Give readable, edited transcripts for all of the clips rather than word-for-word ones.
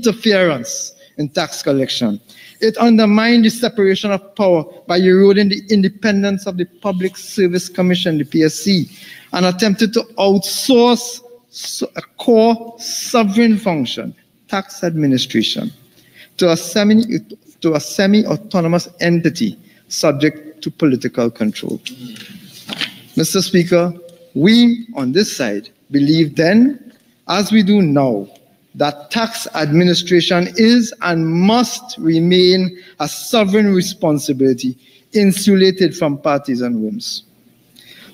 interference in tax collection. It undermined the separation of power by eroding the independence of the Public Service Commission, the PSC, and attempted to outsource a core sovereign function, tax administration, to a semi-autonomous entity subject to political control. Mr. Speaker, we on this side believe then, as we do now, that tax administration is and must remain a sovereign responsibility insulated from partisan whims.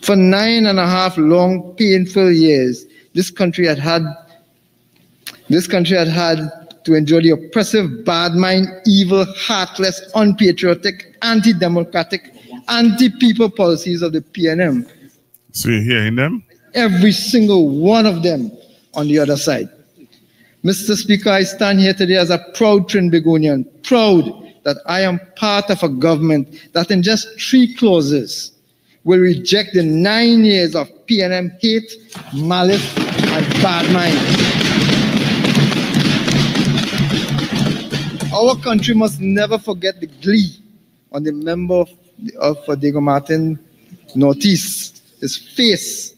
For 9.5 long, painful years, this country had had to endure the oppressive, bad-mind, evil, heartless, unpatriotic, anti-democratic, anti-people policies of the PNM. So you're hearing them? Every single one of them on the other side. Mr. Speaker, I stand here today as a proud Trinbagonian, proud that I am part of a government that in just 3 clauses will reject the 9 years of PNM hate, malice, and bad mind. Our country must never forget the glee on the member of Diego Martin Northeast, his face,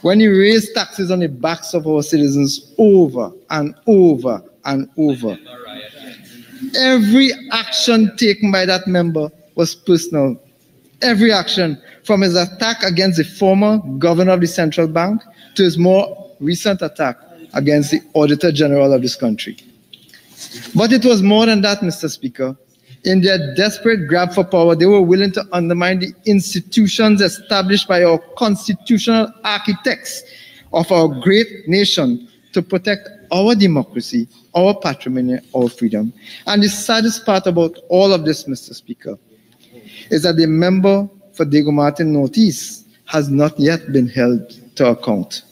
when he raised taxes on the backs of our citizens over and over and over. Every action taken by that member was personal. Every action, from his attack against the former governor of the central bank to his more recent attack against the Auditor General of this country. But it was more than that, Mr. Speaker. In their desperate grab for power, they were willing to undermine the institutions established by our constitutional architects of our great nation to protect our democracy, our patrimony, our freedom. And the saddest part about all of this, Mr. Speaker, is that the member for Diego Martin Northeast has not yet been held to account.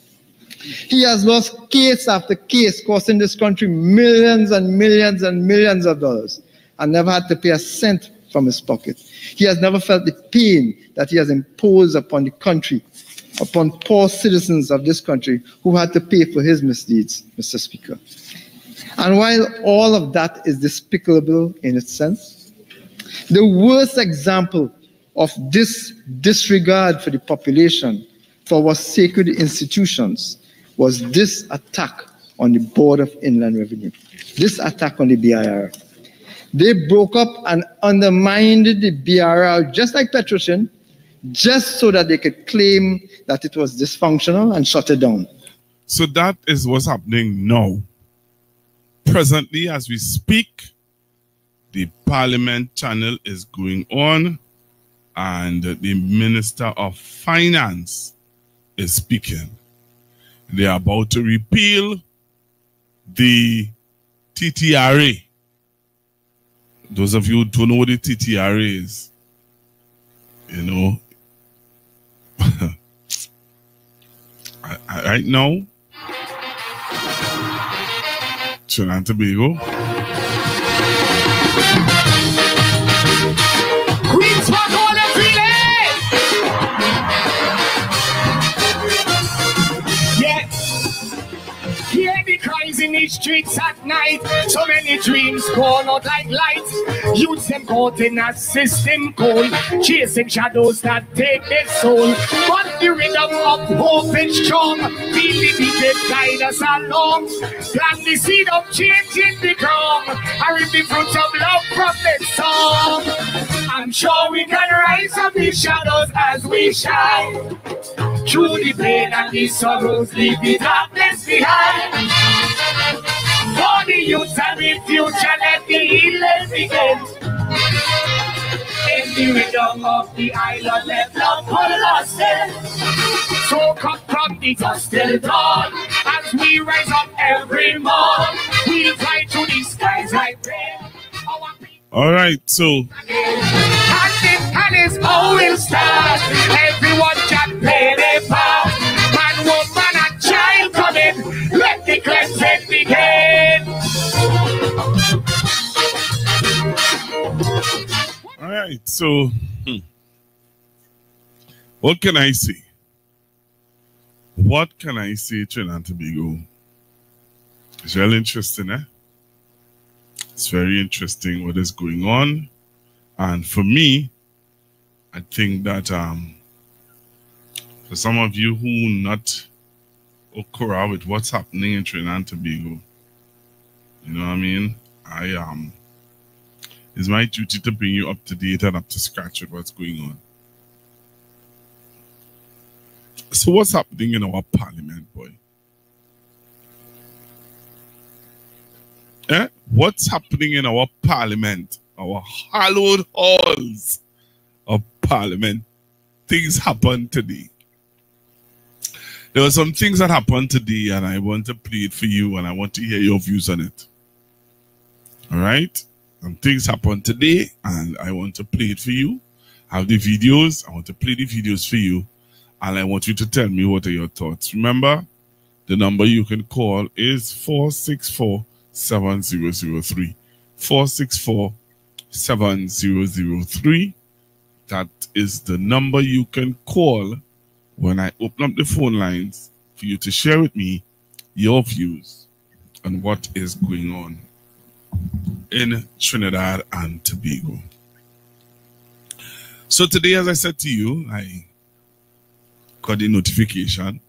He has lost case after case, costing this country millions and millions and millions of dollars, and never had to pay a cent from his pocket. He has never felt the pain that he has imposed upon the country, upon poor citizens of this country who had to pay for his misdeeds, Mr. Speaker. And while all of that is despicable in its sense, the worst example of this disregard for the population, for our sacred institutions, was this attack on the Board of Inland Revenue, this attack on the BIR. They broke up and undermined the BRR just like Petrosyan, just so that they could claim that it was dysfunctional and shut it down. So that is what's happening now. Presently, as we speak, the Parliament channel is going on, and the Minister of Finance is speaking. They are about to repeal the TTRA. Those of you who don't know what the TTRA is, you know, right now, Trinidad and Tobago. In the streets at night, so many dreams gone out like lights. Youths them caught in a system cold, chasing shadows that take their soul. But the rhythm of hope is strong. Feel the beat guide us along. Plant the seed of change in the ground, and reap the fruits of love from this song. I'm sure we can rise from the shadows as we shine. Through the pain and the sorrows, leave the darkness behind. For the youth and the future, let the healing begin. In the rhythm of the island, let love pull us in. So come from the dust till dawn, as we rise up every morn. We'll fly to the skies like rain. All right, so. And it's how we'll start. Everyone can play their part. Man, woman, and child come in. Let the cleansing begin. All right, so what can I say? What can I say, Trinidad and Tobago? It's really interesting, eh? It's very interesting what is going on. And for me, I think that for some of you who not okra with what's happening in Trinidad and Tobago, you know what I mean? It's my duty to bring you up to date and up to scratch with what's going on. So what's happening in our parliament, boy? What's happening in our parliament? Our hallowed halls of parliament. Things happened today. There were some things that happened today, and I want to play it for you, and I want to hear your views on it. All right? Some things happened today, and I want to play it for you. I have the videos. I want to play the videos for you, and I want you to tell me what are your thoughts. Remember, the number you can call is 464-7003. 464-7003. That is the number you can call when I open up the phone lines for you to share with me your views on what is going on in Trinidad and Tobago. So today, as I said to you, I got the notification.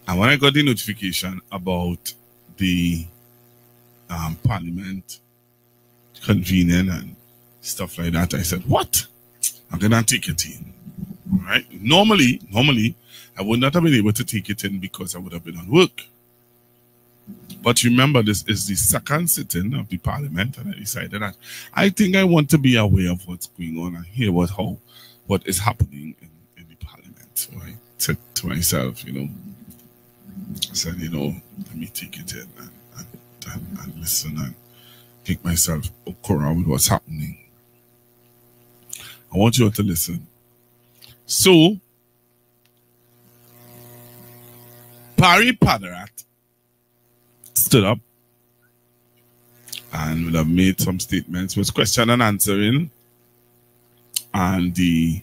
And when I got the notification about the Parliament convening and stuff like that, I said, what? I'm going to take it in. All right? Normally, I would not have been able to take it in because I would have been on work. But remember, this is the second sitting of the Parliament, and I decided that I think I want to be aware of what's going on and hear what is happening in the Parliament. So I said to myself, you know, I said, you know, let me take it in and listen and take myself around with what's happening. I want you all to listen. So, Barry Padarat stood up and would have made some statements, was question and answering, and the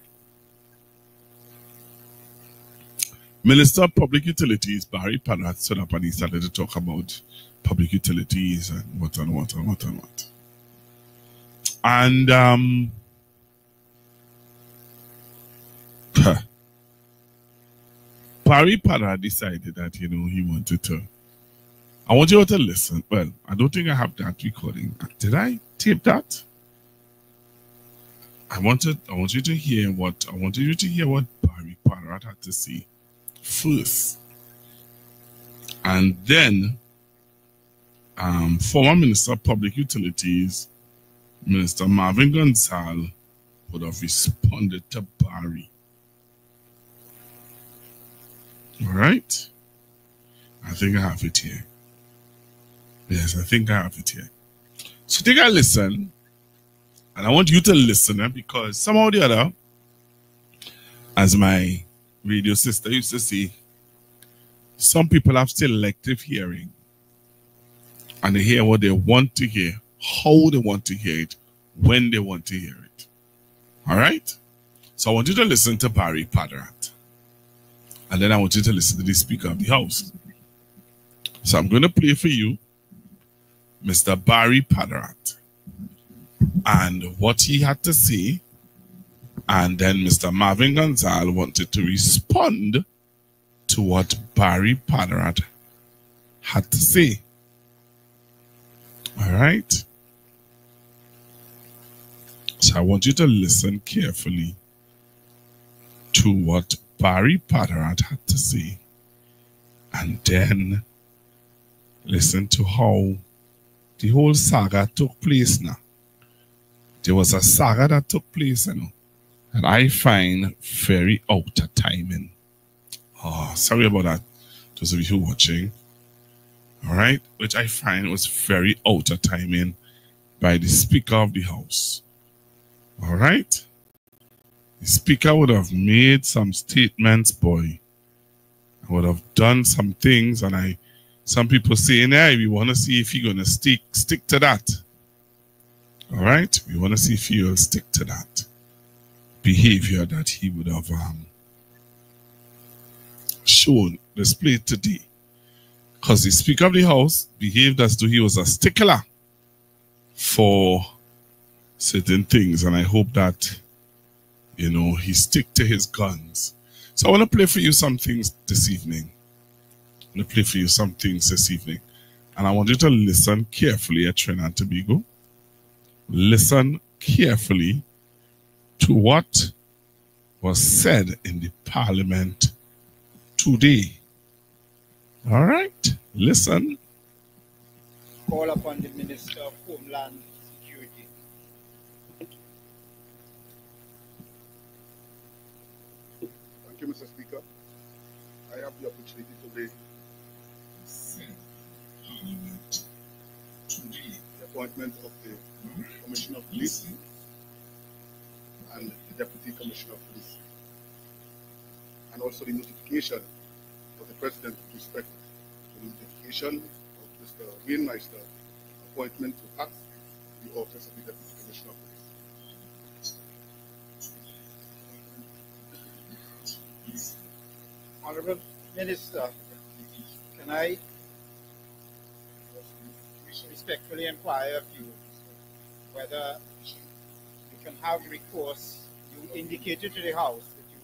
Minister of Public Utilities, Barry Padarat, stood up and he started to talk about public utilities and what. And Barry Padarat decided that, you know, he wanted to. I want you all to listen. Well, I don't think I have that recording. Did I tape that? I want you to hear what Barry Padarat had to say first. And then former Minister of Public Utilities, Minister Marvin Gonzalez, would have responded to Barry. All right? I think I have it here. Yes, I think I have it here. So take a listen, and I want you to listen because somehow or the other, as my radio sister used to say, some people have selective hearing, and they hear what they want to hear, how they want to hear it, when they want to hear it. All right? So I want you to listen to Barry Padarat, and then I want you to listen to the Speaker of the House. So I'm going to play for you Mr. Barry Padarat and what he had to say, and then Mr. Marvin Gonzalez wanted to respond to what Barry Padarat had to say. All right? So I want you to listen carefully to what Barry Padarat had to say, and then listen to how the whole saga took place now. There was a saga that took place, you know, and I find very out of timing. Oh, sorry about that, those of you watching. All right, which I find was very out of timing by the Speaker of the House. All right, the Speaker would have made some statements, boy. I would have done some things, and some people saying, hey, we want to see if you're going to stick to that. All right, we want to see if he'll stick to that behavior that he would have displayed today. Because the Speaker of the House behaved as though he was a stickler for certain things, and I hope that, you know, he stick to his guns. So I want to play for you some things this evening. I'm going to play for you some things this evening. And I want you to listen carefully at Trinidad and Tobago. Listen carefully to what was said in the Parliament today. All right? Listen. Call upon the Minister of Homeland Security. Thank you, Mr. Speaker. I have the opportunity today the appointment of the Commissioner of Police and the Deputy Commissioner of Police, and also the notification of the President with respect to the notification of Mr. Wainmeister appointment to act the office of the Deputy Commissioner of Police. Honorable Minister, can I respectfully inquire of you whether you can have recourse? You indicated to the House that you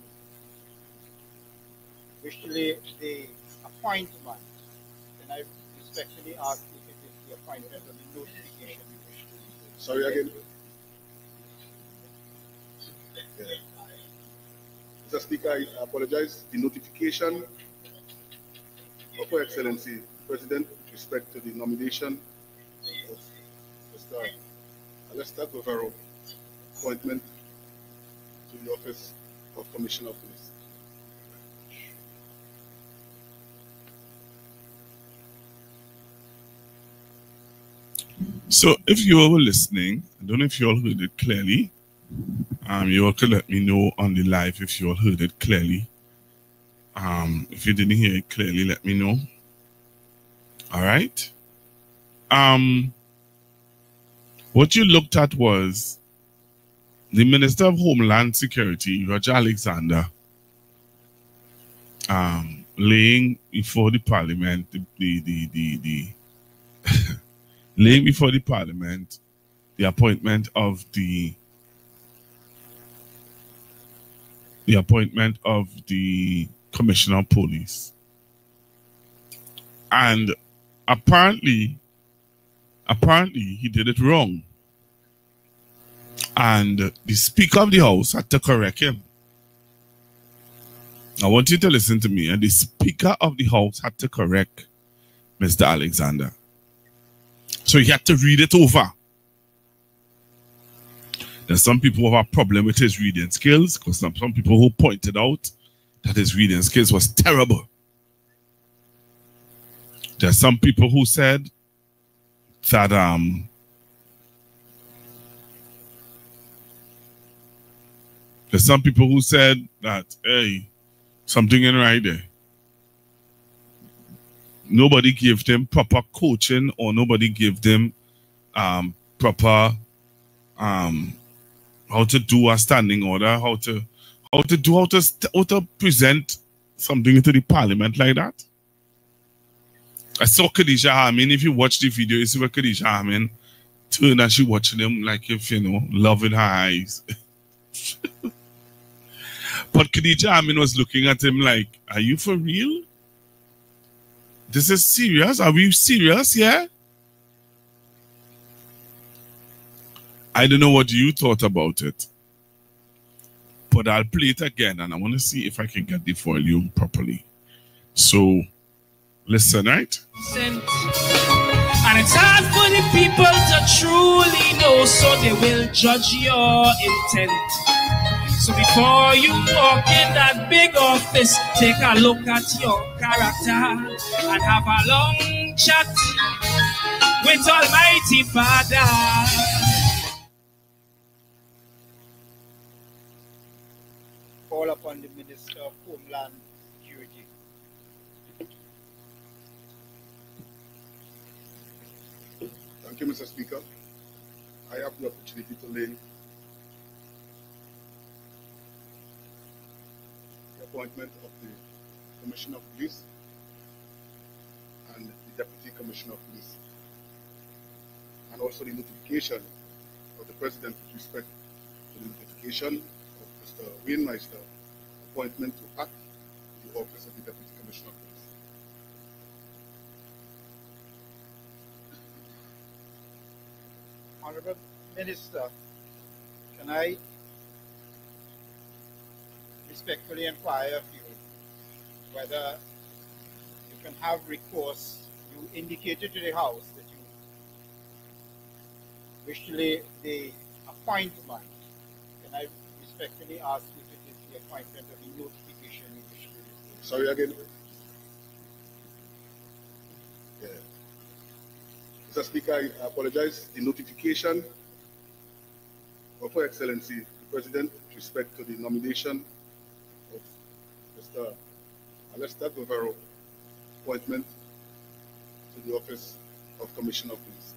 wish to lay the appointment. Can I respectfully ask if it is the appointment or the notification you wish to? Sorry again. Mr. Speaker, I apologize. The notification of Her Excellency the President with respect to the nomination of Mr. Alester Guevara appointment to the office of Commissioner of Police. So if you all were listening, I don't know if you all heard it clearly. You all could let me know on the live if you all heard it clearly. If you didn't hear it clearly, let me know. All right. What you looked at was the Minister of Homeland Security, Roger Alexander, laying before the Parliament laying before the Parliament the appointment of the Commissioner of Police. And apparently he did it wrong. And the Speaker of the House had to correct him. I want you to listen to me. And the Speaker of the House had to correct Mr. Alexander. So he had to read it over. There's some people who have a problem with his reading skills, because some people who pointed out that his reading skills was terrible. There's some people who said that there's some people who said that, hey, something ain't right there. Nobody gave them proper coaching, or nobody gave them proper how to do a standing order, how to present something to the Parliament like that. I saw Khadija Amin. If you watch the video, you see where Khadija Amin turned and she watching them like if, you know, love in her eyes. But Khadija Amin was looking at him like, are you for real? This is serious? Are we serious? Yeah? I don't know what you thought about it. But I'll play it again and I want to see if I can get the volume properly. So, listen, right? And it's hard for the people to truly know, so they will judge your intent. So before you walk in that big office, take a look at your character and have a long chat with Almighty Father. Call upon the Minister of Homeland Security. Thank you, Mr. Speaker. I have the opportunity to lay the appointment of the Commissioner of Police and the Deputy Commissioner of Police, and and also the notification of the President with respect to the notification of Mr. Wainmeister appointment to act in the office of the Deputy Commissioner of Police. Honorable Minister, can I respectfully inquire of you whether you can have recourse? You indicated to the House that you wish to lay the appointment. Can I respectfully ask if it is the appointment or the notification you wish to receive? Sorry again. Yeah. Mr. Speaker, I apologize. The notification of Her Excellency the President with respect to the nomination of Mr. Alester Guevara appointment to the office of Commissioner of Police.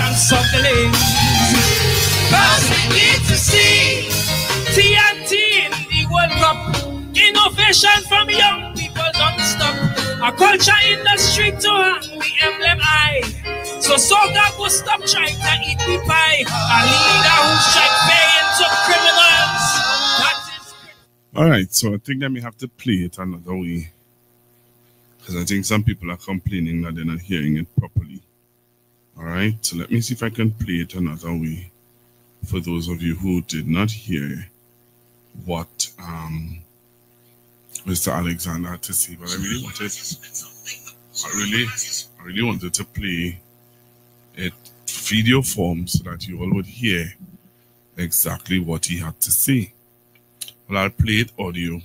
And suckling, cause we need to see TNT in the World Cup. Innovation from young people don't stop. A culture in the street to hang the emblem high. So Soga will stop trying to eat the pie. A leader who strike paying to criminals. That is. Alright, so I think I may have to play it another way. Because I think some people are complaining that they're not hearing it properly. Alright, so let me see if I can play it another way for those of you who did not hear what Mr. Alexander had to say. But I really wanted to play it video form so that you all would hear exactly what he had to say. Well, I'll play it audio.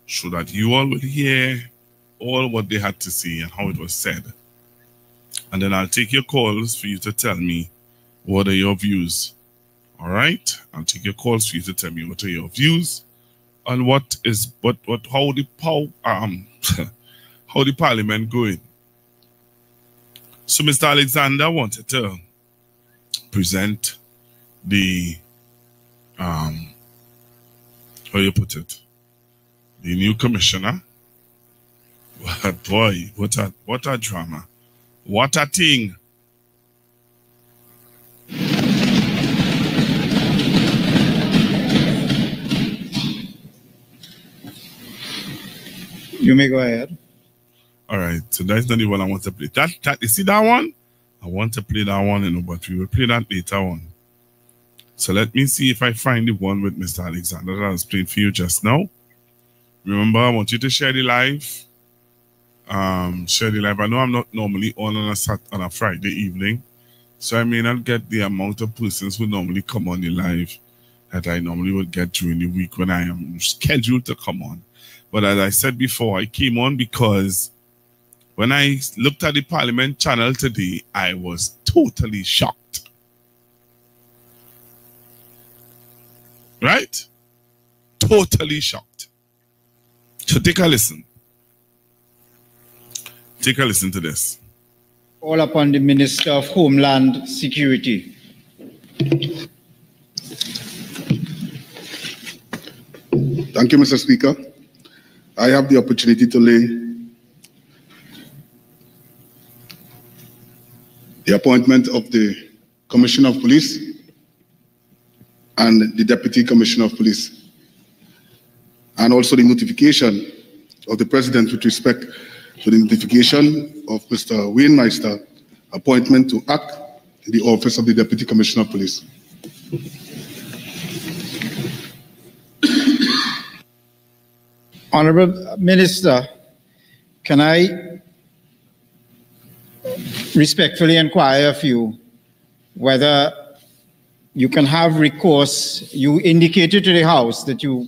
So that you all will hear all what they had to say and how it was said. And then I'll take your calls for you to tell me what are your views. All right? I'll take your calls for you to tell me what are your views on how the Parliament going. So Mr. Alexander wanted to present the how you put it, the new commissioner. Boy, what a drama. What a thing. You may go ahead. All right, so that's not the one I want to play. That you see that one? I want to play that one, but we will play that later on. So let me see if I find the one with Mr. Alexander that I was playing for you just now. Remember, I want you to share the live. Share the live. I know I'm not normally on a Friday evening, so I may not get the amount of persons who normally come on the live that I normally would get during the week when I am scheduled to come on. But as I said before, I came on because when I looked at the Parliament channel today, I was totally shocked. Right? Totally shocked. So take a listen. Take a listen to this. All upon the Minister of Homeland Security. Thank you, Mr. Speaker. I have the opportunity to lay the appointment of the Commissioner of Police and the Deputy Commissioner of Police, and also the notification of the President with respect to the notification of Mr. Wainmeister appointment to act in the office of the Deputy Commissioner of Police. Honorable Minister, can I respectfully inquire of you whether you can have recourse? You indicated to the House that you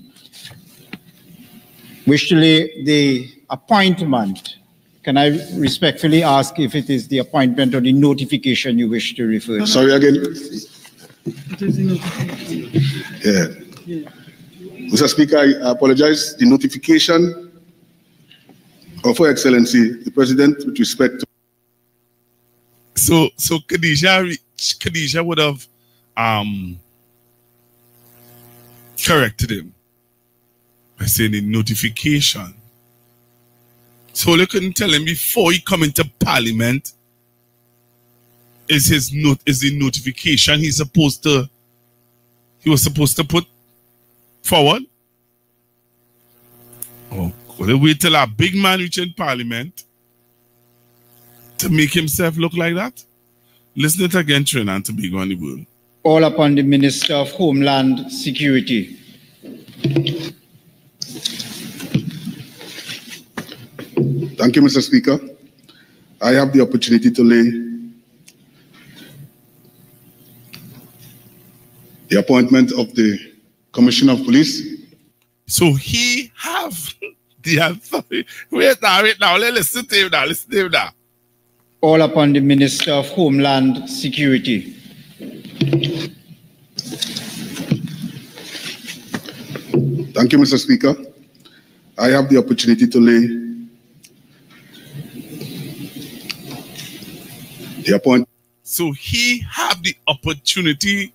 wish to lay the appointment. Can I respectfully ask if it is the appointment or the notification you wish to refer to? Sorry again. Yeah. Mr. Speaker, I apologize. The notification Of Her Excellency, the President, with respect to... So Khadija would have corrected him by saying in notification. So they couldn't tell him before he come into Parliament is the notification he was supposed to put forward. Oh, could they wait till a big man reach in Parliament to make himself look like that? Listen it again, Trinidad and Tobago on the world. All upon the Minister of Homeland Security. Thank you, Mr. Speaker. I have the opportunity to lay the appointment of the Commissioner of Police. So he have the authority. Wait now, listen to him now. All upon the Minister of Homeland Security. Thank you, Mr. Speaker. I have the opportunity to lay the appointment. So he have the opportunity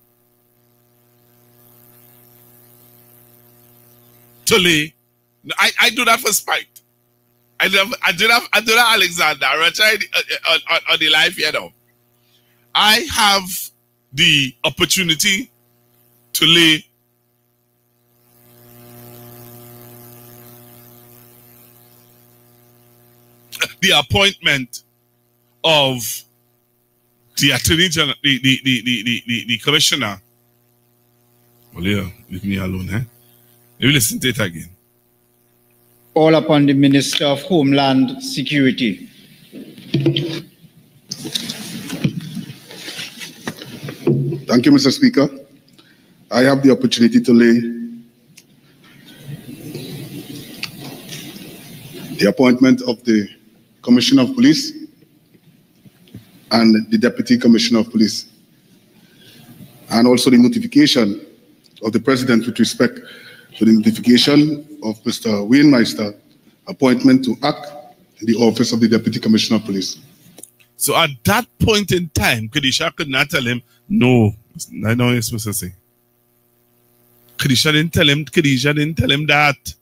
to lay. I do that for spite. I do that, Alexander. I'm trying on the live here now. I have the opportunity to lay the appointment of the Attorney General, the Commissioner. Well, yeah, leave me alone, eh? Let me listen to it again. All upon the Minister of Homeland Security. Thank you, Mr. Speaker. I have the opportunity to lay the appointment of the Commissioner of Police and the Deputy Commissioner of Police, and also the notification of the President with respect to the notification of Mr. Wayne Meister appointment to act in the office of the Deputy Commissioner of Police. So at that point in time, Khadija could not tell him, no, I know what you're supposed to say. Khadija didn't tell him that.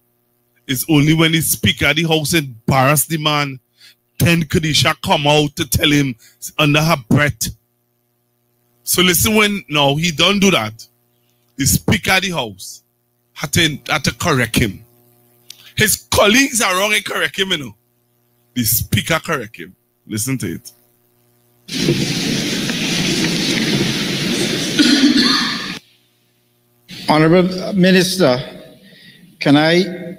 It's only when the Speaker of the House embarrassed the man, then Khadija come out to tell him under her breath. So listen, when now he don't do that, the Speaker of the House had to correct him. His colleagues are wrong and correct him, you know. The Speaker correct him. Listen to it. Honorable Minister, can I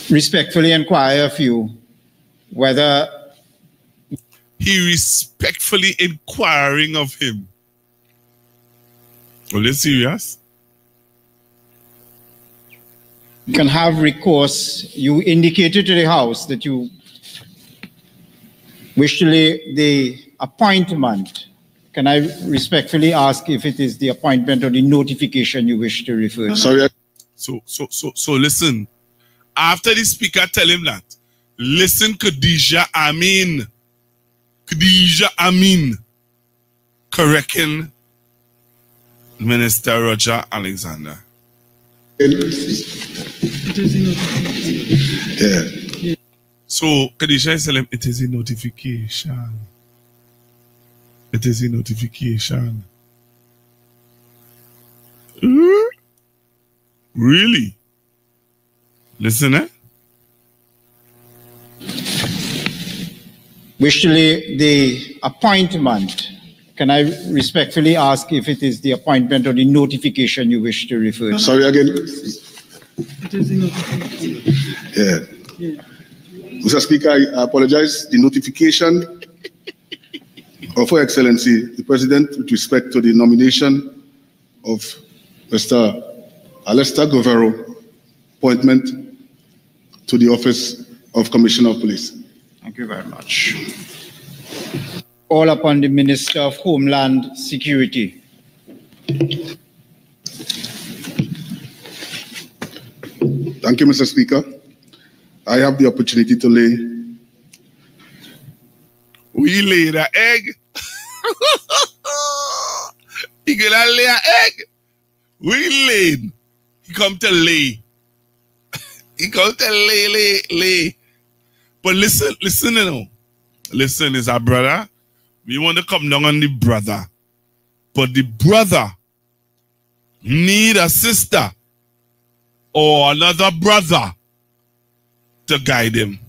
respectfully inquire of you whether... He respectfully inquiring of him. Are you serious? You can have recourse. You indicated to the House that you wish to lay the appointment. Can I respectfully ask if it is the appointment or the notification you wish to refer to? Sorry. So listen. After the Speaker tell him that, listen, Khadija Amin. Khadija Amin correcting Minister Roger Alexander. Yeah. So Khadija is telling him it is a notification. It is a notification. Really? Listen, eh? Wish to lay the appointment. Can I respectfully ask if it is the appointment or the notification you wish to refer to? Sorry again. It is a notification. Yeah. Mr. Speaker, I apologize. The notification of Her Excellency, the President, with respect to the nomination of Mr. Alistair Govero, appointment to the office of Commissioner of Police. Thank you very much. All upon the Minister of Homeland Security. Thank you, Mr. Speaker. I have the opportunity to lay. We lay the egg. He gonna lay an egg. We laid. He come to lay. He come to lay. But listen, you know. Listen, is our brother. We want to come down on the brother. But the brother need a sister or another brother to guide him.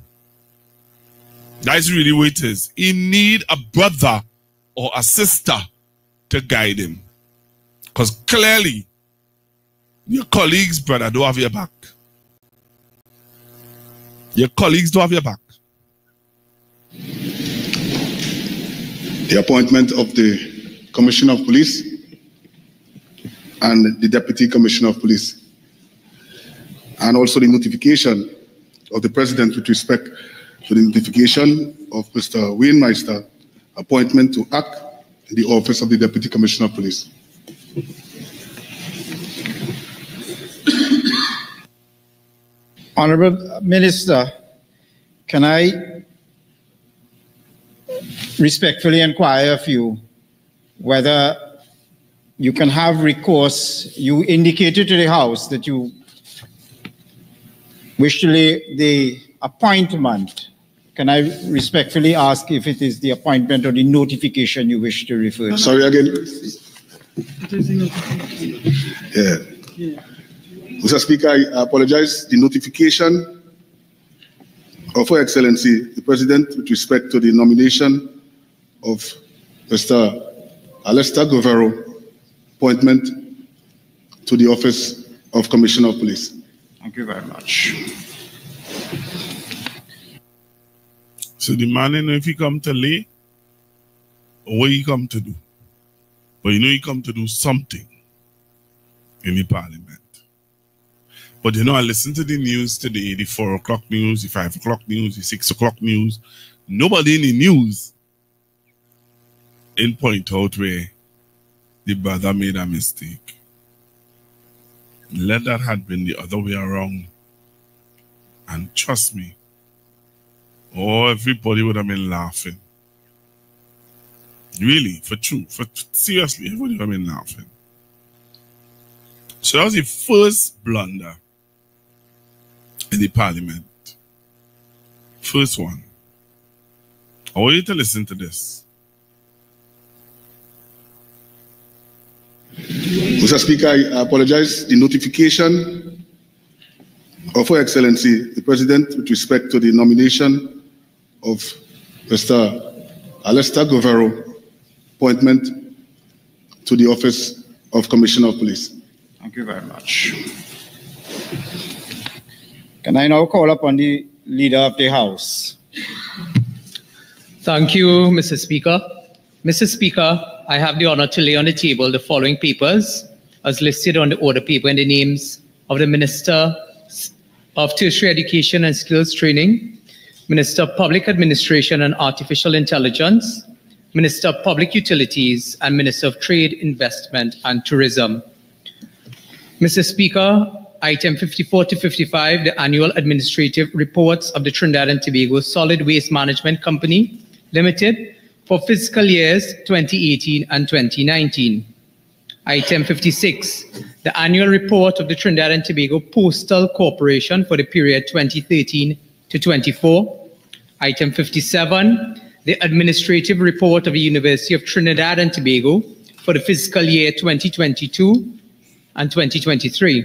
That's really what it is. He need a brother or a sister to guide him. Because clearly, your colleagues, brother, don't have your back. Your colleagues don't have your back. The appointment of the Commissioner of Police and the Deputy Commissioner of Police, and also the notification of the President with respect to the notification of Mr. Wayne Meister, appointment to act in the office of the Deputy Commissioner of Police. Honorable Minister, can I respectfully inquire of you whether you can have recourse? You indicated to the House that you wish to lay the appointment. Can I respectfully ask if it is the appointment or the notification you wish to refer to? Sorry again. It is the notification. Yeah. Mr. Speaker, I apologize. The notification of Her Excellency, the President, with respect to the nomination of Mr. Alistair Govero, appointment to the office of Commissioner of Police. Thank you very much. So the man, you know, if he come to lay, or what he come to do? But you know he come to do something in the Parliament. But you know, I listen to the news today, the 4 o'clock news, the 5 o'clock news, the 6 o'clock news. Nobody in the news in point out where the brother made a mistake. Let that had been the other way around. And trust me, everybody would have been laughing. Really, seriously, everybody would have been laughing. So that was the first blunder in the Parliament. First one. I want you to listen to this. Mr. Speaker, I apologize. The notification of Her Excellency, the President, with respect to the nomination of Mr. Alistair Govero, appointment to the office of Commissioner of Police. Thank you very much. Can I now call upon the Leader of the House? Thank you, Mr. Speaker. Mr. Speaker, I have the honor to lay on the table the following papers as listed on the order paper in the names of the Minister of Tertiary Education and Skills Training, Minister of Public Administration and Artificial Intelligence, Minister of Public Utilities, and Minister of Trade, Investment and Tourism. Mr. Speaker, item 54 to 55, the annual administrative reports of the Trinidad and Tobago Solid Waste Management Company Limited for fiscal years 2018 and 2019. Item 56, the annual report of the Trinidad and Tobago Postal Corporation for the period 2013 to 24. Item 57, the administrative report of the University of Trinidad and Tobago for the fiscal year 2022 and 2023.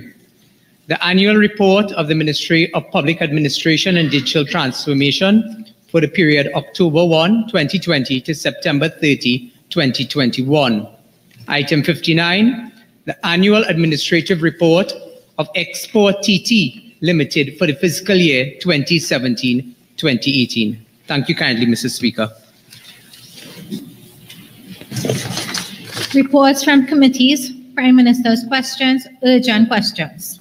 The annual report of the Ministry of Public Administration and Digital Transformation for the period October 1, 2020 to September 30, 2021. Item 59, the annual administrative report of Export TT Limited for the fiscal year 2017-2018. Thank you kindly, Mr. Speaker. Reports from committees, Prime Minister's questions, urgent questions.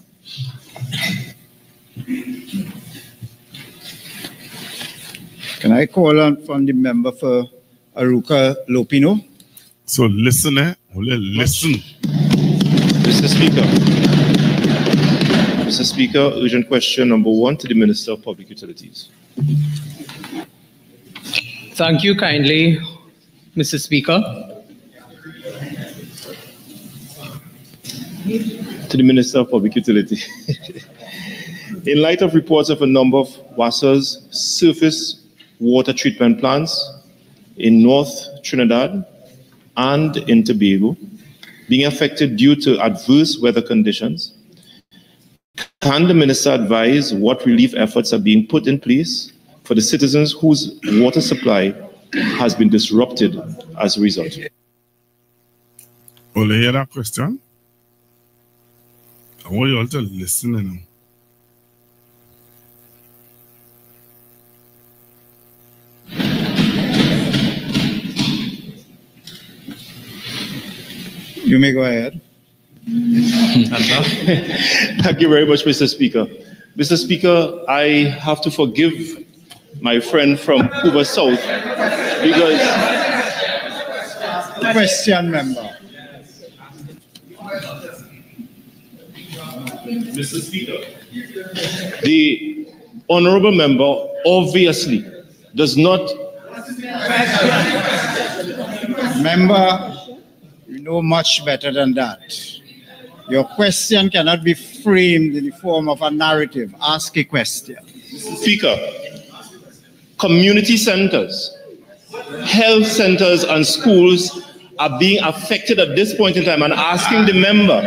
Can I call on from the member for Aruka Lopino? So listen, listen. Mr. Speaker, Mr. Speaker, urgent question number 1 to the Minister of Public Utilities. Thank you kindly, Mr. Speaker. To the Minister of Public Utility. In light of reports of a number of WASA's surface water treatment plants in North Trinidad and in Tobago being affected due to adverse weather conditions, can the Minister advise what relief efforts are being put in place for the citizens whose water supply has been disrupted as a result? Will you hear that question? I want you all to listen now. You may go ahead. Thank you very much, Mr. Speaker. Mr. Speaker, I have to forgive my friend from Cuba South because... Question, member. Mr. Speaker, the honorable member obviously does not... Member, you know much better than that. Your question cannot be framed in the form of a narrative. Ask a question. Speaker, community centers, health centers, and schools are being affected at this point in time, and asking the member.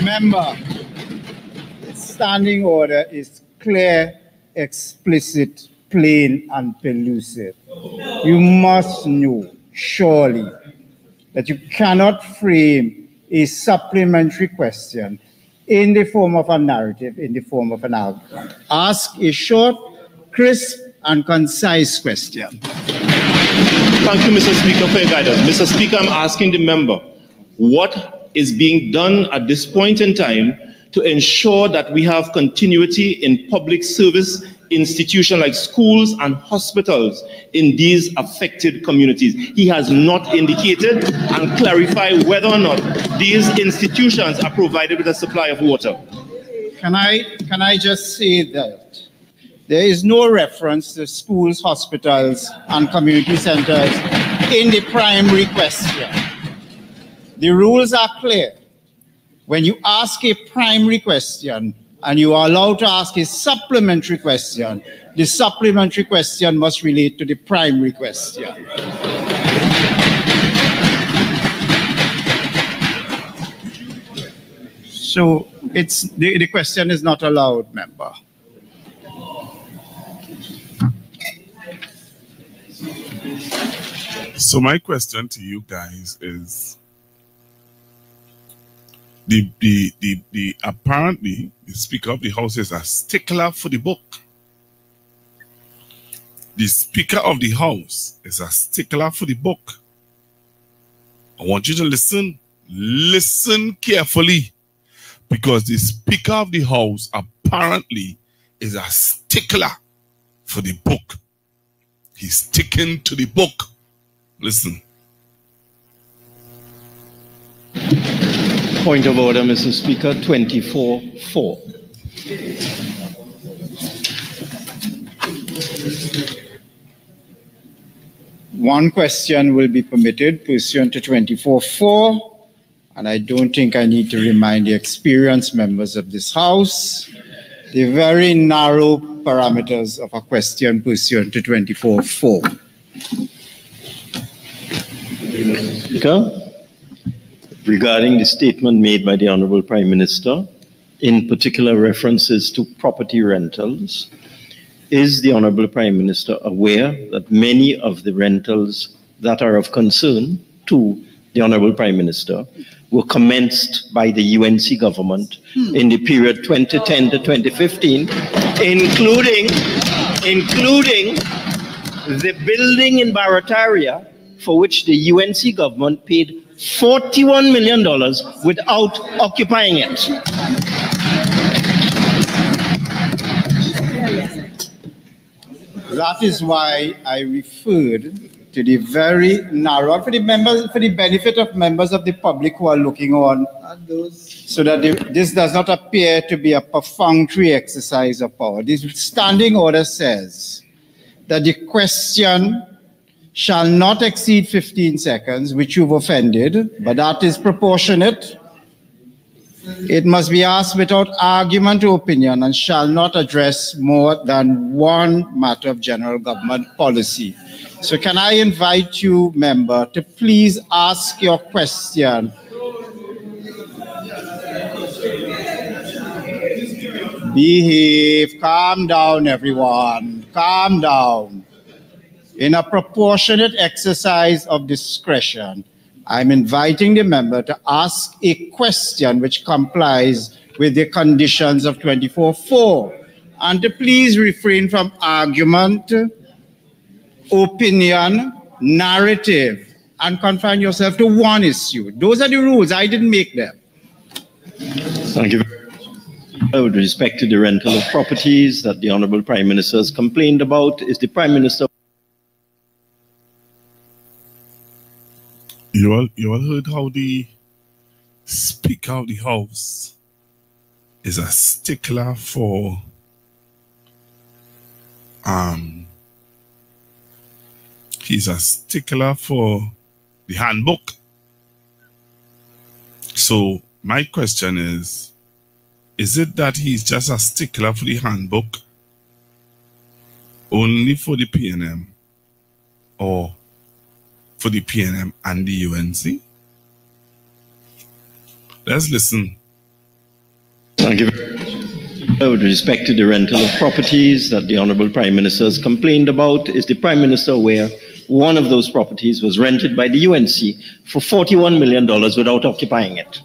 Member, standing order is clear, explicit, plain, and pellucid. You must know, surely, that you cannot frame a supplementary question in the form of a narrative, in the form of an argument. Ask a short, crisp, and concise question. Thank you, Mr. Speaker, for your guidance. Mr. Speaker, I'm asking the member, what is being done at this point in time to ensure that we have continuity in public service institutions like schools and hospitals in these affected communities? He has not indicated and clarified whether or not these institutions are provided with a supply of water. Can I just say that there is no reference to schools, hospitals, and community centers in the primary question. The rules are clear. When you ask a primary question and you are allowed to ask a supplementary question, the supplementary question must relate to the primary question. So the question is not allowed, member. So my question to you guys is, apparently the Speaker of the House is a stickler for the book. The Speaker of the House is a stickler for the book. I want you to listen carefully, because the Speaker of the House apparently is a stickler for the book. He's sticking to the book. Listen. Point of order, Mr. Speaker, 24-4. One question will be permitted pursuant to 24-4, and I don't think I need to remind the experienced members of this House the very narrow parameters of a question pursuant to 24-4. Speaker, regarding the statement made by the Honorable Prime Minister, in particular references to property rentals, is the Honorable Prime Minister aware that many of the rentals that are of concern to the Honorable Prime Minister were commenced by the UNC government in the period 2010 to 2015, including the building in Barataria, for which the UNC government paid $41 million without occupying it. That is why I referred to the very narrow, for the members, for the benefit of members of the public who are looking on, so that this does not appear to be a perfunctory exercise of power. This standing order says that the question shall not exceed 15 seconds, which you've offended, but that is proportionate. It must be asked without argument or opinion and shall not address more than one matter of general government policy. So can I invite you, member, to please ask your question. Behave, calm down, everyone, calm down. In a proportionate exercise of discretion, I'm inviting the member to ask a question which complies with the conditions of 24(4), and to please refrain from argument, opinion, narrative, and confine yourself to one issue. Those are the rules. I didn't make them. Thank you. With respect to the rental of properties that the Honorable Prime Minister has complained about, is the Prime Minister... You all heard how the Speaker of the House is a stickler for he's a stickler for the handbook. So my question is it that he's just a stickler for the handbook only for the PNM, or for the PNM and the UNC? Let's listen. Thank you. With respect to the rental of properties that the Honorable Prime Minister has complained about, is the Prime Minister aware one of those properties was rented by the UNC for $41 million without occupying it?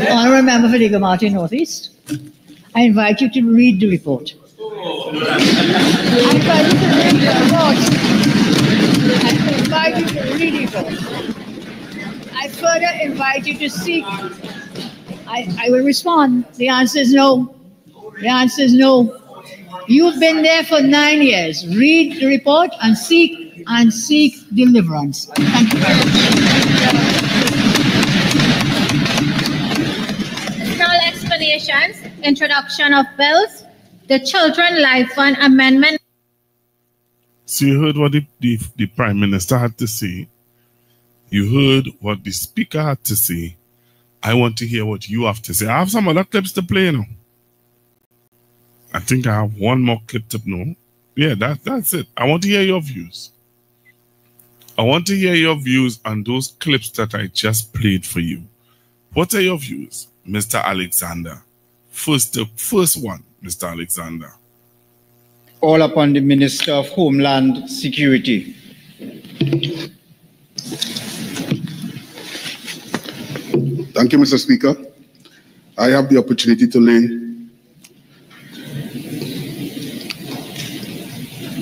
Honourable Member for Diego Martin Northeast, I invite you to read the report. I further invite you to seek. I will respond. The answer is no. The answer is no. You've been there for 9 years. Read the report and seek deliverance. Thank you very much. Small explanations. Introduction of bills. The Children Life Fund Amendment. So you heard what the Prime Minister had to say. You heard what the Speaker had to say. I want to hear what you have to say. I have some other clips to play now. I think I have one more clip to know. Yeah, that's it. I want to hear your views. I want to hear your views on those clips that I just played for you. What are your views, Mr. Alexander? The first one, Mr. Alexander. All upon the Minister of Homeland Security. Thank you, Mr. Speaker. I have the opportunity to lay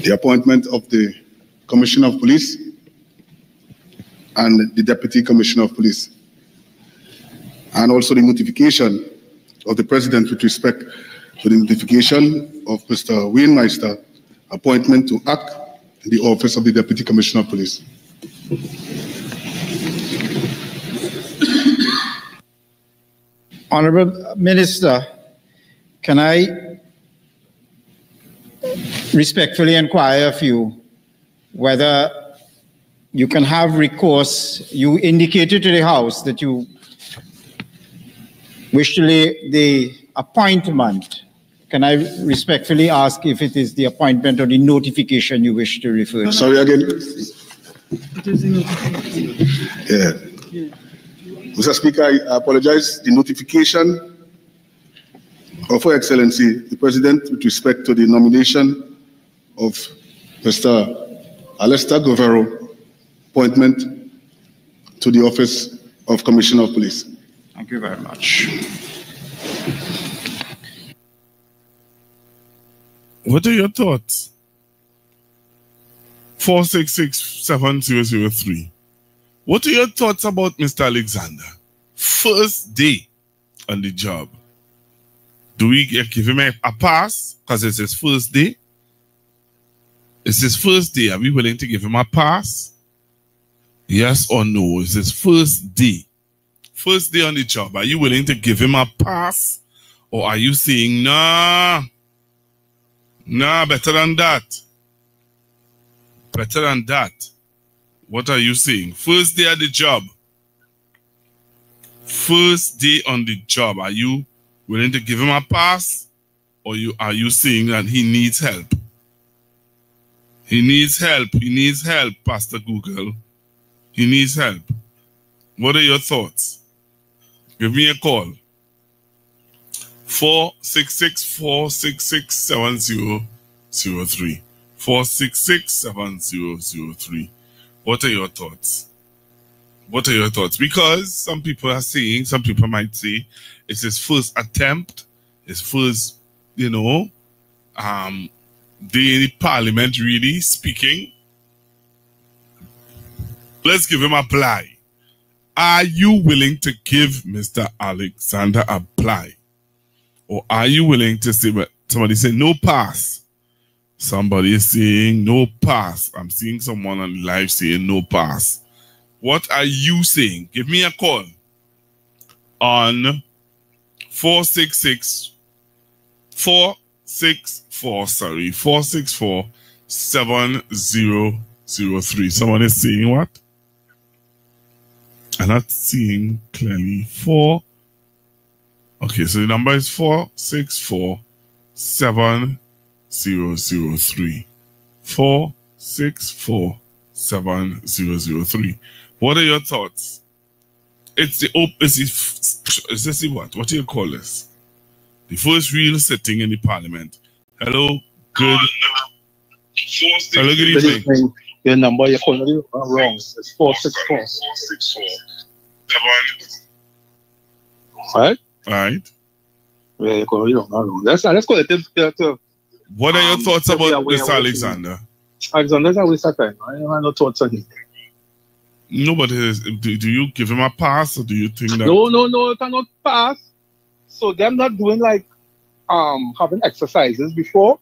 the appointment of the Commissioner of Police and the Deputy Commissioner of Police, and also the notification of the President with respect to the notification of Mr. Wayne Meister appointment to act in the office of the Deputy Commissioner of Police. Honorable Minister, can I respectfully inquire of you whether you can have recourse? You indicated to the House that you wish to lay the appointment. Can I respectfully ask if it is the appointment or the notification you wish to refer to? Sorry again. It is a notification. Yeah. Mr. Speaker, I apologize. The notification of Her Excellency, the President, with respect to the nomination of Mr. Alistair Govero, appointment to the office of Commissioner of Police. Thank you very much. What are your thoughts? 466-7003. What are your thoughts about Mr. Alexander? First day on the job. Do we give him a pass because it's his first day? It's his first day. Are we willing to give him a pass? Yes or no? It's his first day. First day on the job. Are you willing to give him a pass? Or are you saying, nah, better than that? Better than that. What are you saying? First day at the job. First day on the job. Are you willing to give him a pass? Or are you saying that he needs help? He needs help. He needs help, Pastor Google. He needs help. What are your thoughts? Give me a call. 466-466-7003. 466-7003. What are your thoughts? What are your thoughts? Because some people are saying, some people might say, it's his first attempt, his first, day in the Parliament really speaking. Let's give him a ply. Are you willing to give Mr. Alexander a ply? Or are you willing to say, but somebody say no pass? Somebody is saying no pass. I'm seeing someone on live saying no pass. What are you saying? Give me a call on 464-7003. Someone is saying what? I'm not seeing clearly. Okay, so the number is 464-7003. 464-7003. What are your thoughts? It's the is this what? What do you call this? The first real sitting in the Parliament. Hello, good. Hello, good evening. Your number you're calling wrong. It's 464. Right? Right. Yeah, you're calling wrong. Let's call it. What are your thoughts about Mr. Alexander? Alexander's a waste of time. I don't have no thoughts on him. No, but do you give him a pass, or do you think that? No, you cannot pass. So them not doing like having exercises before.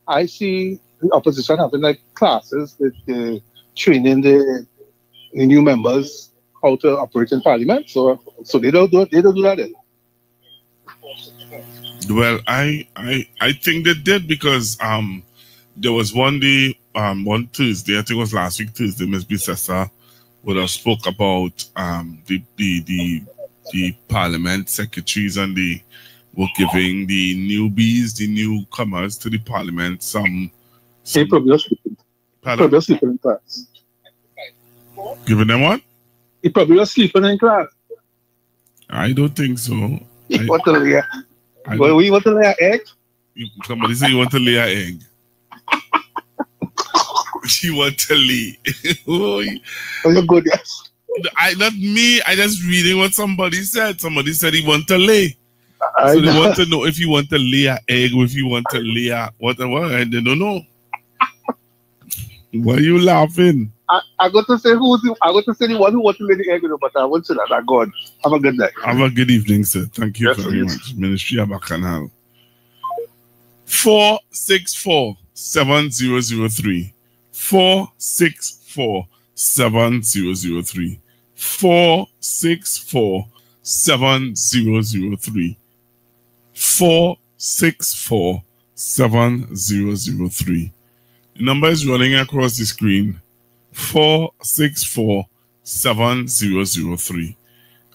I see the opposition having like classes with training the new members how to operate in Parliament. So they don't do that then. Well, I think they did, because there was one day, one Thursday, I think it was last week Thursday, Ms. Bissessa would have spoke about the Parliament secretaries, and they were giving the newbies, the newcomers to the Parliament some probably sleeping in class. Giving them what? He probably was sleeping in class. I don't think so. You want to lay an egg? Somebody say you want to lay an egg. She want to lay. Oh, you're good, yes. Not me. I just reading what somebody said. Somebody said he want to lay. So they want to know if you want to lay an egg, or if you want to lay a whatever, and they don't know. Why are you laughing? I got to say the one who wants to lay the egg, but I won't say that. God. Have a good night. Have a good evening, sir. Thank you very much. Ministry of Bacchanal. 464-7003. 464-7003. 464-7003. 464-7003. The number is running across the screen. 464-7003.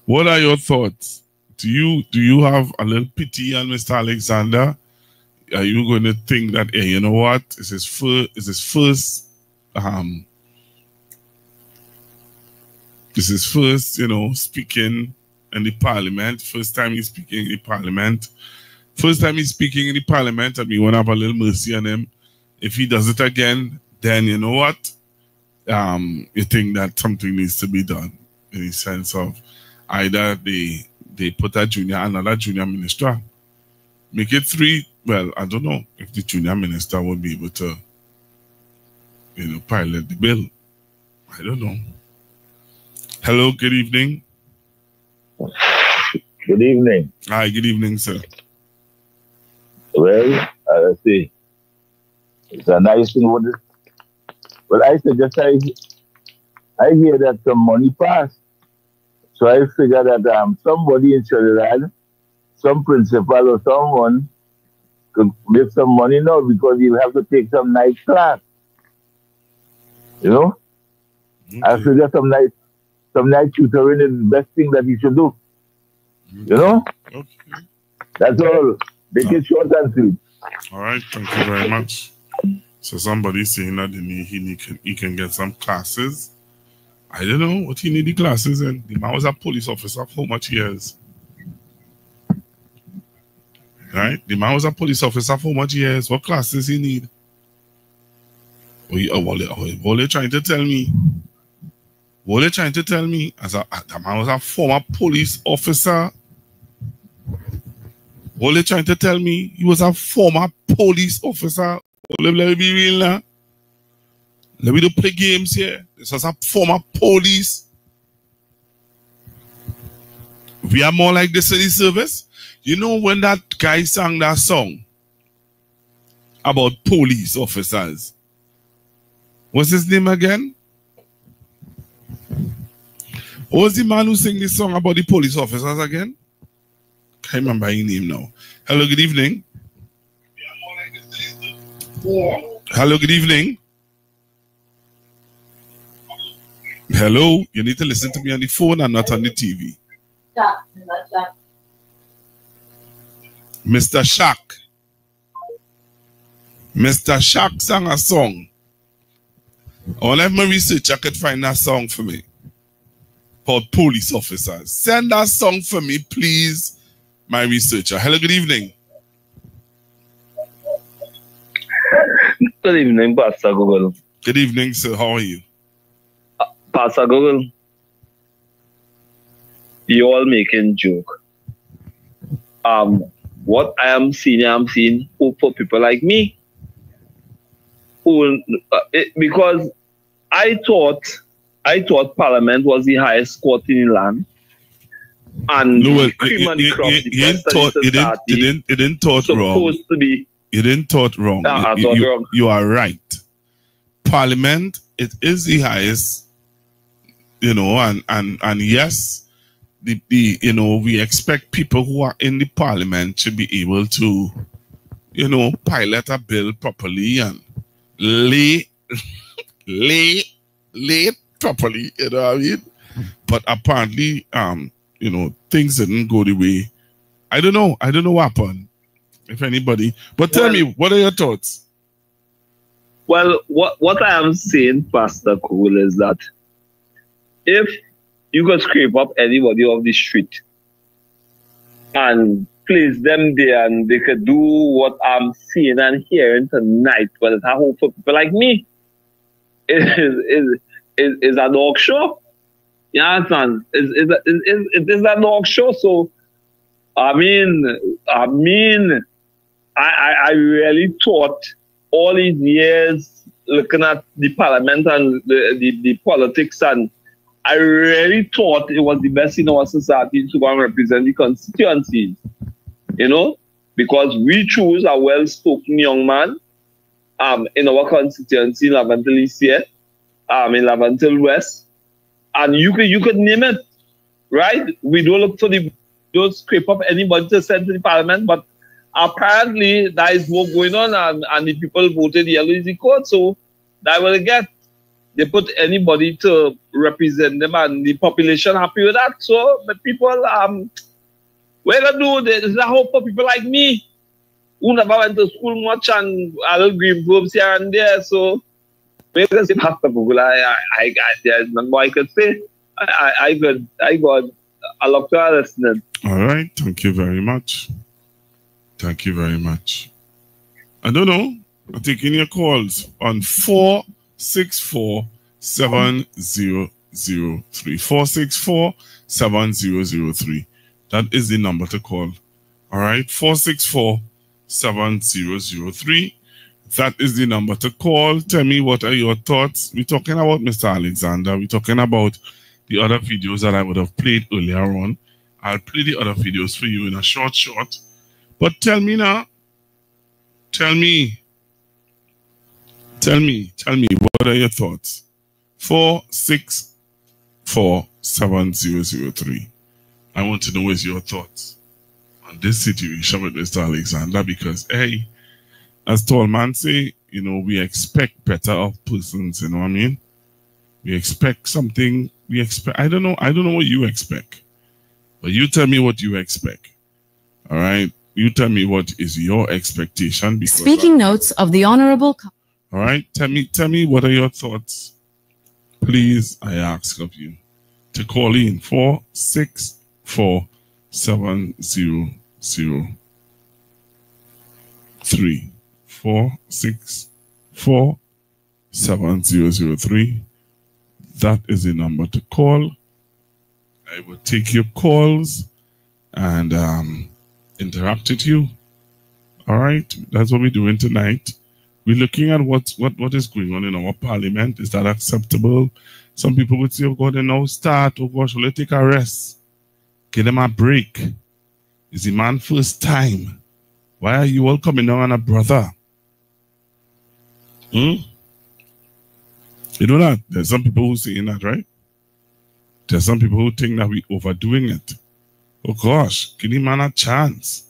What are your thoughts? Do you have a little pity on Mr. Alexander? Are you going to think that, hey, you know what? Is his first speaking in the Parliament. First time he's speaking in the Parliament. First time he's speaking in the Parliament, and we want to have a little mercy on him. If he does it again, then you know what? You think that something needs to be done, in the sense of either they put another junior minister, make it 3. Well, I don't know if the junior minister will be able to, pilot the bill. I don't know. Hello, good evening. Good evening. Hi, good evening, sir. Well, let's see. It's a nice thing But I suggest I hear that some money passed. So I figure that somebody in Trinidad, some principal or someone could make some money now because you have to take some night class. You know? Okay. I figure some night tutoring is the best thing that he should do. You know? Okay. That's all. Make it short and sweet. All right, thank you very much. So somebody's saying that he can get some classes. I don't know what he need the classes in. The man was a police officer for how much years? Right? The man was a police officer for how much years? What classes he need? What are you trying to tell me? What are you trying to tell me? The man was a former police officer. What are you trying to tell me? He was a former police officer. Let me be real now. Let me do play games here. This was a former police. We are more like this in the service. You know when that guy sang that song about police officers? What's his name again? What was the man who sang this song about the police officers again? Can't remember his name now. Hello, good evening. Yeah. Hello, good evening. Hello, you need to listen to me on the phone and not on the TV. Mr. Shaq. Mr. Shaq sang a song. I want to have my research. I could find that song for me. Called Police Officers. Send that song for me, please, my researcher. Hello, good evening. Good evening, Pastor Google. Good evening, sir. How are you? Pastor Google, you all making joke. What I'm seeing hope for people like me. Who, because I thought Parliament was the highest court in the land. And no, well, you didn't thought wrong. Supposed to be. You didn't thought wrong. You are right. Parliament, it is the highest, you know, and yes, we expect people who are in the Parliament to be able to, pilot a bill properly and lay properly, you know what I mean? But apparently, things didn't go the way. I don't know what happened. If anybody, but tell me, what are your thoughts? Well, what I am saying, Pastor Cool, is that if you could scrape up anybody off the street and place them there and they could do what I'm seeing and hearing tonight, but it's a hope for people like me, is a dog show. You understand? It is a dog show. So, I mean, I really thought all these years looking at the Parliament and the politics, and I really thought it was the best in our society to go and represent the constituencies, because we choose a well-spoken young man in our constituency, Laventil East here, in Laventil West, and you could name it, right? We don't look for don't scrape up anybody to send to the Parliament, but apparently there is work going on and the people voted yellow is the code, so that will get. They put anybody to represent them and the population happy with that. So the people, we're going to do this. Is a hope for people like me who never went to school much and a little green verbs here and there. So we're going to say, Pastor Google, there's nothing more I could say. I got a lot of listening. All right. Thank you very much. Thank you very much. I don't know. I'm taking your calls on 464-7003. 464-7003. That is the number to call. All right. 464-7003. That is the number to call. Tell me, what are your thoughts? We're talking about Mr. Alexander. We're talking about the other videos that I would have played earlier on. I'll play the other videos for you in a short. But tell me now. Tell me Tell me, what are your thoughts? 4647003. I want to know what's your thoughts on this situation with Mr. Alexander, because, hey, as Tallman say, you know, we expect better of persons, you know what I mean? We expect something, I don't know what you expect. But you tell me what you expect. All right? You tell me what is your expectation. Speaking notes of the Honorable... All right? Tell me what are your thoughts. Please, I ask of you to call in 4647003. 4647003. That is the number to call. I will take your calls and interact with you. All right, that's what we're doing tonight. We're looking at what is going on in our parliament. Is that acceptable? Some people would say, oh God, they now start. Oh gosh, will they take a rest? Give them a break. Is the man first time? Why are you all coming down on a brother? You know that? There's some people who saying that, right? There's some people who think that we're overdoing it. Oh gosh, give the man a chance.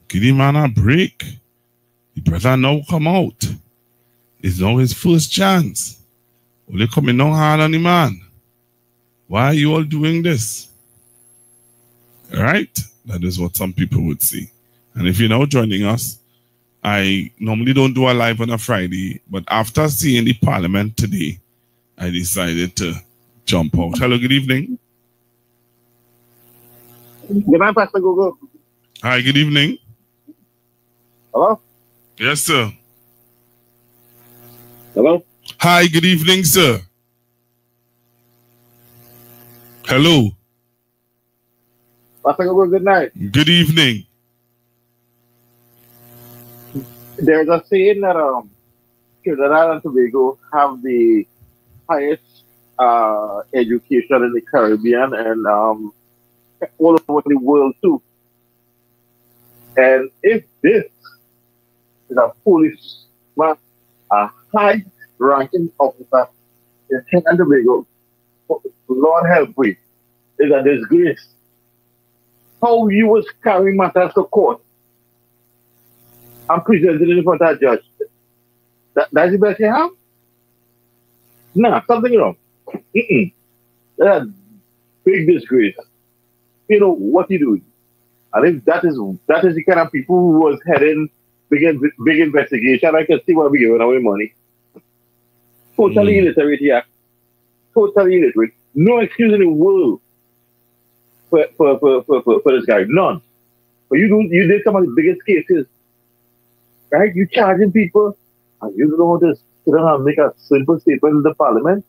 Give the man a break. The brother now come out. It's now his first chance. Only coming down hard on the man. Why are you all doing this? All right? That is what some people would say. And if you're now joining us, I normally don't do a live on a Friday, but after seeing the parliament today, I decided to jump out. Hello, good evening. Good night, Pastor Google. Hi, good evening. Hello? Yes, sir. Hello? Hi, good evening, sir. Hello. Pastor Google, good night. Good evening. There's a saying that Trinidad and Tobago have the highest education in the Caribbean and all over the world too. And if this is a policeman, a high-ranking officer in Trinidad and Tobago, Lord help me, is a disgrace. How you was carrying matters to court and presented in front of a judge. That's the best you have? Nah, something wrong. That's a big disgrace. You know what you doing. And if that is the kind of people who was heading big investigation, I can see why we're giving away money. Totally illiterate here. Totally illiterate. No excuse in the world for this guy. None. But you did some of the biggest cases. Right? You charging people and you don't know how to sit down and make a simple statement in the parliament.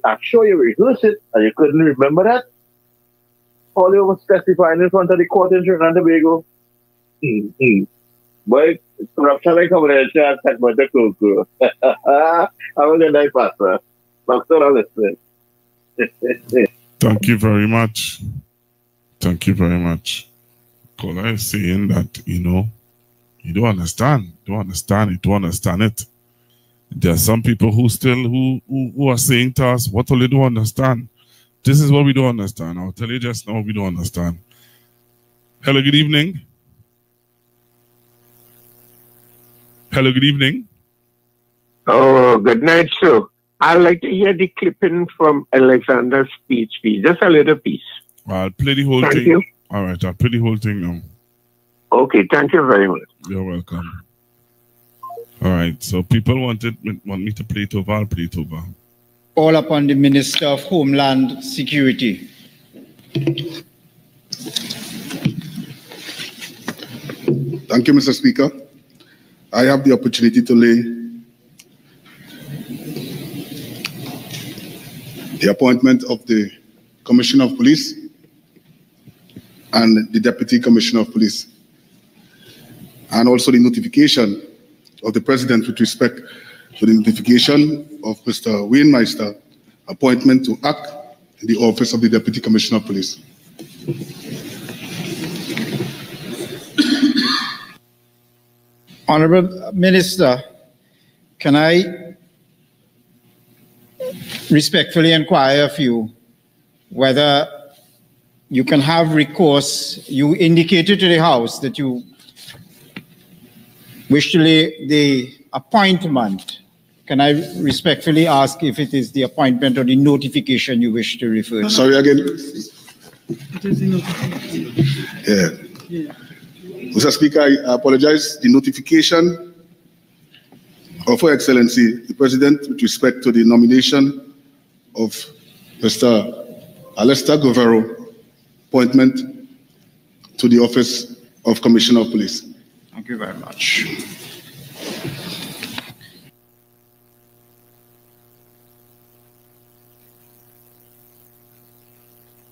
I'm sure you rehearsed it and you couldn't remember that. All you was testifying in front of the court in Trinidad and Tobago. Boy, corruption like confidential and segment the close. Have a good night, Pastor. Thank you very much. Thank you very much. Caller is saying that, you know, you don't understand. Don't understand it. There are some people who still who are saying to us, what will you don't understand? This is what we don't understand. I'll tell you just now, we don't understand. Hello, good evening. Hello, good evening. Oh, good night, sir. I'd like to hear the clipping from Alexander's speech, please. Just a little piece. I'll play the whole thing. Thank you. All right, I'll play the whole thing now. Okay, thank you very much. You're welcome. All right, so people want me to play it over. I'll play it over. All upon the Minister of Homeland Security. Thank you, Mr. Speaker. I have the opportunity to lay the appointment of the Commissioner of Police and the Deputy Commissioner of Police, and also the notification of the President with respect to the notification of Mr. Wayne Meister appointment to act in the office of the Deputy Commissioner of Police. Honorable Minister, Can I respectfully inquire of you whether you can have recourse? You indicated to the House that you wish to lay the appointment. Can I respectfully ask if it is the appointment or the notification you wish to refer to? Sorry again. It is the notification. Yeah. Mr. Speaker, I apologize. The notification of Her Excellency, the President, with respect to the nomination of Mr. Alistair Guerrero, appointment to the office of Commissioner of Police. Thank you very much.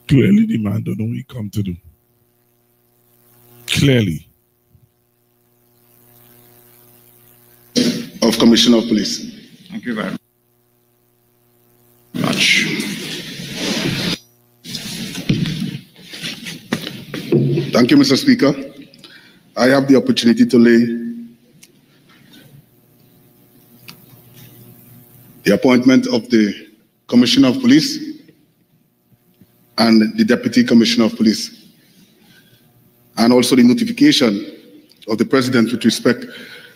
Clearly, the man don't know what he come to do. Clearly. Of Commissioner of Police. Thank you very much. Thank you, Mr. Speaker. I have the opportunity to lay the appointment of the Commissioner of Police and the Deputy Commissioner of Police, and also the notification of the President with respect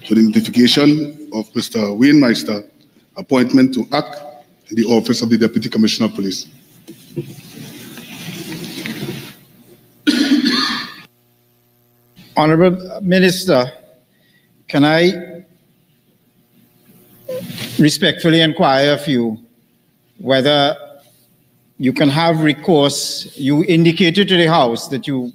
to the notification of Mr. Wayne Meister, appointment to act in the office of the Deputy Commissioner of Police. Honorable Minister, can I respectfully inquire of you whether you can have recourse? You indicated to the House that you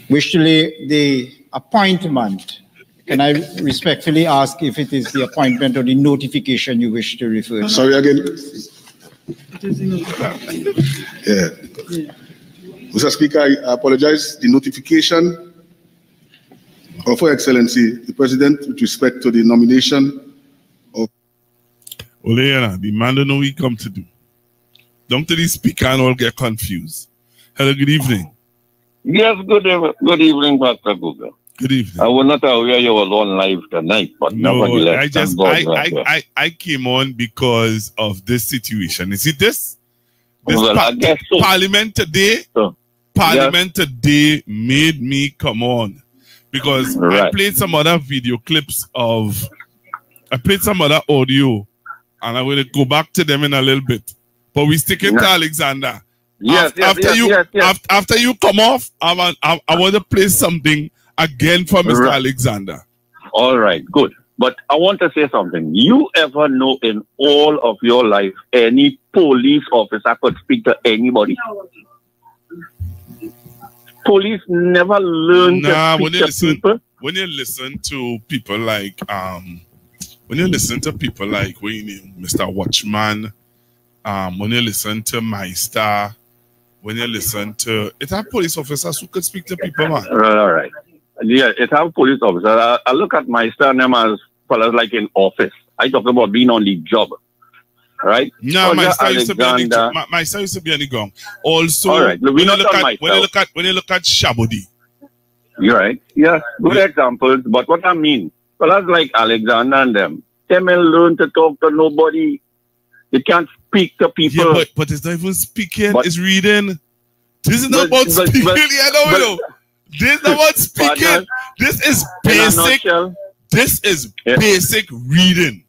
wish to lay the appointment. Can I respectfully ask if it is the appointment or the notification you wish to refer to? Sorry again. It is the notification. Yeah. Mr. Speaker, I apologize. The notification of Her Excellency, the President, with respect to the nomination of... Oleana, the man don't know what he come to do. Don't tell the speaker and all get confused. Hello, good evening. Yes, good evening, Pastor Google. Good evening. I was not aware you was on live tonight, but nevertheless, I came on because of this situation. You see this? Well, I guess so. Parliament today, today made me come on because I played some other video clips I played some other audio, and I'm going to go back to them in a little bit. But we stick it to Alexander. After you come off, I want to play something again for Mr. Alexander. All right, good. But I want to say something. You ever know in all of your life any police officer could speak to anybody? Police never learn to speak to people. When you listen to people like Mr. Watchman, when you listen to Meister, when you listen to it, have police officers who could speak to people, man. All right. Yeah, it have police officers. I look at Meister and them as fellas like in office. I talk about being on the job. Right? No, Meister used to be on the job. Meister used to be on the ground. Also, all right. when you look at Shabodi. You're right. Yes, good examples. But what I mean, fellas like Alexander and them may learn to talk to nobody. They can't speak to people. Yeah, but it's not even speaking, it's reading. This is not about speaking. This is not about speaking. This is basic. This is basic reading.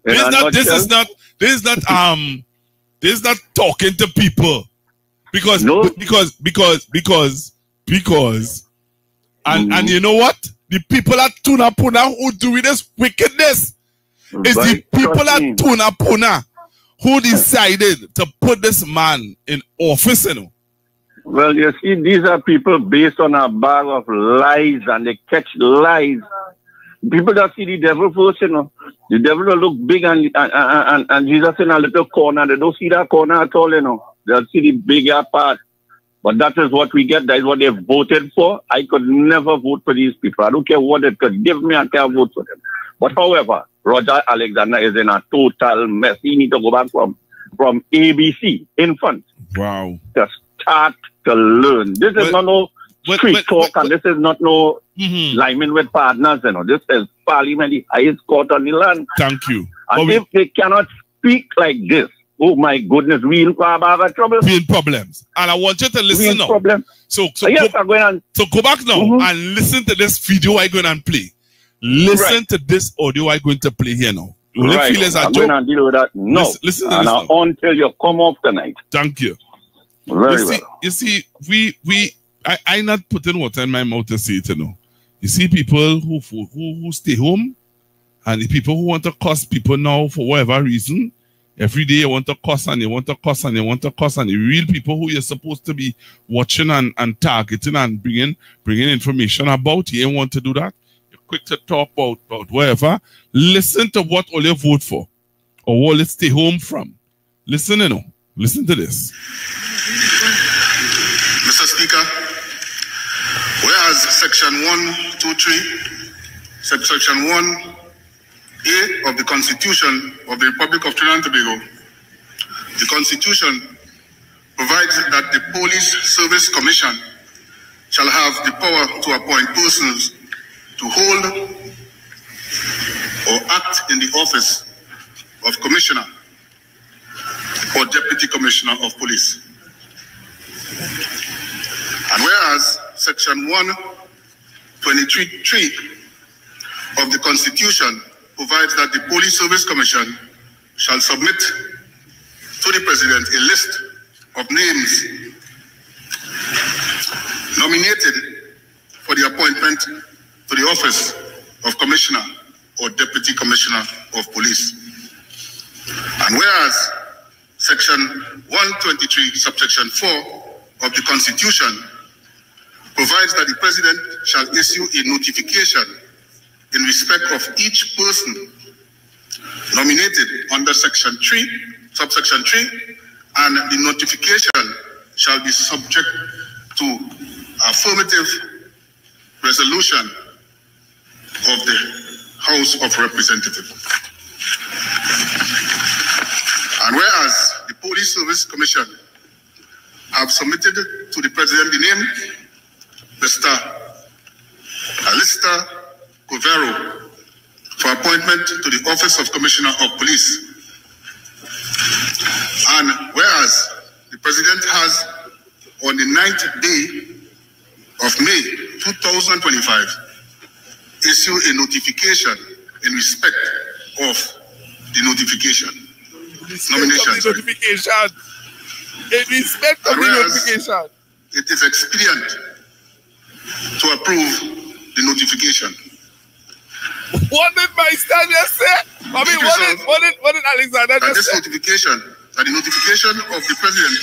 This is not talking to people. Because and you know what? The people at Tuna Puna who doing this wickedness is the people at Tuna Puna who decided to put this man in office, you know. Well, you see, these are people based on a bag of lies, and they catch lies. People that see the devil first, you know. The devil will look big and Jesus in a little corner. They don't see that corner at all, you know. They'll see the bigger part. But that is what we get. That is what they voted for. I could never vote for these people. I don't care what they could give me. I can't vote for them. But however, Roger Alexander is in a total mess. He needs to go back from ABC, infant. Wow. To start to learn. This is not no street talk, and this is not no liming with partners, you know. This is Parliament, the highest court on the land. Thank you. And if they cannot speak like this, oh my goodness, we'll have trouble. Be in problems. And I want you to listen now. Problem. So yes, go back now and listen to this video I'm going to play. Listen to this audio I'm going to play here now. You will feel as a I'm joke. going to deal with that. No. Listen to and this until you come off tonight. Thank you. Very well. You see, I not putting water in my mouth to say it, you know. You see people who stay home, and the people who want to cuss people now for whatever reason. Every day you want to cuss and you want to cuss and you want to cuss, and the real people who you're supposed to be watching and targeting and bringing information about, you ain't want to do that. You're quick to talk about whatever. Listen to what all you vote for or what you stay home from. Listen, you know. Listen to this. Mr. Speaker, whereas Section 123, Section 1A of the Constitution of the Republic of Trinidad and Tobago, the Constitution provides that the Police Service Commission shall have the power to appoint persons to hold or act in the office of Commissioner or Deputy Commissioner of Police. And whereas Section 123(3) of the Constitution provides that the Police Service Commission shall submit to the President a list of names nominated for the appointment to the office of Commissioner or Deputy Commissioner of Police. And whereas Section 123, subsection 4 of the Constitution provides that the President shall issue a notification in respect of each person nominated under Section 3, subsection 3, and the notification shall be subject to affirmative resolution of the House of Representatives. And whereas the Police Service Commission have submitted to the President the name Mr. Alistair Covero for appointment to the Office of Commissioner of Police. And whereas the President has, on the 9th day of May 2025, issued a notification in respect of the notification. Nomination. In respect of the notification. It is expedient to approve the notification. What did my standard say? I mean, what did Alexander that just say? Notification, that the notification of the President.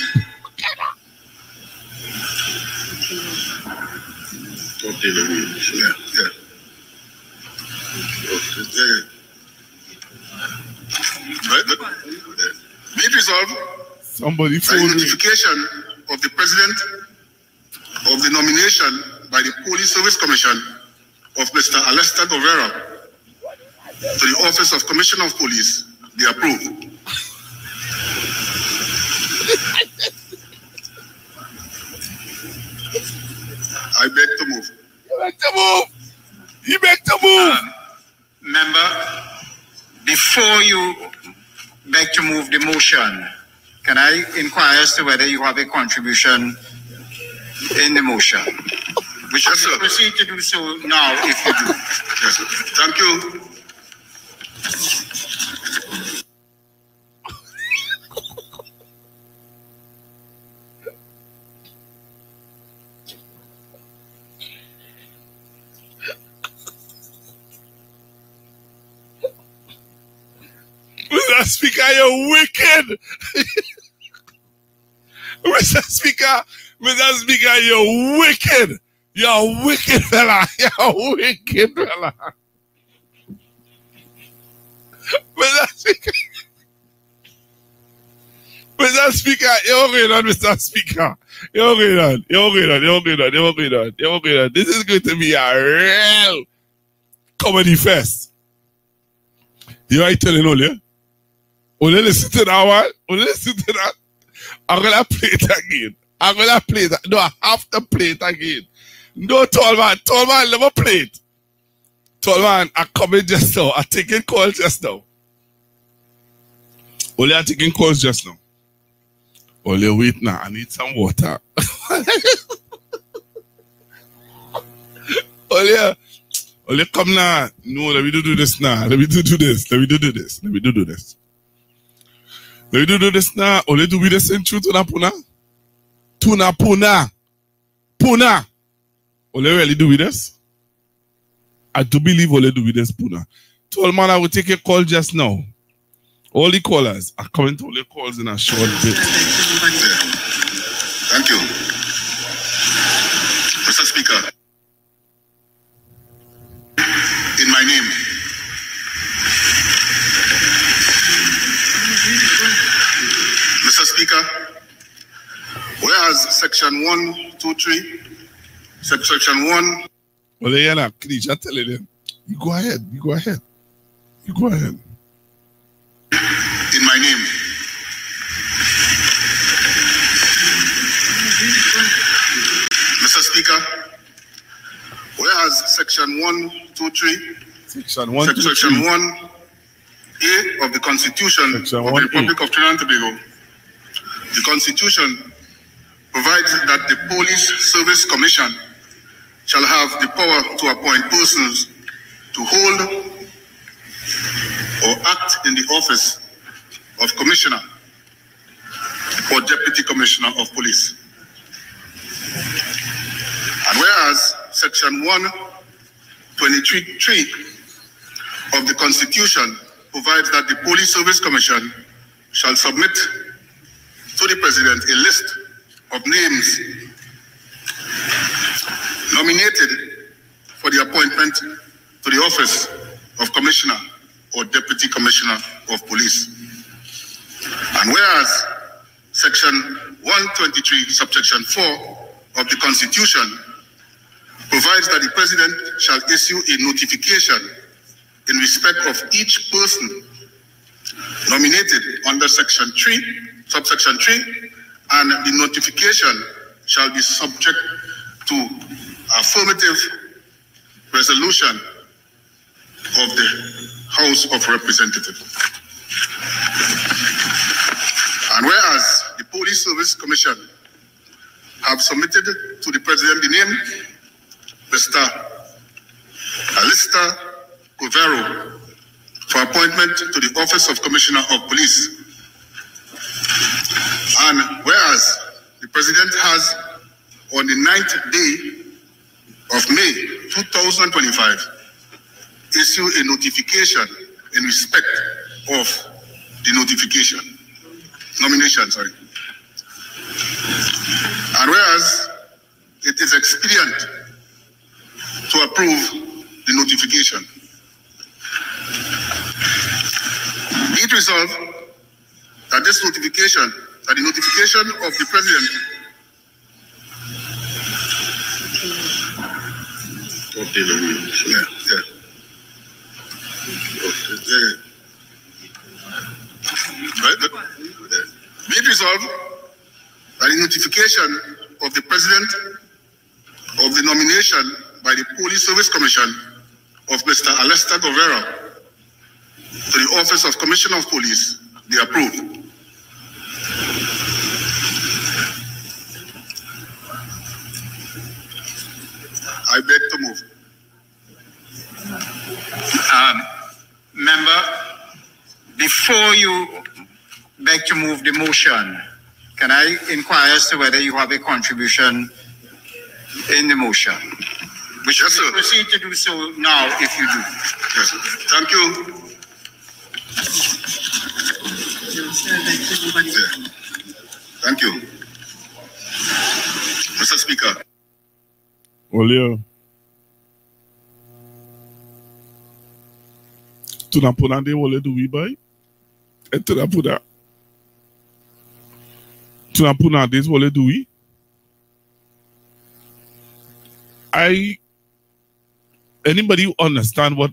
Be it resolved, somebody the notification of the President of the nomination by the Police Service Commission of Mr. Alistair Covero to the Office of Commissioner of Police be approved. I beg to move. You beg to move. You beg to move. Member, before you beg to move the motion, can I inquire as to whether you have a contribution in the motion? We should proceed to do so now if you do. Yes, sir. Thank you. Mr. Speaker, you're wicked. Mr. Speaker, you're wicked. You're wicked, fella. You're wicked, fella. Mr. Speaker, you're going on, Mr. Speaker. You're going on. This is going to be a real comedy fest. You know what I'm telling you? Only listen to that one. Only listen to that. I'm going to play it again. No, I have to play it again. No, tall man never played. Tall man, I come in just now. I taking calls just now. Only I taking calls just now. Only wait now. I need some water. Only come now. No, let me do this now. Let me do this. Let me do this. Let me do this. Let me do this now. Only do we this in truth to Puna? Puna. Only really do with this? I do believe only do with this, Puna. Tall man, I will take a call just now. All the callers are coming to all the calls in a short bit. Thank you. Mr. Speaker, in my name, Mr. Speaker, whereas Section 123, Section 1. Well, they are not, please, I tell them. You go ahead. In my name. Mr. Speaker, whereas Section 123, Section 1A of the Constitution of the Republic of Trinidad and Tobago, the Constitution provides that the Police Service Commission shall have the power to appoint persons to hold or act in the office of Commissioner or Deputy Commissioner of Police. And whereas Section 123(3) of the Constitution provides that the Police Service Commission shall submit to the President a list of names nominated for the appointment to the office of Commissioner or Deputy Commissioner of Police. And whereas Section 123, subsection 4 of the Constitution provides that the President shall issue a notification in respect of each person nominated under Section 3, subsection 3, and the notification shall be subject to affirmative resolution of the House of Representatives. And whereas the Police Service Commission have submitted to the President the name Mr. Alistair Govero for appointment to the office of Commissioner of Police. And whereas the President has on the 9th day of May 2025 issue a notification in respect of the nomination. And whereas it is expedient to approve the notification, be it resolved that the notification of the President Be it resolved that the notification of the President of the nomination by the Police Service Commission of Mr. Alistair Govero to the office of Commissioner of Police be approved. I beg to move. Member, before you beg to move the motion, can I inquire as to whether you have a contribution in the motion? We should proceed to do so now if you do. Yes. Thank you. Thank you. Mr. Speaker. Olio. Tunapuna de wole do we buy? Et tunapuna. Tunapuna de wole do we? Anybody who understand what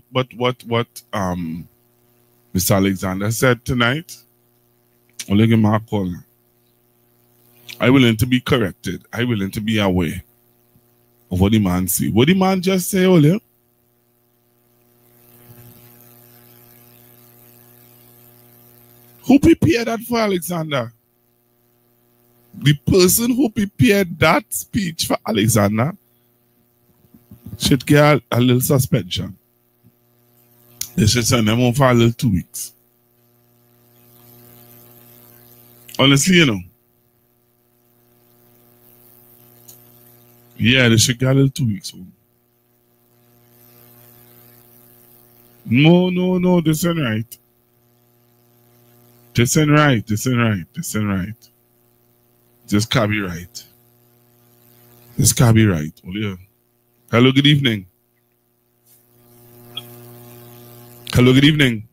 Mr. Alexander said tonight? Only give me a call. I willing to be corrected. I willing to be aware. of what the man say. What the man just say earlier? Who prepared that for Alexander? The person who prepared that speech for Alexander should get a little suspension. They should send them home for a little 2 weeks. Honestly, you know. Yeah, they should get a little 2 weeks home. No, this ain't right. This ain't right. This ain't right. This can't be right. This can't be right. Oh, yeah. Hello, good evening. Hello, good evening.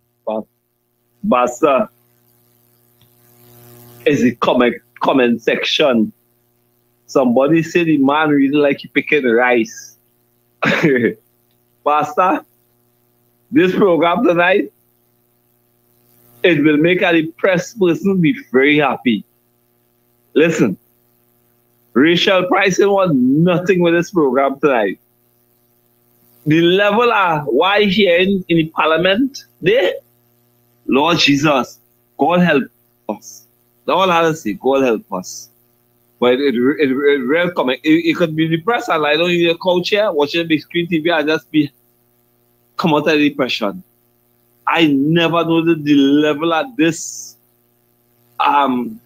Basta is the comment section. Somebody said the man really like he picking rice. Basta, this program tonight, it will make a depressed person be very happy. Listen, racial pricing was nothing with this program tonight. The level of why here in the parliament, there, Lord Jesus, God help us. All I have to say, God help us. But it real coming. It could be depressed and I don't need a couch here, watching big screen TV and just come out of depression. I never know the level of this. And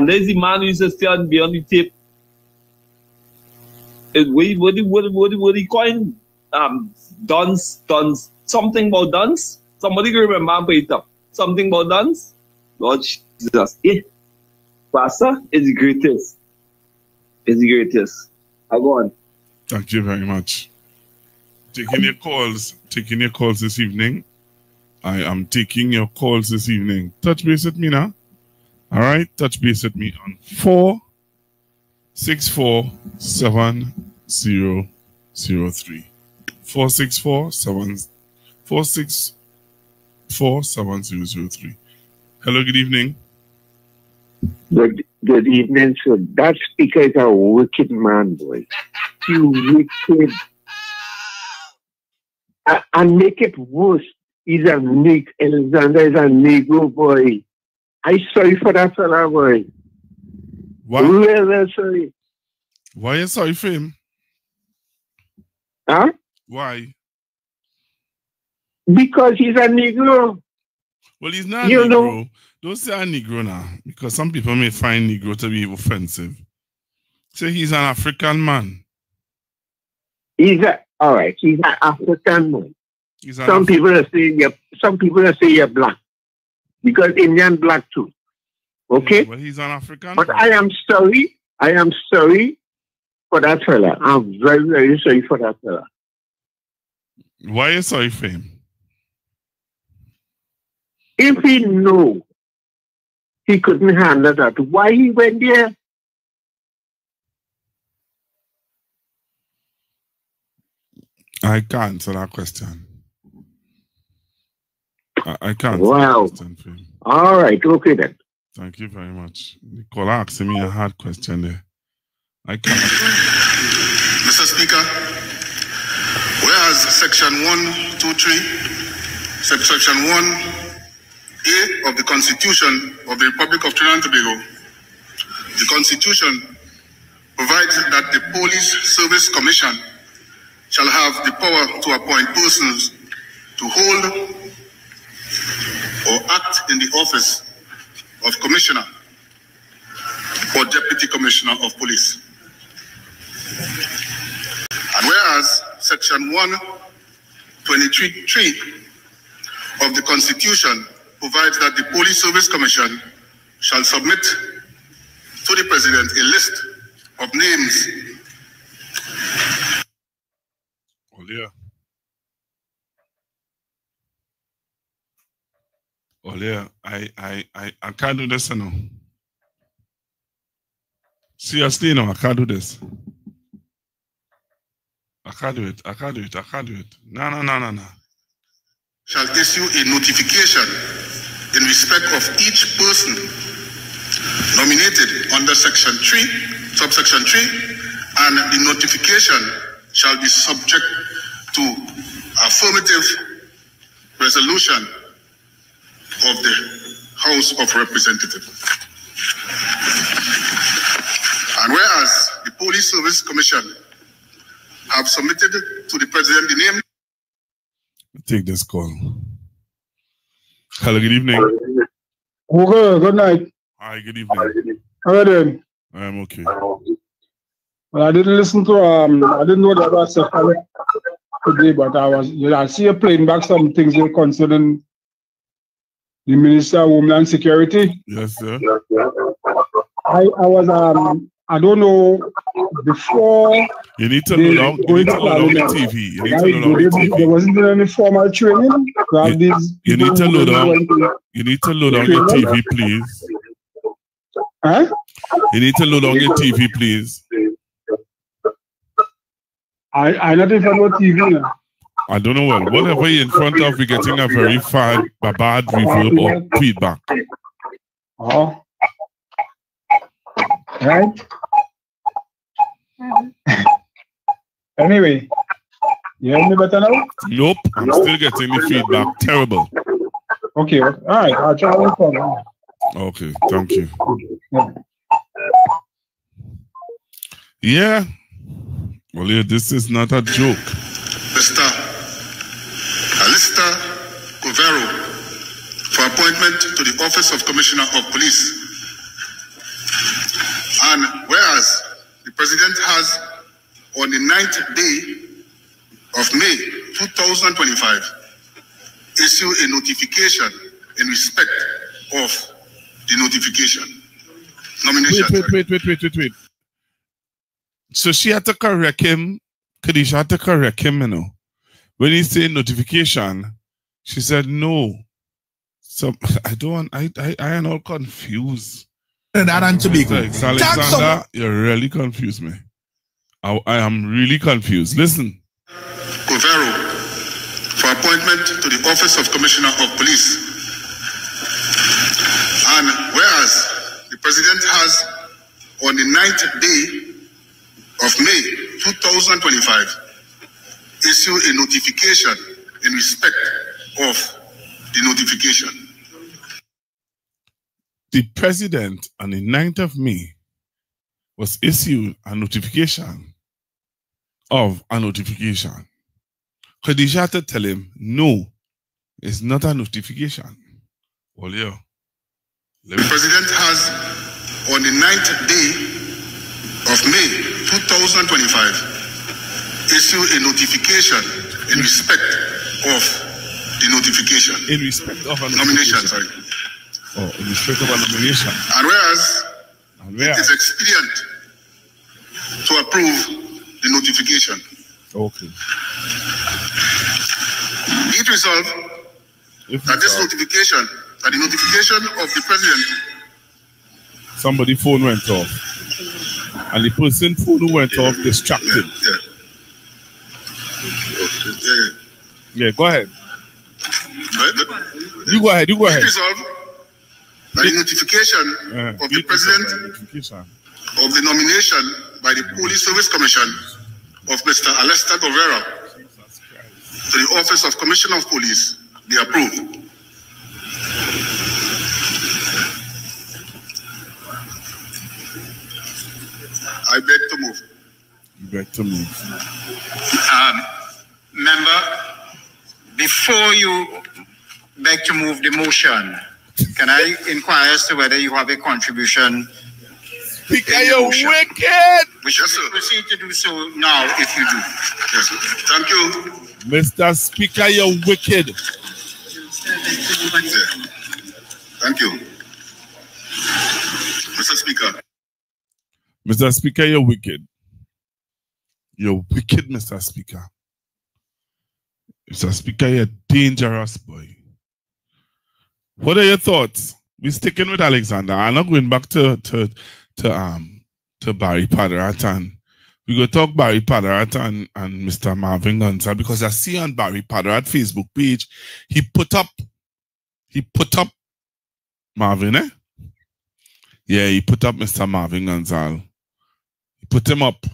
there's the man who used to stay on beyond the tape. What he coined? Duns, something about duns. Somebody can remember it up. Something about duns. Lord Jesus. Pastor is the greatest. Is the greatest. I go on. Thank you very much. Taking your calls this evening. I am taking your calls this evening. Touch base with me now. All right, touch base with me on 4647003. 4647003. Hello, good evening. Good evening, sir. That speaker is a wicked man, boy. You wicked. And make it worse. He's a Negro. Alexander is a Negro boy. I'm sorry for that fella, boy. Why? Really sorry. Why are you sorry for him? Huh? Why? Because he's a Negro. Well, he's not a Negro. Don't say a Negro now, because some people may find Negro to be offensive. Say he's an African man. He's an African man. Some people are saying you're black. Because Indian black too. Okay? Well, he's an African. But I am sorry for that fella. I'm very, very sorry for that fella. Why are you sorry for him? If he knew he couldn't handle that, why he went there? I can't answer that question. I can't. Wow. All right. Okay then. Thank you very much. Nicola asked me a hard question there. I can't. Mr. Speaker, whereas Section 123, Section 1A of the Constitution of the Republic of Trinidad and Tobago, the Constitution provides that the Police Service Commission shall have the power to appoint persons to hold or act in the office of Commissioner or Deputy Commissioner of Police. And whereas Section 123(3) of the Constitution provides that the Police Service Commission shall submit to the President a list of names. Oh, yeah. Oh, yeah. I can't do this now. Seriously, no, I can't do this. I can't do it. No. Shall issue a notification in respect of each person nominated under Section 3, subsection 3, and the notification shall be subject to affirmative resolution of the House of Representatives. And whereas the Police Service Commission have submitted to the President the name. Take this call. Hello, good evening. Okay, good night. Hi, good evening. How are you doing? I'm okay. Well, I didn't listen to I didn't know that was today, but I see you playing back some things concerning the Minister of Homeland Security. Yes, sir. I was I don't know before. You need to load on the TV. You need to load on the TV. There wasn't any formal training. You need to load on. You need to load on your TV, please. Huh? You need to load on your TV, please. I not in front of TV now. I don't know what. Whatever you're in front of, you're getting a very bad reverb or feedback. Oh. Right? Anyway, you hear me better now? Nope, I'm still getting the feedback. Terrible. Okay, all right, I'll try one more. Okay, thank you. Yeah. Well, yeah, this is not a joke. Mr. Alistair Covero for appointment to the Office of Commissioner of Police. And whereas the President has, on the 9th day of May 2025, issued a notification in respect of the nomination. Wait. So she had to correct him. Khadijah had to correct him, you know. When he said notification, she said no. So I am all confused. That and Tobago. Alexander, you really confused me. I am really confused. Listen. Covero for appointment to the Office of Commissioner of Police. And whereas the President has, on the 9th day of May 2025, issued a notification in respect of the notification. The President, on the 9th of May, was issued a notification of a notification. Khadijah had to tell him, no, it's not a notification. Well, yeah. The President has, on the 9th day of May 2025, issued a notification in respect of the notification. In respect of a nomination, sorry. Oh, in respect of a nomination. And whereas it is expedient to approve the notification. Okay. Be it resolved that this notification, that the notification of the President. Somebody's phone went off. And the person's phone who went off distracted. Yeah, go ahead. You go ahead. Be it resolved that the notification of the President of the nomination by the Police Service Commission of Mr. Alistair Covero to the Office of Commissioner of Police be approved. I beg to move. You beg to move. Member, before you beg to move the motion, can I inquire as to whether you have a contribution? Speaker, you're wicked! We should proceed to do so now if you do. Yes, thank you. Mr. Speaker, you're wicked. Thank you. Mr. Speaker. Mr. Speaker, you're wicked. You're wicked, Mr. Speaker. Mr. Speaker, you're a dangerous boy. What are your thoughts? We're sticking with Alexander. I'm not going back to Barry Padaratan. We go talk Barry Padaratan and Mr. Marvin Gonzalez, because I see on Barry Padarat Facebook page, he put up Marvin, eh? Yeah, he put up Mr. Marvin Gonzalez. He put him up.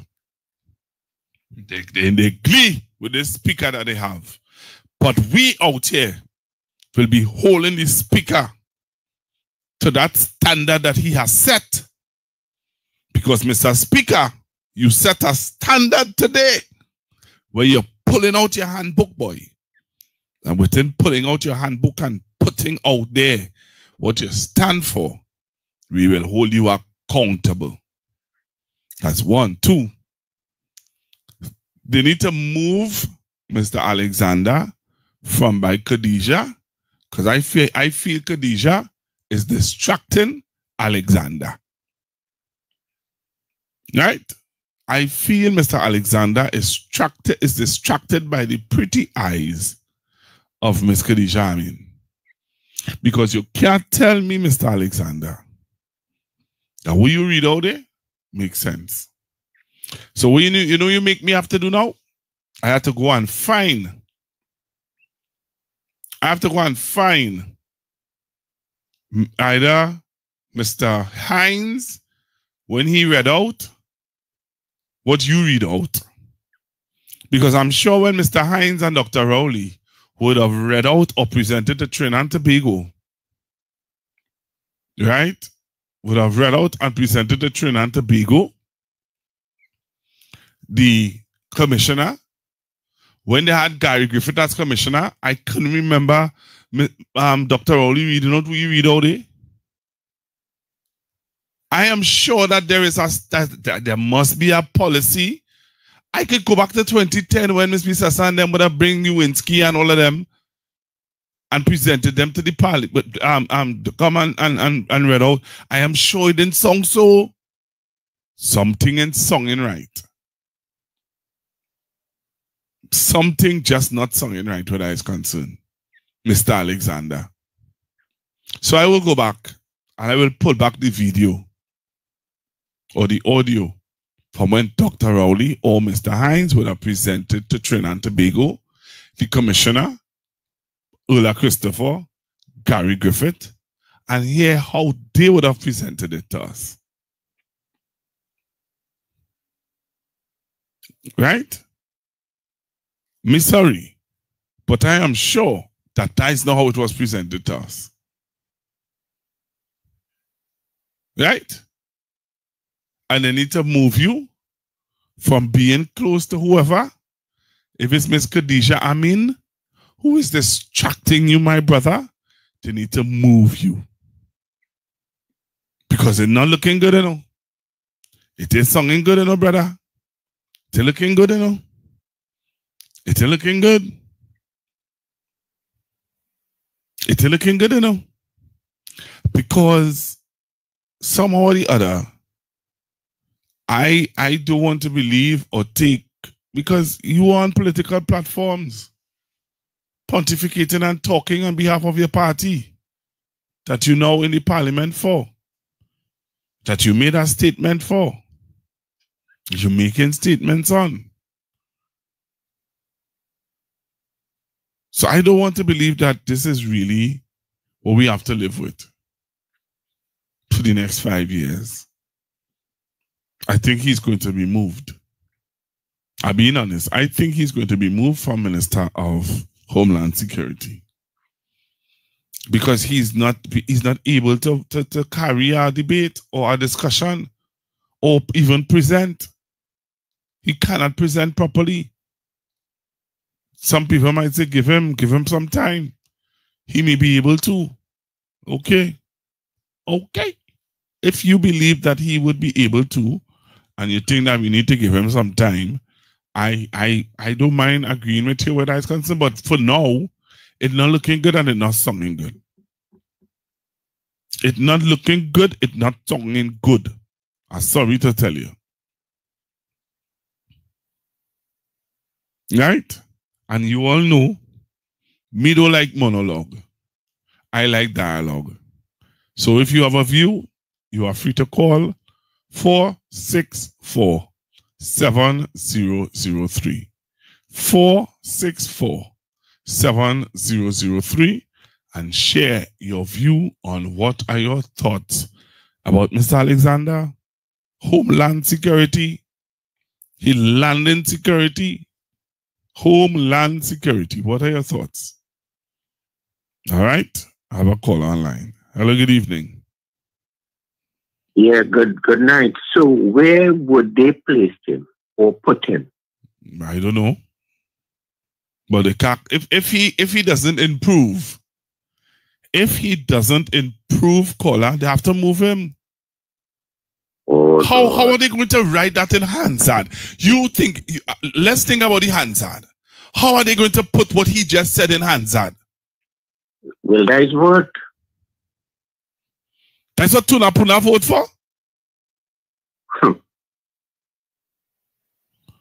They glee with the speaker that they have. But we out here will be holding the speaker to that standard that he has set. Because, Mr. Speaker, you set a standard today where you're pulling out your handbook, boy. And within pulling out your handbook and putting out there what you stand for, we will hold you accountable. That's one. Two, they need to move Mr. Alexander from by Khadijah, because I feel Khadijah is distracting Alexander. Right? I feel Mr. Alexander is distracted by the pretty eyes of Miss Khadijah Amin. Because you can't tell me, Mr. Alexander, that what you read out there makes sense. So what you make me have to do now? I have to go and find. I have to go and find either Mr. Hines when he read out what you read out. Because I'm sure when Mr. Hines and Dr. Rowley would have read out or presented to Trinidad and Tobago, right? Would have read out and presented to Trinidad and Tobago, the commissioner, when they had Gary Griffith as commissioner, I couldn't remember Dr. Rowley reading out what you read out there. I am sure that there must be a policy. I could go back to 2010 when Ms. Bisasa and them would have bring Nowinski and all of them and presented them to the parliament, but come and read out. I am sure it didn't sound so. Something ain't singing right. Something just not singing right where that is concerned, Mr. Alexander. So I will go back and I will pull back the video or the audio from when Dr. Rowley or Mr. Hines would have presented to Trinidad and Tobago, the commissioner, Ulla Christopher, Gary Griffith, and hear how they would have presented it to us. Right? Me sorry, but I am sure that that is not how it was presented to us. Right? And they need to move you from being close to whoever. If it's Miss Khadijah Amin, who is distracting you, my brother, they need to move you. Because it's not looking good enough. It is sounding good enough, brother. It's looking good enough. It's looking good. It's looking good enough. Because somehow or the other, I don't want to believe or take, because you are on political platforms pontificating and talking on behalf of your party that you know in the parliament for, that you made a statement for, you're making statements on. So I don't want to believe that this is really what we have to live with for the next 5 years. I think he's going to be moved. I'm being honest. I think he's going to be moved from Minister of Homeland Security. Because he's not able to carry a debate or a discussion or even present. He cannot present properly. Some people might say, give him some time. He may be able to. Okay. Okay. If you believe that he would be able to, and you think that we need to give him some time, I don't mind agreeing with you where that is concerned. But for now, it's not looking good and it's not sounding good. It's not looking good, it's not sounding good. I'm sorry to tell you. Right? And you all know, me don't like monologue. I like dialogue. So if you have a view, you are free to call 464-7003. 464-7003 and share your view on what are your thoughts about Mr. Alexander, Homeland Security, Landing security, homeland security. What are your thoughts? All right. I have a call online. Hello, good evening. Yeah, good night. So where would they place him or put him? I don't know. But if he doesn't improve, caller, they have to move him. Oh, how are they going to write that in Hansard? You think, let's think about the Hansard. How are they going to put what he just said in Hansard? Well, that is what. That's what Tuna Puna vote for?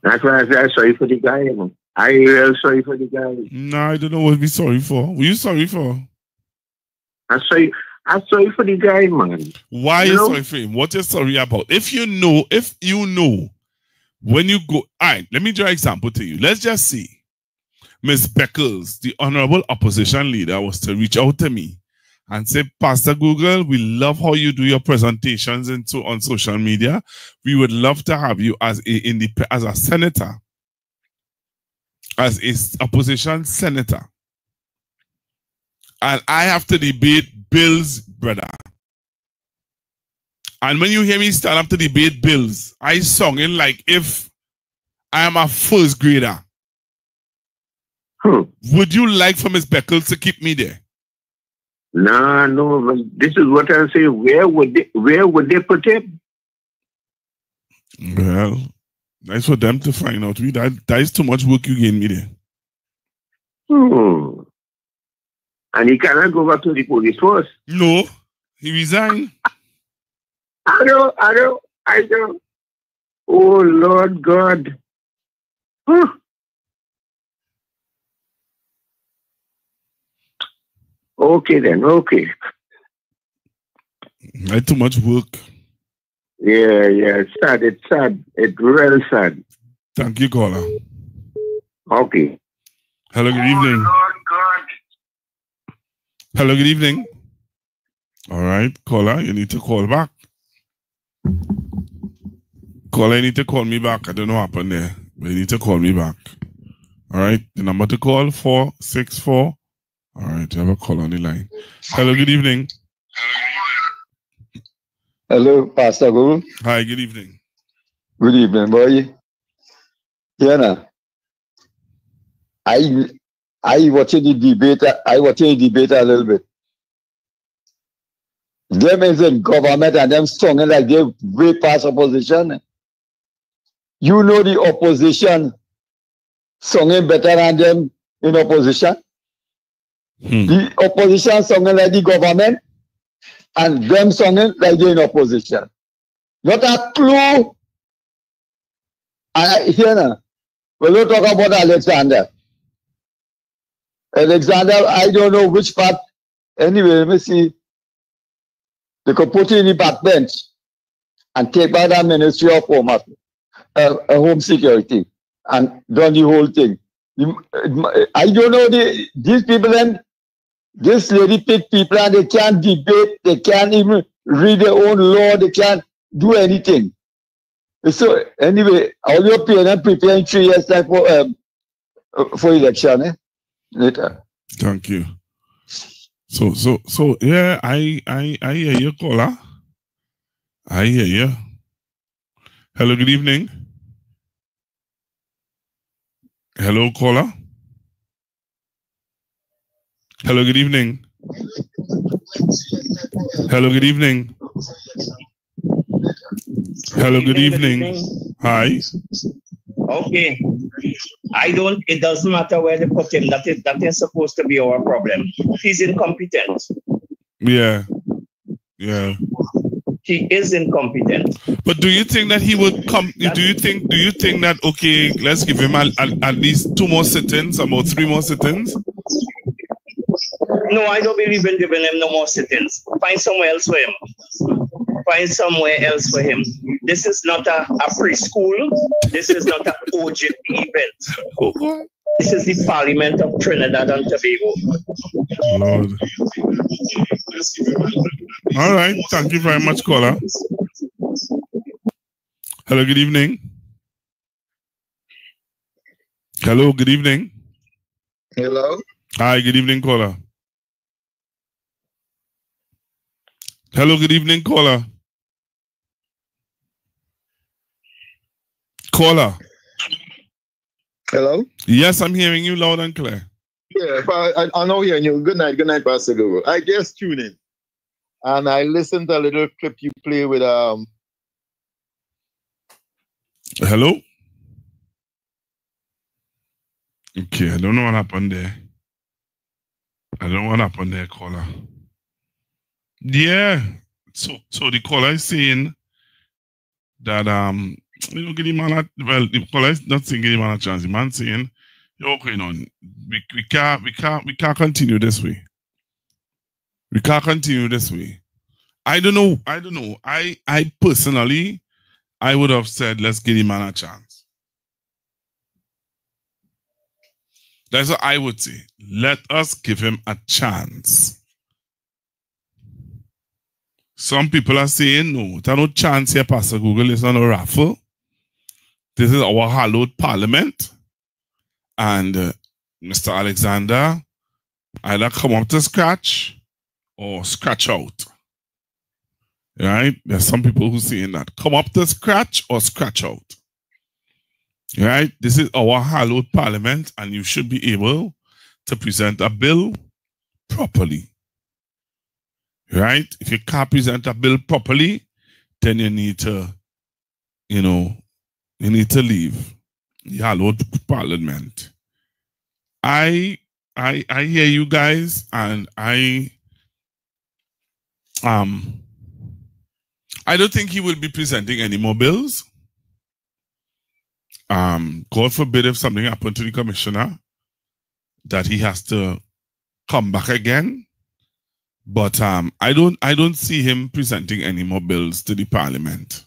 That's why I say I'm sorry for the guy. I real sorry for the guy. No, I don't know what to be sorry for. What are you sorry for? I'm sorry for the guy, man. Why are you sorry for him? What you're sorry about? If you know, when you go, all right, let me draw an example to you. Let's just see. Ms. Beckles, the honorable opposition leader, was to reach out to me and say, Pastor Google, we love how you do your presentations on social media. We would love to have you as a senator, as a opposition senator. And I have to debate bills, brother. And when you hear me stand up to debate bills, I sung in like if I am a first grader. Would you like for Ms. Beckles to keep me there? No, but this is what I'm saying. Where would they put him? Well, that's for them to find out. That is too much work you gave me there. And he cannot go back to the police force. No, he resigned. I know. Oh, Lord God. Okay then, okay. Not too much work. Yeah, it's sad. It's really sad. Thank you, caller. Okay. Hello, good evening. Lord God. Hello, good evening. All right, caller, you need to call back. Caller, you need to call me back. I don't know what happened there, but you need to call me back. All right, the number to call, 464. All right, I have a call on the line. Hello, good evening. Hello, Pastor Google. Hi, good evening. Good evening, boy. Yeah, I watching the debate. I watching the debate a little bit. Them is in government and them singing like they way past opposition. You know the opposition singing better than them in opposition. The opposition singing like the government and them singing like they in opposition. Not a clue. Here now, we'll not talk about Alexander. Alexander, I don't know which part. Anyway, let me see. They could put you in the backbench and take back that Ministry of Home Security and done the whole thing. I don't know these people and this lady pick people and they can't debate, they can't even read their own law, they can't do anything. So anyway, all your parents preparing 3 years time for election, later. Thank you. So yeah, I hear you, caller. I hear you. Hello, good evening. Hello, caller. Hello, good evening. Hello, good evening. Hello, good evening. Hi. Okay. It doesn't matter where they put him. That is supposed to be our problem. He's incompetent. Yeah. He is incompetent. But do you think that he would come? Do you think that, okay, let's give him at least 2 more sit-ins, about 3 more sit-ins? No, I don't believe in giving him no more sit-ins. Find somewhere else for him. Find somewhere else for him. This is not a preschool. This is not an OJ event. This is the Parliament of Trinidad and Tobago. Lord. All right. Thank you very much, caller. Hello, good evening. Hello, good evening. Hello. Hi, good evening, caller. Hello, good evening, caller. Caller. Hello. Yes, I'm hearing you loud and clear. Yeah, I know hearing you. Good night, Pastor Google. I just tuned in, and I listened to a little clip you play with Hello. Okay, I don't know what happened there. I don't know what happened there, caller. Yeah. So the caller is saying that you know, give the man the caller is not saying give the man a chance. The man saying, yo, okay, no, we can't continue this way. We can't continue this way. I don't know. I personally, I would have said, let's give the man a chance. That's what I would say. Let us give him a chance. Some people are saying, no, there's no chance here, Pastor Google. It's not a raffle. This is our hallowed parliament. And Mr. Alexander, either come up to scratch or scratch out. Right? There's some people who are saying that. Come up to scratch or scratch out. Right? This is our hallowed parliament, and you should be able to present a bill properly. Right? If you can't present a bill properly, then you need to, you need to leave the hallowed parliament. I hear you guys, and I don't think he will be presenting any more bills. God forbid if something happened to the commissioner that he has to come back again. But I don't see him presenting any more bills to the parliament.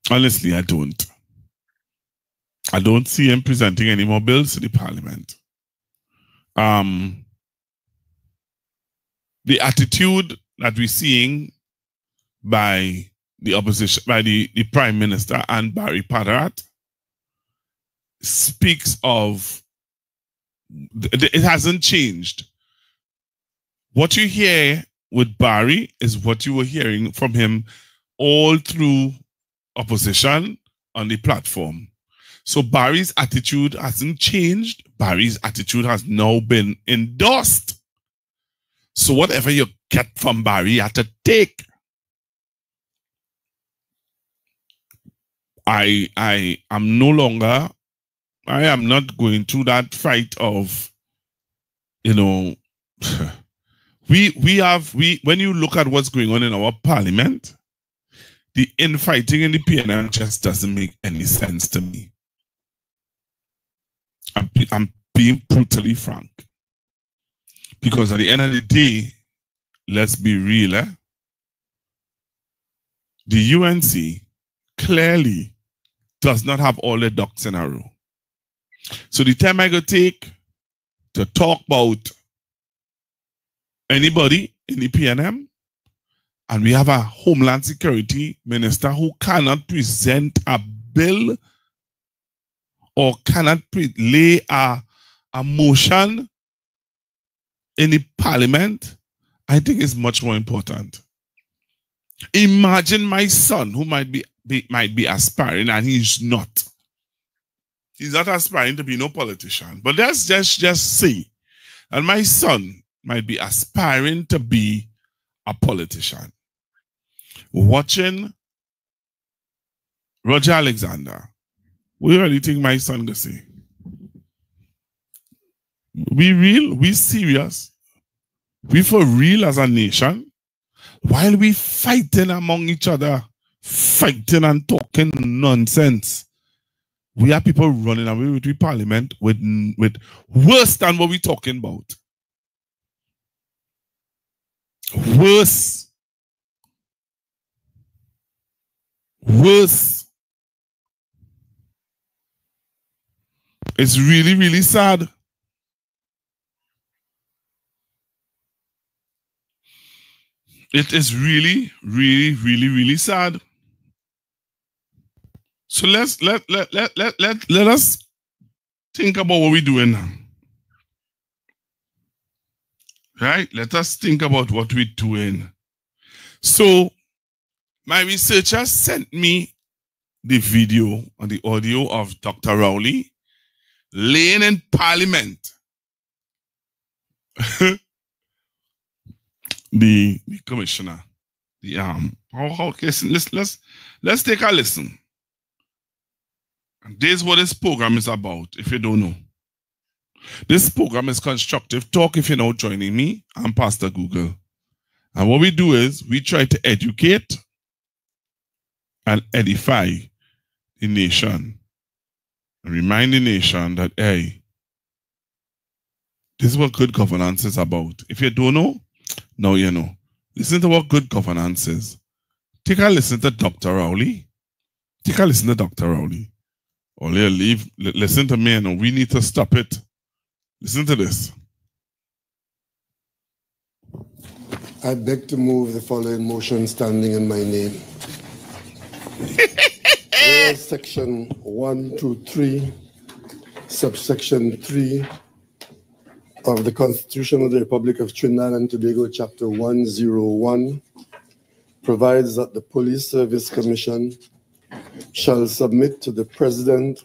Honestly, I don't. I don't see him presenting any more bills to the parliament. The attitude that we're seeing by the opposition, by the Prime Minister and Barry Padarat, speaks of, it hasn't changed. What you hear with Barry is what you were hearing from him all through opposition on the platform. So Barry's attitude hasn't changed. Barry's attitude has now been endorsed. So whatever you get from Barry, you have to take. I am no longer, I am not going through that fight of, you know, when you look at what's going on in our parliament, the infighting in the PNM just doesn't make any sense to me. I'm being brutally frank. Because at the end of the day, let's be real, the UNC clearly does not have all the ducks in a row. So the time I go take to talk about anybody in the PNM, and we have a Homeland Security Minister who cannot present a bill or cannot lay a motion in the parliament, I think is much more important. Imagine my son who might be aspiring, and he's not. He's not aspiring to be no politician. But let's just say, and my son might be aspiring to be a politician. Watching Roger Alexander, what do you think my son gonna say? We real? We serious? We for real as a nation? While we fighting among each other, fighting and talking nonsense, we have people running away with the parliament with worse than what we're talking about. Worse. Worse. It's really, really sad. It is really, really, really, really sad. So let us think about what we're doing now. Right? Let us think about what we're doing. So, my researcher sent me the video and the audio of Dr. Rowley laying in Parliament. the commissioner. The let's take a listen. And this is what this program is about, if you don't know. This program is Constructive Talk. If you're now joining me, I'm Pastor Google. And what we do is we try to educate and edify the nation. And remind the nation that, hey, this is what good governance is about. If you don't know, now you know. Listen to what good governance is. Take a listen to Dr. Rowley. Take a listen to Dr. Rowley. Or listen to me, and we need to stop it. Listen to this. I beg to move the following motion standing in my name. Whereas Section 123, subsection 3 of the Constitution of the Republic of Trinidad and Tobago, Chapter 101, provides that the Police Service Commission shall submit to the President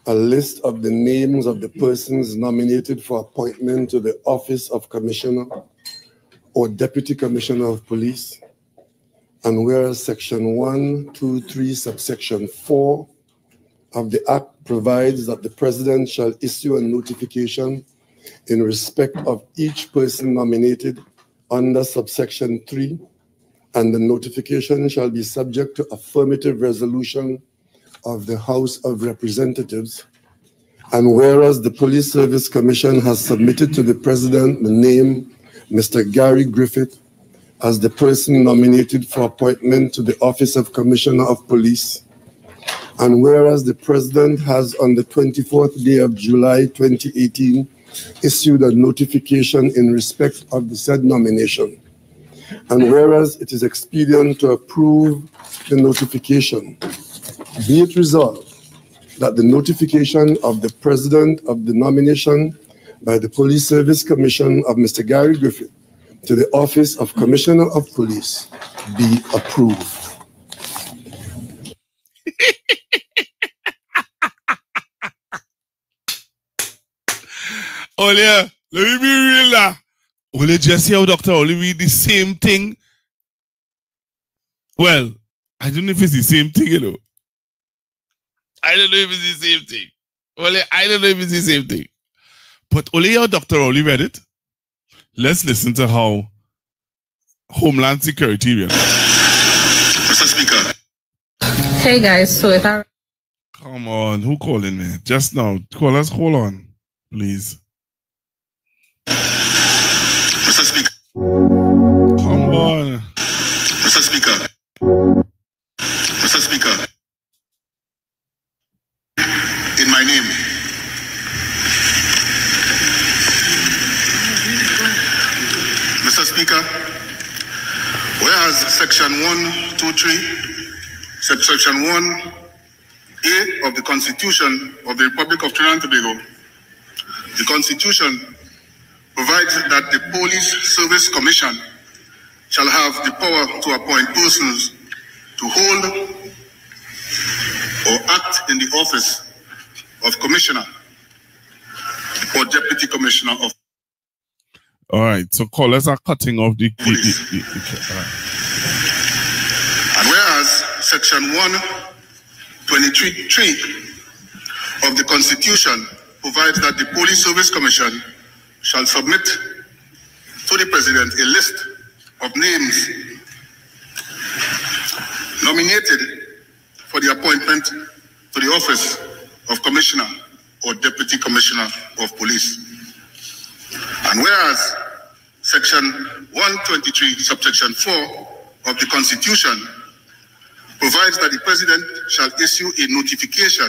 a list of the names of the persons nominated for appointment to the office of Commissioner or Deputy Commissioner of Police. And whereas Section 123, subsection 4 of the Act provides that the President shall issue a notification in respect of each person nominated under subsection 3, and the notification shall be subject to affirmative resolution of the House of Representatives. And whereas the Police Service Commission has submitted to the President the name Mr. Gary Griffith as the person nominated for appointment to the office of Commissioner of Police, and whereas the President has on the 24th day of July 2018 issued a notification in respect of the said nomination, and whereas it is expedient to approve the notification, be it resolved that the notification of the President of the nomination by the Police Service Commission of Mr. Gary Griffith to the office of Commissioner of Police be approved. Let me be real now. Just hear Dr. Oli read the same thing. Well, I don't know if it's the same thing, you know. I don't know if it's the same thing. I don't know if it's the same thing. But only how Dr. Oli read it. Let's listen to how Homeland Security read it. Mr. Speaker. Hey guys, so if I... Come on, who calling me? Just now. Call us, hold on, please. Mr. Speaker. Come on. Mr. Speaker. Mr. Speaker. In my name. Mr. Speaker, whereas Section 123, Subsection 1A of the Constitution of the Republic of Trinidad and Tobago, the Constitution provides that the Police Service Commission shall have the power to appoint persons to hold or act in the office of Commissioner or Deputy Commissioner of. All right, so callers are cutting off the And whereas Section 123(3) of the Constitution provides that the Police Service Commission shall submit to the President a list of names nominated for the appointment to the office of Commissioner or Deputy Commissioner of Police. And whereas Section 123, subsection 4 of the Constitution provides that the President shall issue a notification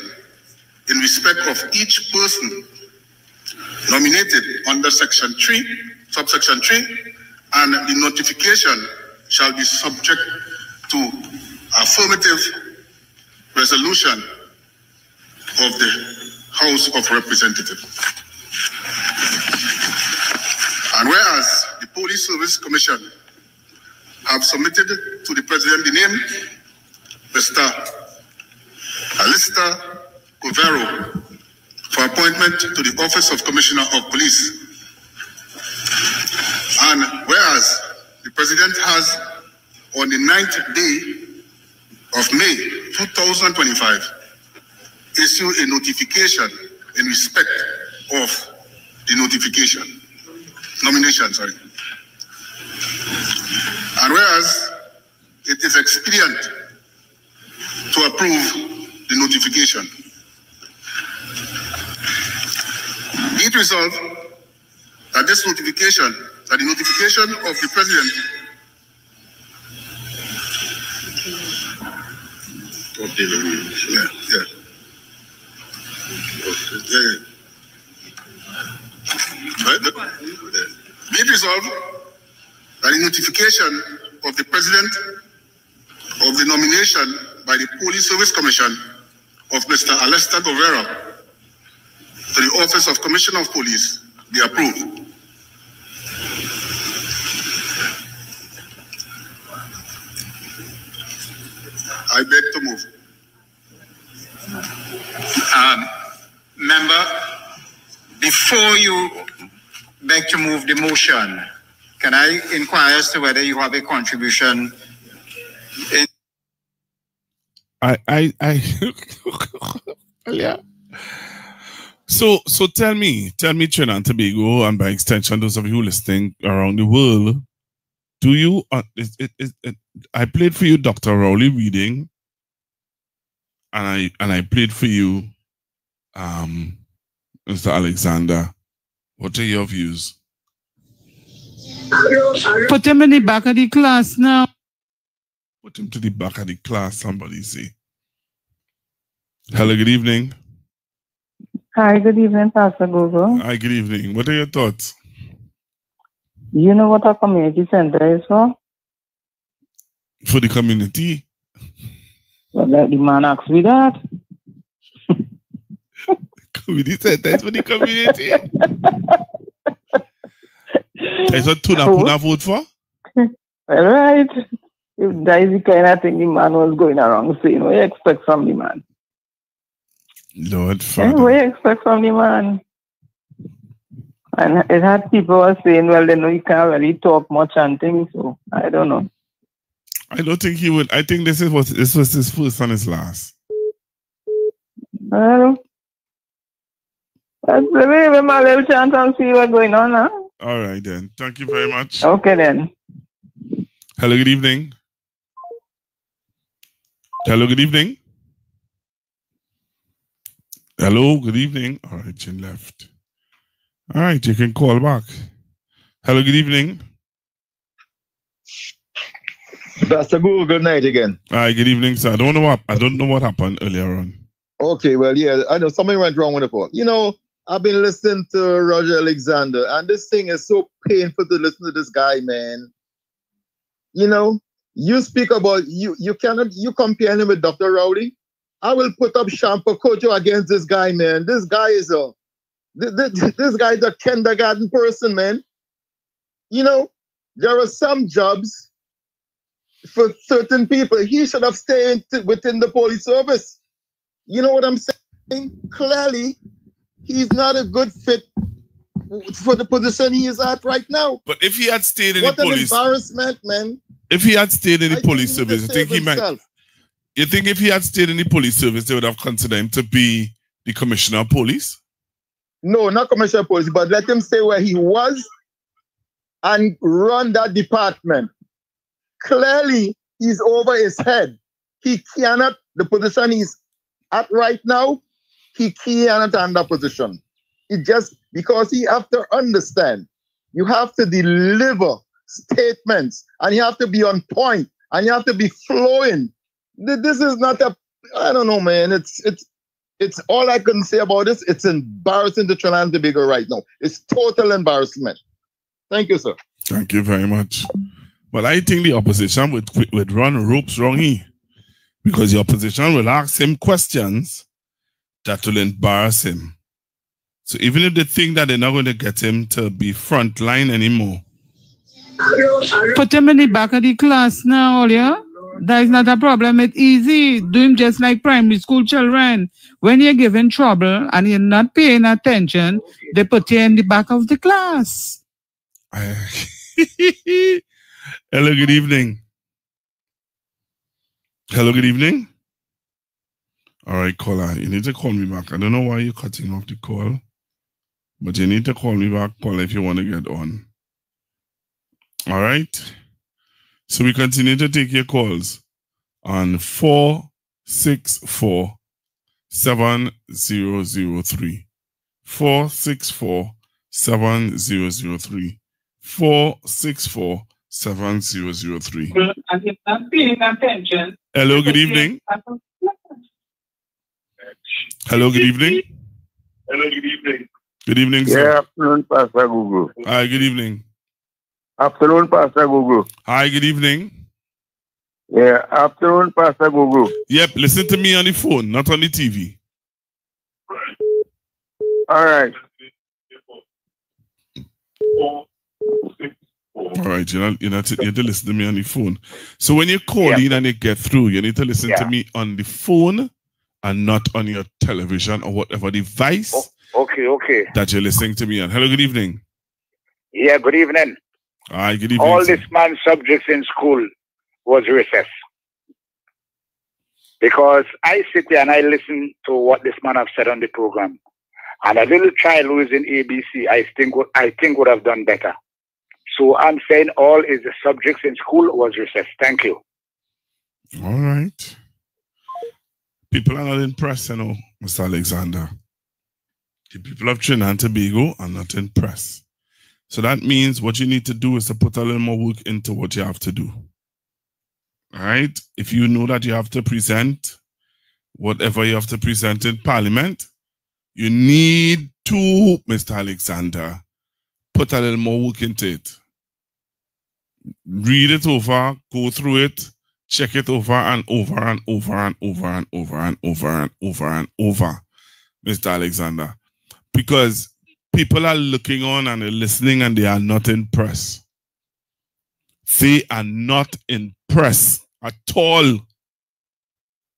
in respect of each person nominated under Section 3, subsection 3, and the notification shall be subject to affirmative resolution of the House of Representatives. And whereas the Police Service Commission have submitted to the President the name Mr. Alistair Covero for appointment to the Office of Commissioner of Police. And whereas the President has, on the 9th day of May 2025, issued a notification in respect of the nomination. And whereas it is expedient to approve the notification, be it resolved that this notification, that the notification of the President be it resolved that the notification of the President of the nomination by the Police Service Commission of Mr. Alistair Covero to the Office of Commissioner of Police be approved. I beg to move. Member, before you beg to move the motion, can I inquire as to whether you have a contribution in... Yeah. So tell me, Trinidad and Tobago, and by extension, those of you listening around the world, do you? I played for you Dr. Rowley reading, and I played for you, Mr. Alexander. What are your views? Put him in the back of the class now. Put him to the back of the class, somebody say. Hello, good evening. Hi, good evening, Pastor Google. Hi, good evening. What are your thoughts? You know what a community center is for? For the community? Well, the man asked me that. Community center is for the community. That's what Tuna vote for? All right. If that is the kind of thing the man was going around saying, what do you expect from the man? Lord Father. What do you expect from the man? And it had people were saying, well, they know you can't really talk much and things, so I don't know. I don't think he would. I think this was his first and his last. Well, let's give him a little chance and see what's going on, huh? All right, then. Thank you very much. Okay, then. Hello, good evening. Hello, good evening. Hello, good evening. All right, Chin left. All right, you can call back. Hello, good evening. Pastor Google, good night again. Hi, good evening, sir. I don't know what happened earlier on. Okay, well, yeah, I know something went wrong with the phone. You know, I've been listening to Roger Alexander, and this thing is so painful to listen to this guy, man. You know, you speak about you compare him with Dr. Rowley. I will put up Shampa Kojo against this guy, man. This guy is this guy is a kindergarten person, man. You know, there are some jobs for certain people. He should have stayed within the police service. You know what I'm saying? Clearly, he's not a good fit for the position he is at right now. But if he had stayed in the police, what an embarrassment, man! If he had stayed in the police service, you think he might? You think if he had stayed in the police service, they would have considered him to be the commissioner of police? No, not commissioner of police, but let him stay where he was and run that department. Clearly, he's over his head. He cannot, the position he's at right now, he cannot hand that position. It just, because he have to understand, you have to deliver statements, and you have to be on point, and you have to be flowing. This is not a, I don't know, man. It's all I can say about this. It's embarrassing to Trinidad and Tobago right now. It's total embarrassment. Thank you, sir. Thank you very much. But I think the opposition would run ropes wrong here, because the opposition will ask him questions that will embarrass him. So even if they think that they're not going to get him to be frontline anymore, put him in the back of the class now, yeah? That is not a problem. It's easy. Do him just like primary school children. When you're given trouble and you're not paying attention, they put you in the back of the class. Hello, good evening. Hello, good evening. All right, caller, you need to call me back. I don't know why you're cutting off the call, but you need to call me back, caller, if you want to get on. All right. So we continue to take your calls on 464-7003. 464-7003. 464-7003. And if not paying attention. Hello, good evening. Hello, good evening. Hello, good evening. Good evening, sir. Yeah, afternoon, Pastor Google. Hi, good evening. Afternoon, Pastor Google. Hi, good evening. Yeah, afternoon, Pastor Google. Yep, listen to me on the phone, not on the TV. All right. All right, you have to listen to me on the phone. So when you call in and you get through, you need to listen to me on the phone and not on your television or whatever device that you're listening to me on. Hello, good evening. Yeah, good evening. Hi, good evening. All this man's subjects in school was recess. Because I sit here and I listen to what this man have said on the program. And a little child who is in ABC, I think would have done better. So I'm saying all is the subjects in school was recess. Thank you. All right. People are not impressed, you know, Mr. Alexander. The people of Trinidad and Tobago are not impressed. So that means what you need to do is to put a little more work into what you have to do. All right? If you know that you have to present whatever you have to present in Parliament, you need to, Mr. Alexander, put a little more work into it. Read it over, go through it, check it over and over and over and over and over and over and over and over, Mr. Alexander. Because people are looking on and they're listening and they are not impressed. They are not impressed at all.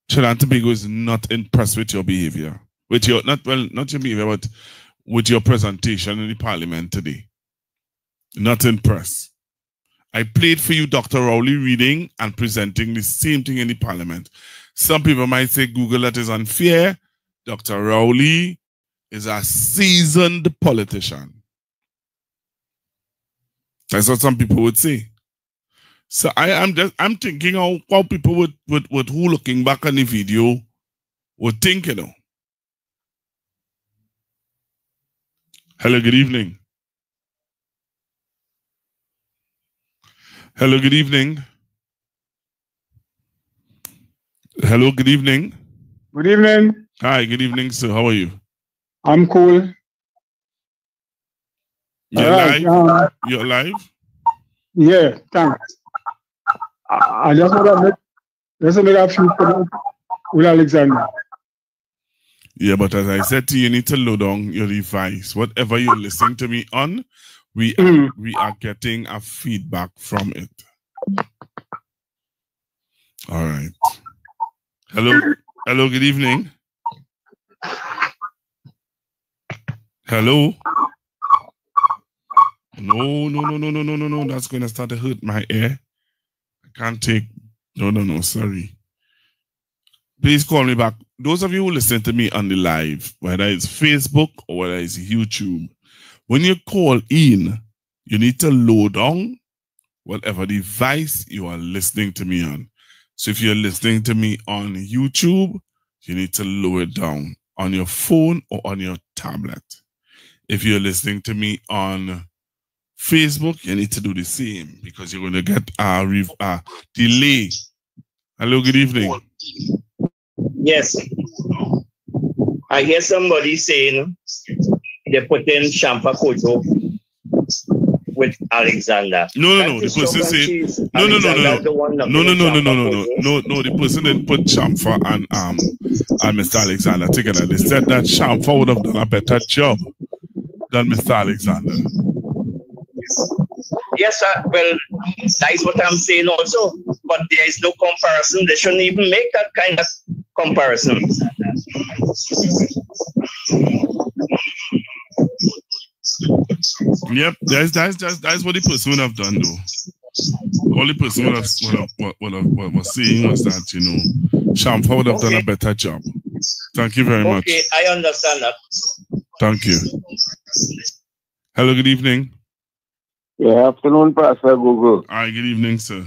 Trinidad and Tobago is not impressed with your behavior. With your, not your behavior, but with your presentation in the Parliament today. Not impressed. I played for you Dr. Rowley reading and presenting the same thing in the Parliament. Some people might say, Google, that is unfair. Dr. Rowley is a seasoned politician. That's what some people would say. So I'm thinking how people would who looking back on the video would think, you know. Hello, good evening. Hello, good evening. Hello, good evening. Good evening. Hi, good evening, sir. How are you? I'm cool. You're live? You're live? Yeah, thanks. I just want to make a few comments with Alexander. Yeah, but as I said to you, you need to load on your device. Whatever you're listening to me on, we are getting a feedback from it. All right. Hello, good evening. Hello. No. That's going to start to hurt my ear. I can't take. No. Sorry. Please call me back. Those of you who listen to me on the live, whether it's Facebook or whether it's YouTube, when you call in, you need to load on whatever device you are listening to me on. So if you're listening to me on YouTube, you need to lower it down on your phone or on your tablet. If you're listening to me on Facebook, you need to do the same because you're going to get a delay. Hello, good evening. Yes. I hear somebody saying they put in Shampa Kojo with Alexander. No. The person said no. The person didn't put Chamfa and Mr. Alexander together. They said that Chamfa would have done a better job than Mr. Alexander. Yes, sir. Well, that is what I'm saying also. But there is no comparison. They shouldn't even make that kind of comparison. Yep, that's what the person would have done, though. All the person was saying was that, you know, Chamfa would have done a better job. Thank you very much. Okay, I understand that. Thank you. Hello, good evening. Yeah, afternoon, Pastor Google. Hi, good evening, sir.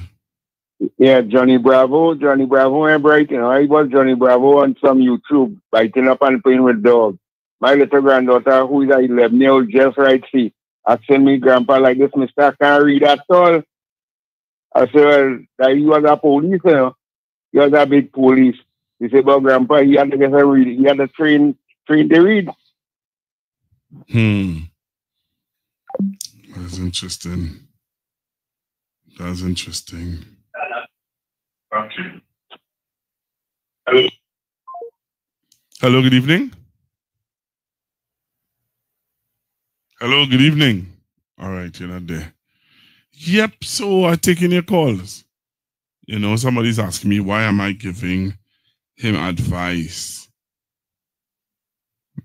Yeah, Johnny Bravo and bright, you know. I was Johnny Bravo on some YouTube, biting up and playing with dogs. My little granddaughter, who is 11-year-old, just right see, asking me, Grandpa, like this, mister, I can't read at all. I said, well, that he was a police, you know. He was a big police. He said, but Grandpa, he had to get a read. He had to train to read. That's interesting. That's interesting. Hello, good evening. Hello, good evening. All right, you're not there. Yep, so I'm taking your calls. You know, somebody's asking me, why am I giving him advice?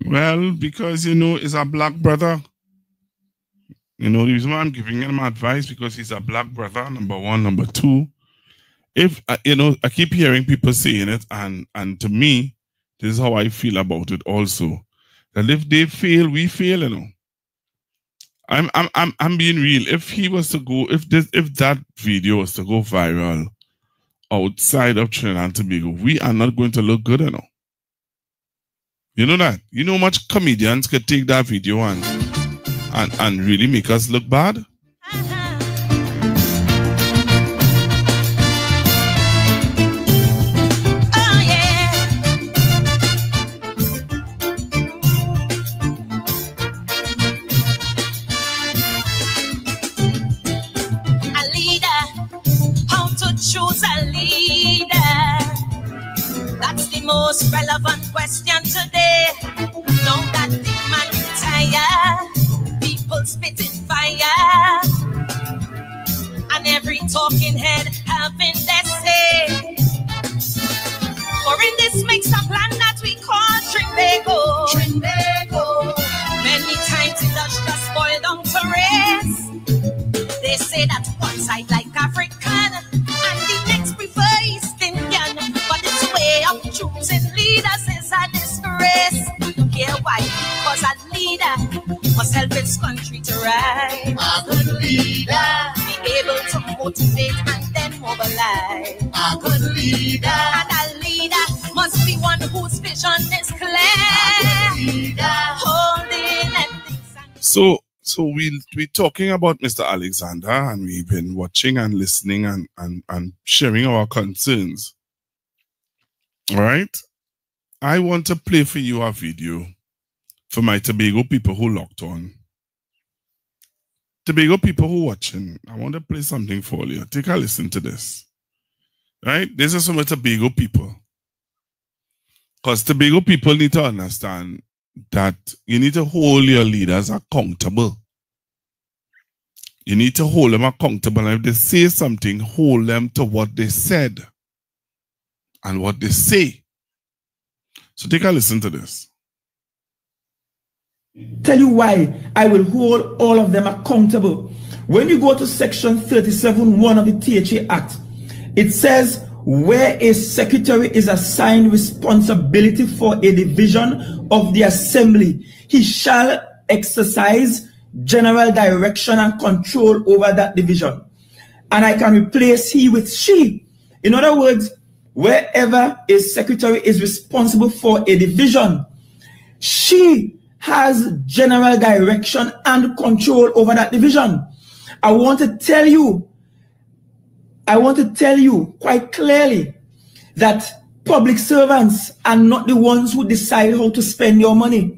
Well, because, you know, he's a black brother. You know, the reason why I'm giving him advice, because he's a black brother, number one. Number two, if, you know, I keep hearing people saying it, and to me, this is how I feel about it also. That if they fail, we fail, you know. I'm being real. If he was to go, if that video was to go viral outside of Trinidad and Tobago, we are not going to look good, you know. You know that? You know how much comedians could take that video and really make us look bad? Choose a leader. That's the most relevant question today. Now that the man retire, people spitting fire, and every talking head having their say. For in this mixed up land that we call Trinbago, many times it does just boil down to race. They say that one side like African, and the next prefer East Indian, but this way of choosing leaders is a disgrace. Hear why? Because a leader must help its country to rise. A good leader be able to motivate and then mobilize. A good leader, and a leader must be one whose vision is clear. A good leader holding everything. So we're talking about Mr. Alexander, and we've been watching and listening and sharing our concerns. All right? I want to play for you a video for my Tobago people who locked on. Tobago people who watching, I want to play something for you. Take a listen to this. Right? This is from the Tobago people. Because Tobago people need to understand that you need to hold your leaders accountable. You need to hold them accountable. And if they say something, hold them to what they said and what they say. So take a listen to this. Tell you why I will hold all of them accountable. When you go to section 37(1) of the THA Act, it says where a secretary is assigned responsibility for a division of the assembly, he shall exercise general direction and control over that division. And I can replace he with she. In other words, wherever a secretary is responsible for a division, she has general direction and control over that division. I want to tell you quite clearly that public servants are not the ones who decide how to spend your money.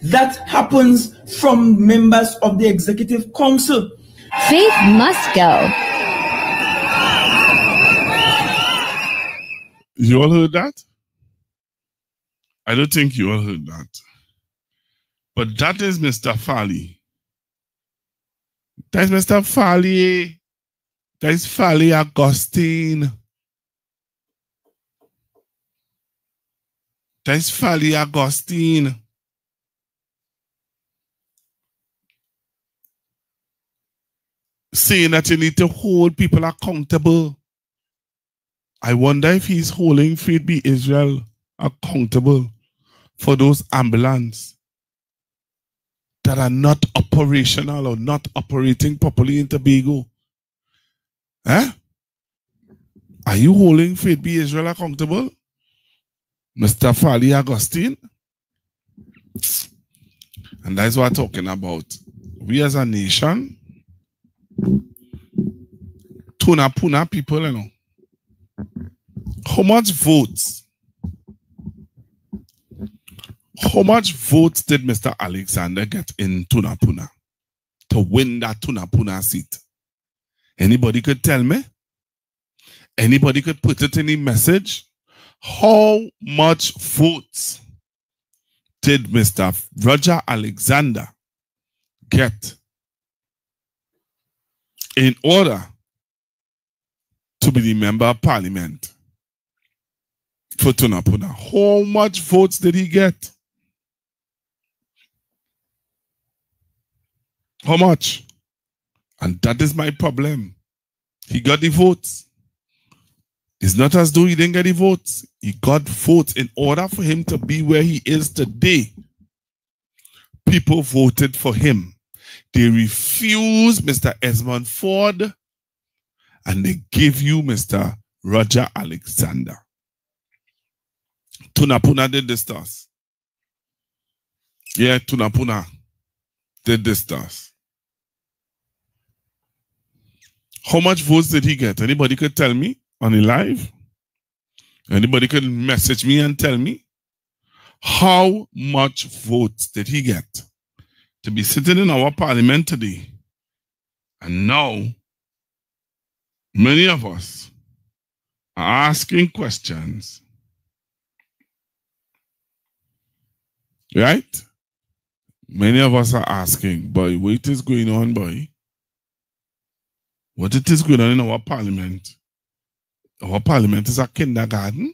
That happens from members of the Executive Council. Faith must go. You all heard that? I don't think you all heard that. But that is Mr. Farley. That's Mr. Farley. That's Farley Augustine. That's Farley Augustine. Saying that you need to hold people accountable. I wonder if he's holding Faith Be Israel accountable for those ambulances that are not operational or not operating properly in Tobago. Eh? Are you holding Faith Be Israel accountable? Mr. Farley Augustine? And that's what I'm talking about. We as a nation, Tuna Puna people, you know. How much votes did Mr. Alexander get in Tunapuna to win that Tunapuna seat? Anybody could tell me? Anybody could put it in the message? How much votes did Mr. Roger Alexander get in order to be the member of parliament for Tunapuna? How much votes did he get? How much? And that is my problem. He got the votes. It's not as though he didn't get the votes. He got votes in order for him to be where he is today. People voted for him. They refused Mr. Esmond Ford and they gave you Mr. Roger Alexander. Tunapuna did this to us. Yeah, Tunapuna did this to us. How much votes did he get? Anybody could tell me on the live? Anybody could message me and tell me how much votes did he get to be sitting in our parliament today? And now, many of us are asking questions. Right? Many of us are asking, boy, what is going on, boy? What it is going on in our parliament? Our parliament is a kindergarten.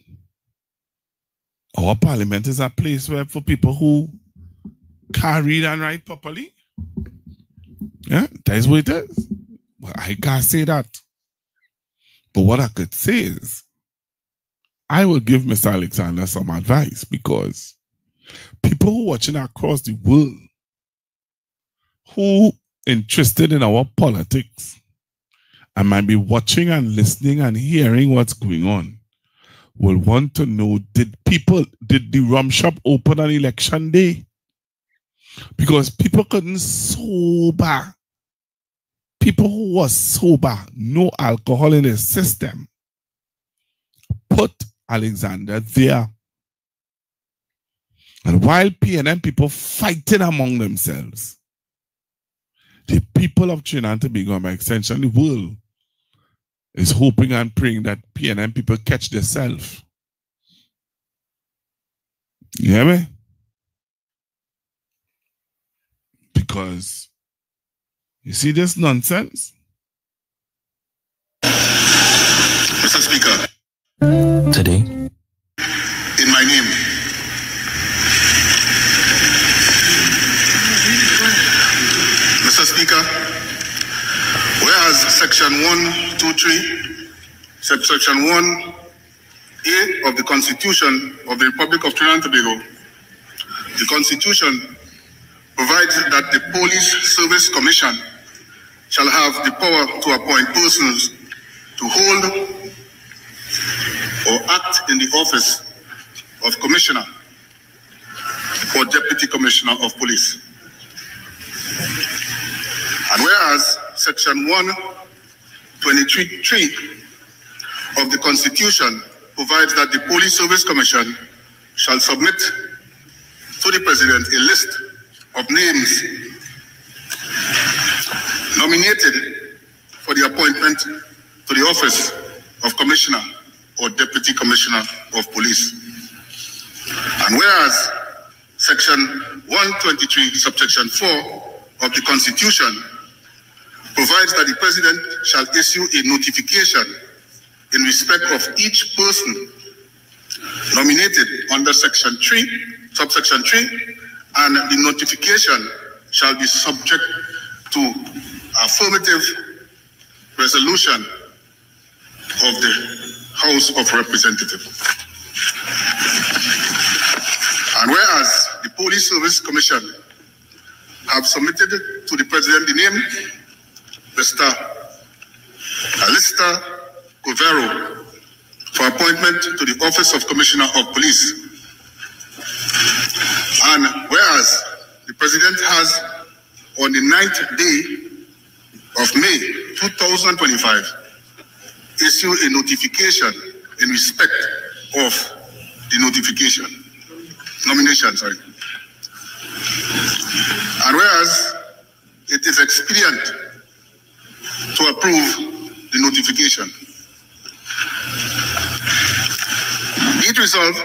Our parliament is a place where for people who can't read and write properly. Yeah, that's what it is. Well, I can't say that. But what I could say is, I will give Mr. Alexander some advice, because people who are watching across the world who interested in our politics and might be watching and listening and hearing what's going on will want to know, did the rum shop open on election day? Because people couldn't sober. People who was sober, no alcohol in their system, put Alexander there. And while PNM people fighting among themselves, the people of Trinidad and Tobago, and by extension the world, is hoping and praying that PNM people catch themselves. You hear me? Because you see this nonsense? Mr. Speaker. Today? In my name. Mr. Speaker, whereas Section 123, Subsection 1A of the Constitution of the Republic of Trinidad and Tobago, the Constitution provides that the Police Service Commission shall have the power to appoint persons to hold or act in the office of Commissioner or Deputy Commissioner of Police. And whereas Section 123(3) of the Constitution provides that the Police Service Commission shall submit to the President a list of names nominated appointment to the office of Commissioner or Deputy Commissioner of Police. And whereas Section 123, subsection 4 of the Constitution provides that the President shall issue a notification in respect of each person nominated under Section 3, subsection 3, and the notification shall be subject to affirmative resolution of the House of Representatives. And whereas the Police Service Commission have submitted to the President the name Mr. Alistair Govero for appointment to the office of Commissioner of Police. And whereas the President has on the 9th day of May 2025 issued a notification in respect of the nomination, sorry. And whereas it is expedient to approve the notification, be it resolved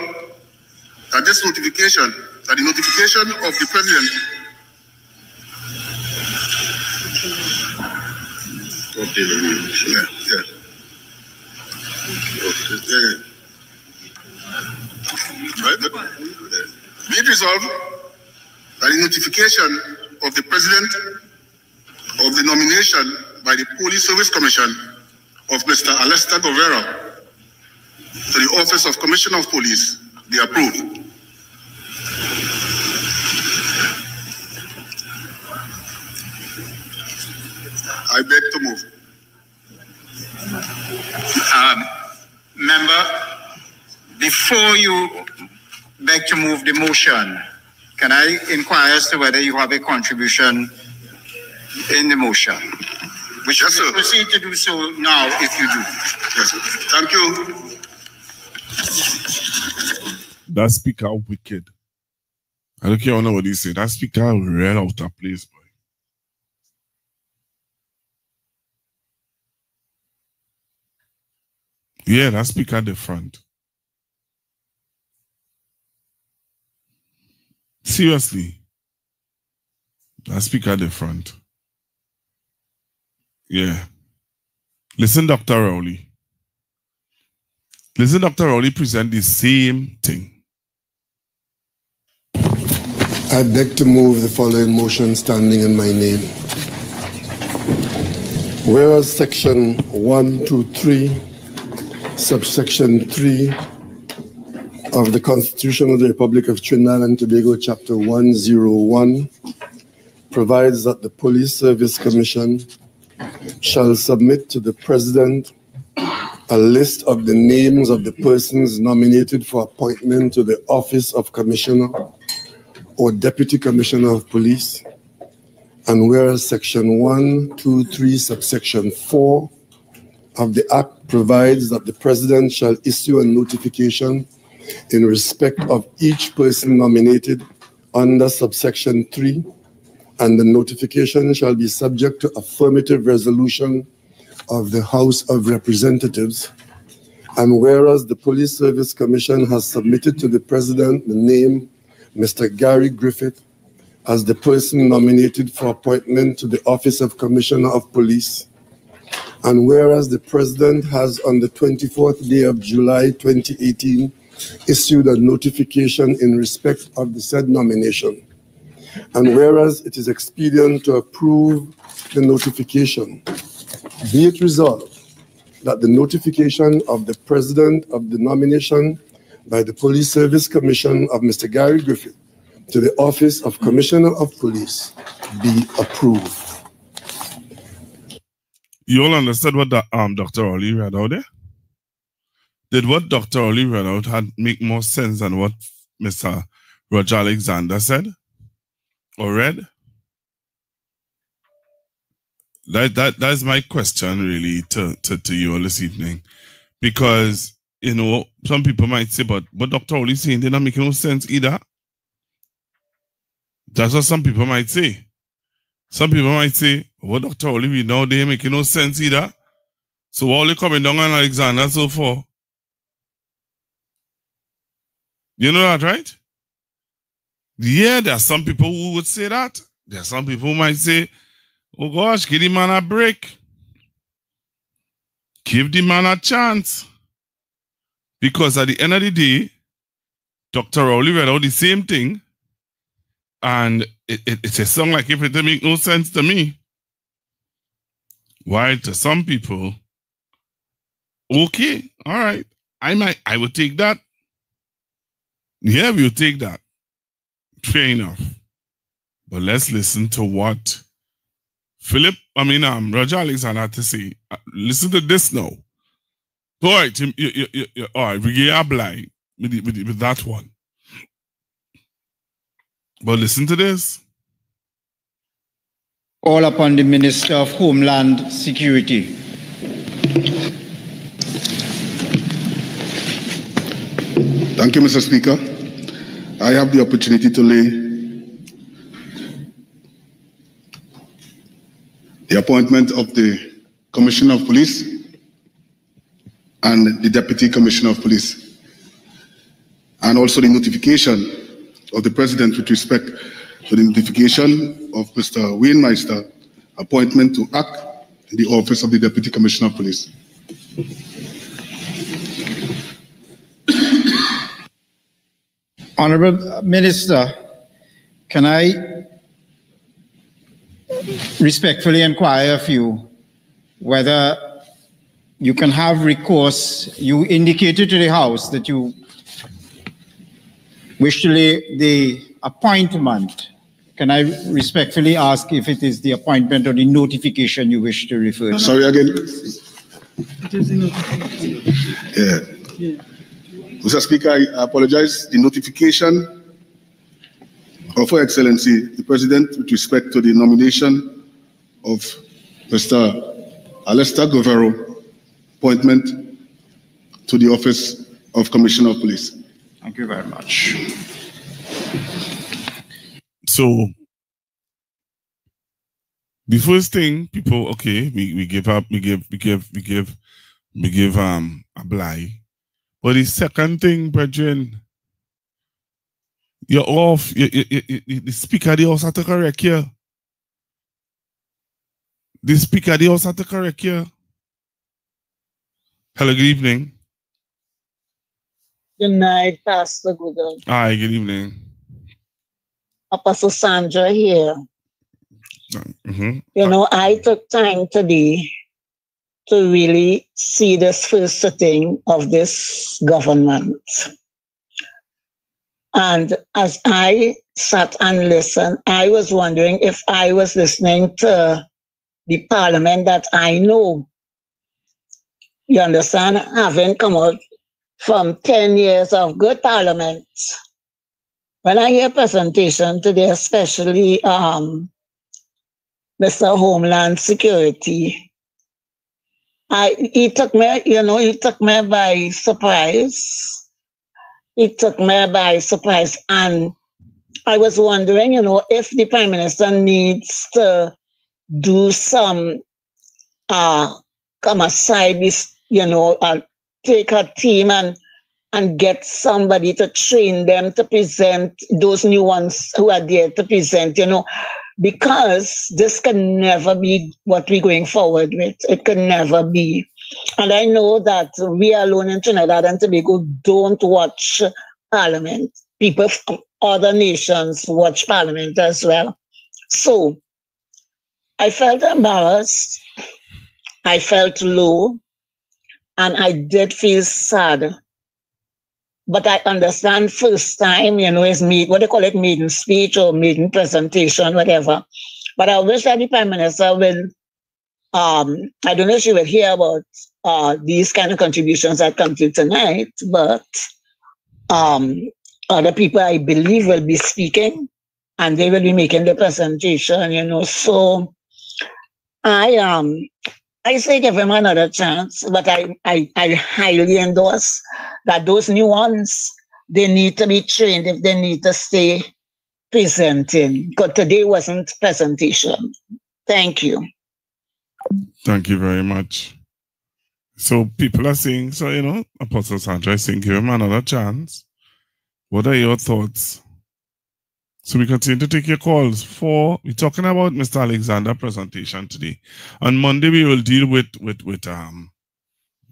that this notification, that the notification of the President be it resolved that the notification of the President of the nomination by the Police Service Commission of Mr. Alistair Govero to the office of Commissioner of Police be approved. I beg to move. Member, before you beg to move the motion, can I inquire as to whether you have a contribution in the motion? We should proceed to do so now if you do. Yes, sir. Thank you. That speaker wicked. I don't care what he say. That speaker real out of place, boy. Yeah, that speaker at the front. Seriously. That speaker at the front. Yeah. Listen, Dr. Rowley. Listen, Dr. Rowley present the same thing. I beg to move the following motion standing in my name. Whereas Section 123, subsection 3 of the Constitution of the Republic of Trinidad and Tobago, Chapter 101, provides that the Police Service Commission shall submit to the President a list of the names of the persons nominated for appointment to the office of Commissioner or Deputy Commissioner of Police. And whereas Section 123, subsection 4 of the Act provides that the President shall issue a notification in respect of each person nominated under subsection 3, and the notification shall be subject to affirmative resolution of the House of Representatives. And whereas the Police Service Commission has submitted to the President the name Mr. Gary Griffith as the person nominated for appointment to the office of Commissioner of Police, and whereas the President has on the 24th day of July 2018 issued a notification in respect of the said nomination, and whereas it is expedient to approve the notification, be it resolved that the notification of the President of the nomination by the Police Service Commission of Mr. Gary Griffith to the office of Commissioner of Police be approved. You all understood what the, Dr. Oli read out there? Did what Dr. Oli read out had make more sense than what Mr. Roger Alexander said or read? That's my question really to you all this evening. Because, you know, some people might say, but what Dr. Oli saying did not make no sense either. That's what some people might say. Some people might say, what Dr. Oli read now, they make no sense either. So all you coming down on Alexander so far? You know that, right? Yeah, there are some people who would say that. There are some people who might say, oh gosh, give the man a break. Give the man a chance. Because at the end of the day, Dr. Rowley read out the same thing, and it's a song like if it didn't make no sense to me. While to some people, okay, all right, I would take that. Yeah, we'll take that. Fair enough. But let's listen to what Roger Alexander had to say. Listen to this now. All right, all right, we get a blind with that one. But listen to this. All upon the Minister of Homeland Security. Thank you, Mr. Speaker. I have the opportunity to lay the appointment of the Commissioner of Police and the Deputy Commissioner of Police, and also the notification of the President with respect to the notification of Mr. Wayne Meister appointment to act in the office of the Deputy Commissioner of Police. Honorable Minister, can I respectfully inquire of you whether you can have recourse? You indicated to the House that you wish to lay the appointment. Can I respectfully ask if it is the appointment or the notification you wish to refer to? Sorry again. It is the notification. Yeah. Mr. Speaker, I apologize. The notification of Her Excellency, the President, with respect to the nomination of Mr. Alistair Govero, appointment to the office of Commissioner of Police. Thank you very much. So, the first thing, people, okay, we give a blight. But the second thing, brethren, you're off. The Speaker of the House had to correct you. The Speaker of the House had to correct you. Hello, good evening. Good night, Pastor Google. Hi, good evening. Apostle Sandra here. Mm-hmm. You know, I took time today to really see this first sitting of this government. And as I sat and listened, I was wondering if I was listening to the Parliament that I know. You understand? Having come out from 10 years of good Parliament. When I hear presentation today, especially Mr. Homeland Security, he took me by surprise. It took me by surprise. And I was wondering, if the Prime Minister needs to do some, come aside this, take a team and get somebody to train them to present, those new ones who are there to present, because this can never be what we're going forward with. It can never be. And I know that we alone in Trinidad and Tobago don't watch Parliament. People from other nations watch Parliament as well. So I felt embarrassed. I felt low. And I did feel sad. But I understand first time, is what they call it, maiden speech or maiden presentation, whatever. But I wish that the Prime Minister will, I don't know if she will hear about these kind of contributions that come through tonight, but other people I believe will be speaking and they will be making the presentation, So I say give him another chance, but I highly endorse that those new ones, they need to be trained if they need to stay presenting, because today wasn't presentation. Thank you. Thank you very much. So people are saying, so, you know, Apostle Sandra is saying, give him another chance. What are your thoughts? So we continue to take your calls. We're talking about Mr. Alexander presentation today. On Monday, we will deal with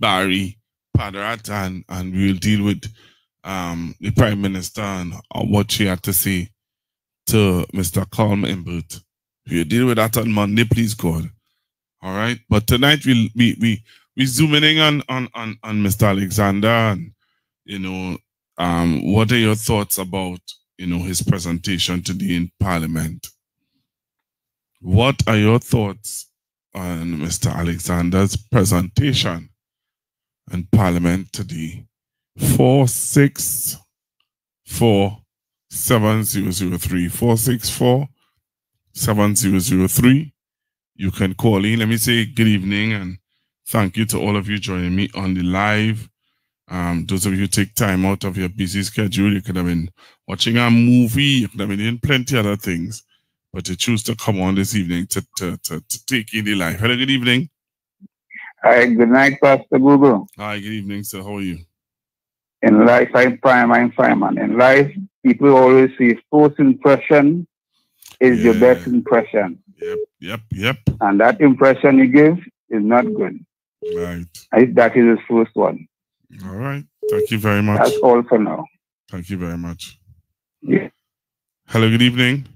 Barry Padarat and we will deal with the Prime Minister and what she had to say to Mr. Colm Imbert. We'll deal with that on Monday, please God. All right. But tonight we zooming in on Mr. Alexander and, you know, what are your thoughts about, you know, his presentation today in Parliament? What are your thoughts on Mr. Alexander's presentation in Parliament today? 464-7003. 464-7003. You can call in. Let me say good evening and thank you to all of you joining me on the live. Those of you who take time out of your busy schedule, you could have been watching a movie, you could have been doing plenty of other things, but you choose to come on this evening to take in the live. Hello, good evening. Hi, good night, Pastor Google. Hi, good evening, sir. How are you? In life, I'm fine, man. In life, people always say first impression is your best impression. Yep. And that impression you give is not good. Right. That is the first one. All right. Thank you very much. That's all for now. Thank you very much. Yeah. Hello, good evening.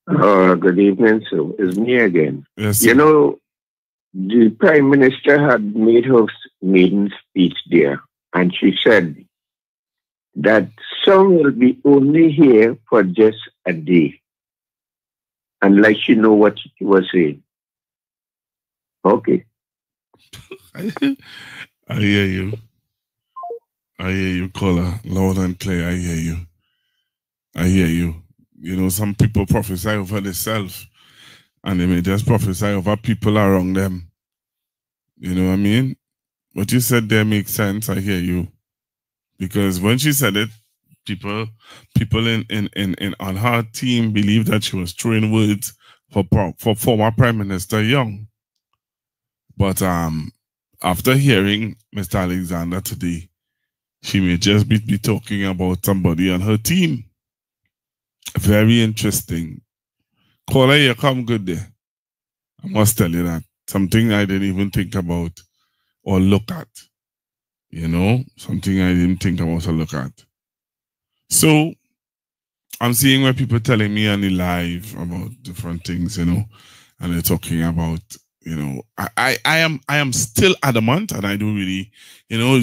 Good evening, sir. It's me again. Yes, sir. You know, the Prime Minister had made her maiden speech there, and she said that some will be only here for just a day. And like she know what she was saying. Okay. I hear you. I hear you, caller. Loud and clear. I hear you. I hear you. You know, some people prophesy over themselves and they may just prophesy over people around them. You know what I mean? What you said there makes sense. I hear you. Because when she said it, people in on her team believed that she was throwing words for former Prime Minister Young. But after hearing Mr. Alexander today, she may just be talking about somebody on her team. Very interesting. Caller, you come good there. I must tell you that. Something I didn't even think about or look at. You know, something I didn't think about or look at. So, I'm seeing where people telling me on the live about different things, you know, and they're talking about, you know, I am still adamant, and I do really, you know,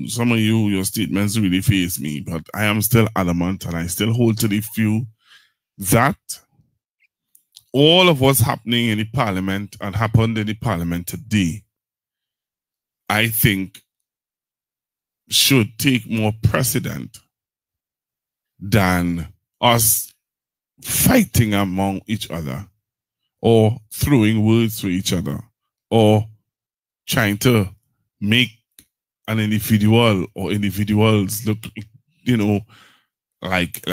some of your statements really faze me, but I am still adamant, and I still hold to the view that all of what's happening in the Parliament and happened in the Parliament today, I think, should take more precedent than us fighting among each other or throwing words to each other or trying to make an individual or individuals look, you know, like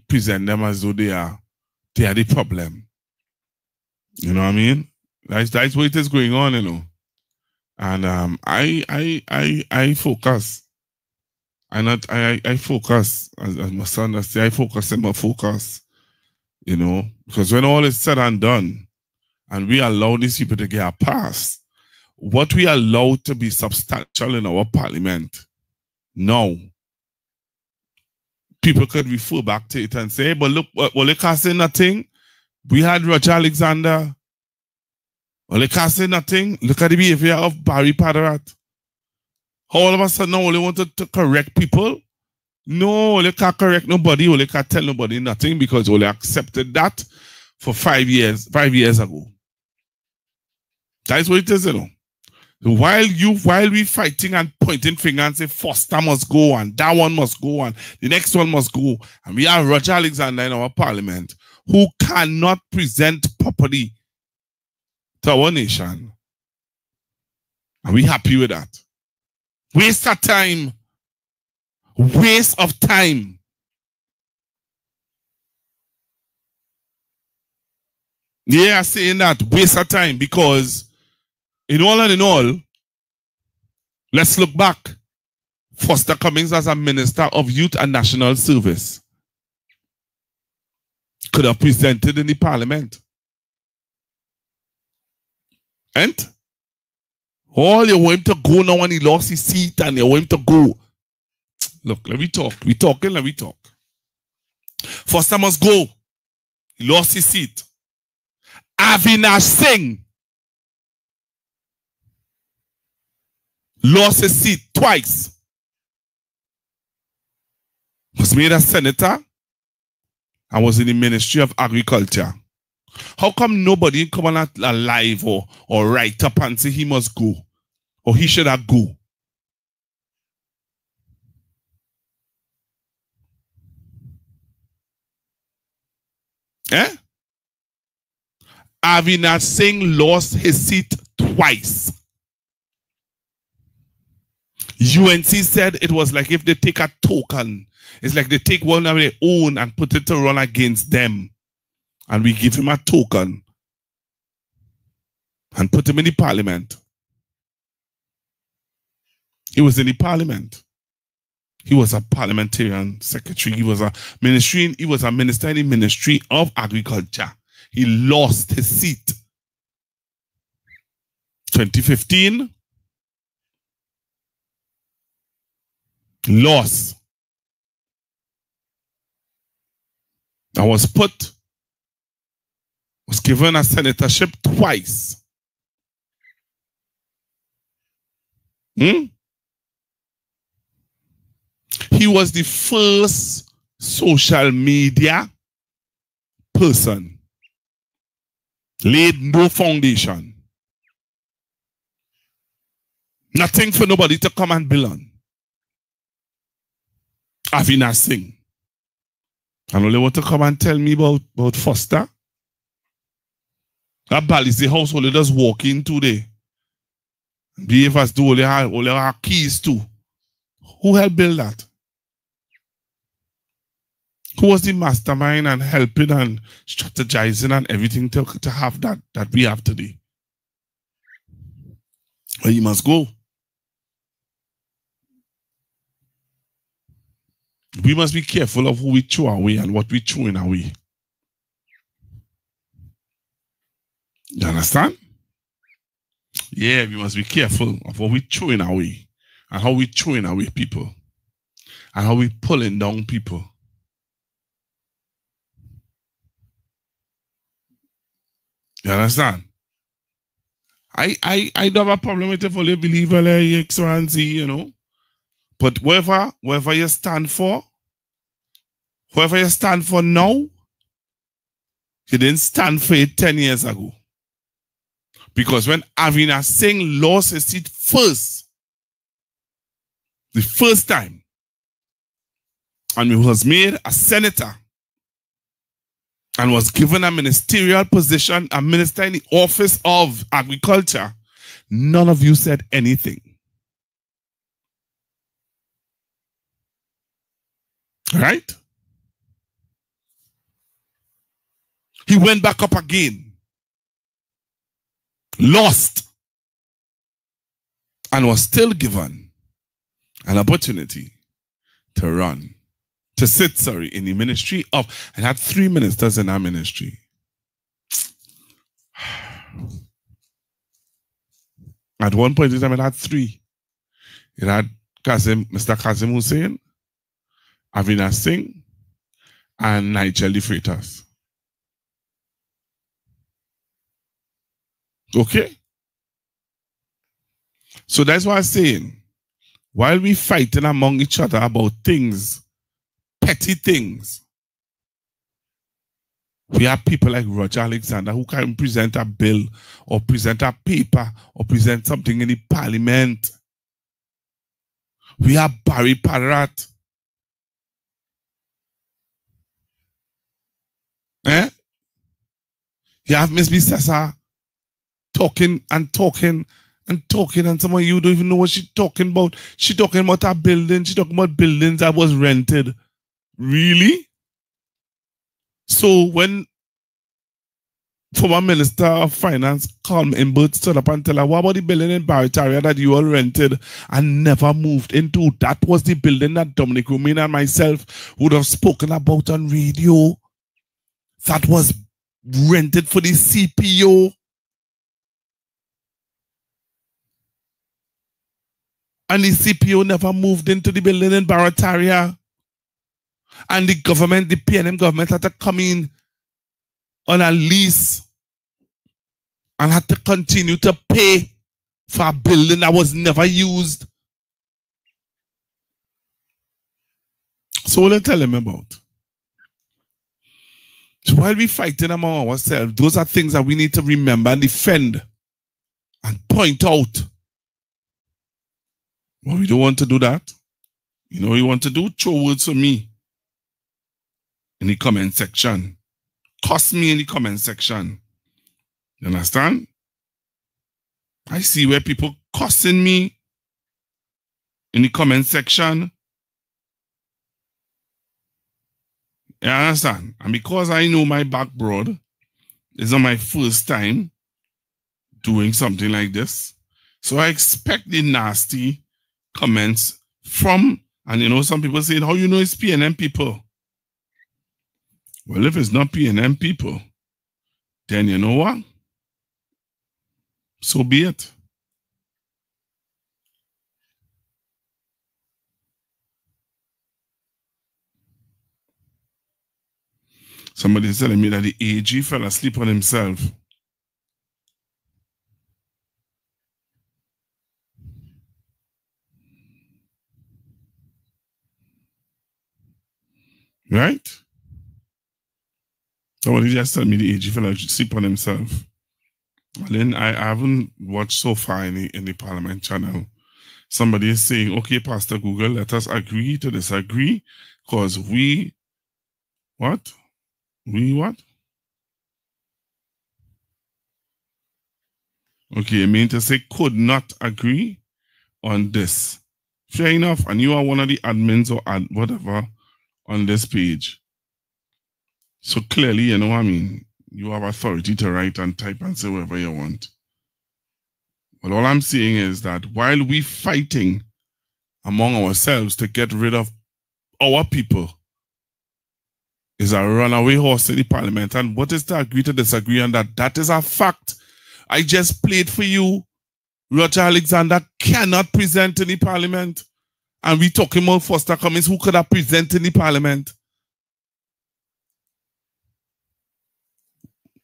present them as though they are the problem. You know what I mean? That's what is going on, you know. And I focus. I focus, as my son does say, I focus in my focus, you know, because when all is said and done, and we allow these people to get a pass, what we allow to be substantial in our Parliament, now, people could refer back to it and say, but look, well, they can't say nothing. We had Roger Alexander. Well, they can't say nothing. Look at the behavior of Barry Padarat. All of a sudden, now they wanted to correct people. No, they can't correct nobody. They can't tell nobody nothing because they accepted that for 5 years ago. That's what it is, you know. While we fighting and pointing fingers and say Foster must go and that one must go and the next one must go, and we have Roger Alexander in our Parliament who cannot present properly to our nation. Are we happy with that? Waste of time. Waste of time. Yeah, saying that, waste of time, because in all, Let's look back. Foster Cummings as a Minister of Youth and National Service could have presented in the Parliament. And all you want him to go now when he lost his seat and you want him to go. Look, let me talk. We talking, let me talk. Foster must go. He lost his seat. Avinash Singh lost his seat twice. Was made a senator and was in the Ministry of Agriculture. How come nobody come on alive or write up and say he must go or he should have go? Eh? Avinash Singh lost his seat twice. UNC said it was like if they take a token. It's like they take one of their own and put it to run against them. And we give him a token and put him in the Parliament. He was in the Parliament. He was a parliamentarian secretary. He was a minister in the Ministry of Agriculture. He lost his seat. 2015. Lost. I was given a senatorship twice. He was the first social media person. Laid no foundation. Nothing for nobody to come and build on. Avinash Singh. And only want to come and tell me about Foster. That ball is the household just walk in today. Behave as though they have keys too. Who helped build that? Who was the mastermind and helping and strategizing and everything to have that we have today? Well, you must go. We must be careful of who we throw away and what we throwing away. You understand? Yeah, we must be careful of what we throwing away and how we throwing away people and how we pulling down people. You understand? I don't have a problem with if you believe X, Y, and Z, you know. But whatever you stand for, whoever you stand for now, you didn't stand for it 10 years ago. Because when Avinash Singh lost his seat first, the first time, and he was made a senator and was given a ministerial position, a minister in the office of agriculture, none of you said anything. Right? He went back up again, lost, and was still given an opportunity to run, to sit, in the ministry of, and had 3 ministers in our ministry. At one point in time, it had 3. It had Mr. Kazim Hussein, Avinash Singh, and Nigel De Freitas. Okay? So that's why I'm saying, while we fighting among each other about things, petty things, we have people like Roger Alexander who can present a bill or present a paper or present something in the Parliament. We have Barry Parrott. You have Miss Bissessa talking and some of you don't even know what she's talking about. She's talking about a building. She's talking about buildings that was rented. Really? So when former Minister of Finance, Colm Imbert, stood up and tell her, what about the building in Barrett-area that you all rented and never moved into? That was the building that Dominic Romain and myself would have spoken about on radio. That was rented for the CPO. And the CPO never moved into the building in Barrett-area. And the government, the PNM government, had to come in on a lease and had to continue to pay for a building that was never used. So what I tell him about? So while we fighting among ourselves, those are things that we need to remember and defend and point out. But we don't want to do that. You know what you want to do? Throw words for me in the comment section. Cuss me in the comment section. You understand? I see where people cussing me in the comment section. You understand? And because I know my back broad, it's not my first time doing something like this. So I expect the nasty comments from, and you know, some people say, how you know it's PNM people? Well, if it's not PNM people, then you know what? So be it. Somebody is telling me that the AG fell asleep on himself. Right? Somebody just told me the AG fell asleep on himself. Well, then I haven't watched so far in the Parliament channel. Somebody is saying, okay, Pastor Google, let us agree to disagree, because we, what? We what? Okay, I mean to say could not agree on this. Fair enough, and you are one of the admins or whatever on this page. So clearly, you know what I mean, you have authority to write and type and say whatever you want. But all I'm saying is that while we fighting among ourselves to get rid of our people, is a runaway horse in the Parliament. And what is to agree to disagree on that? That is a fact. I just played for you. Roger Alexander cannot present in the Parliament. And we talking about Foster Cummings, who could have presented in the Parliament.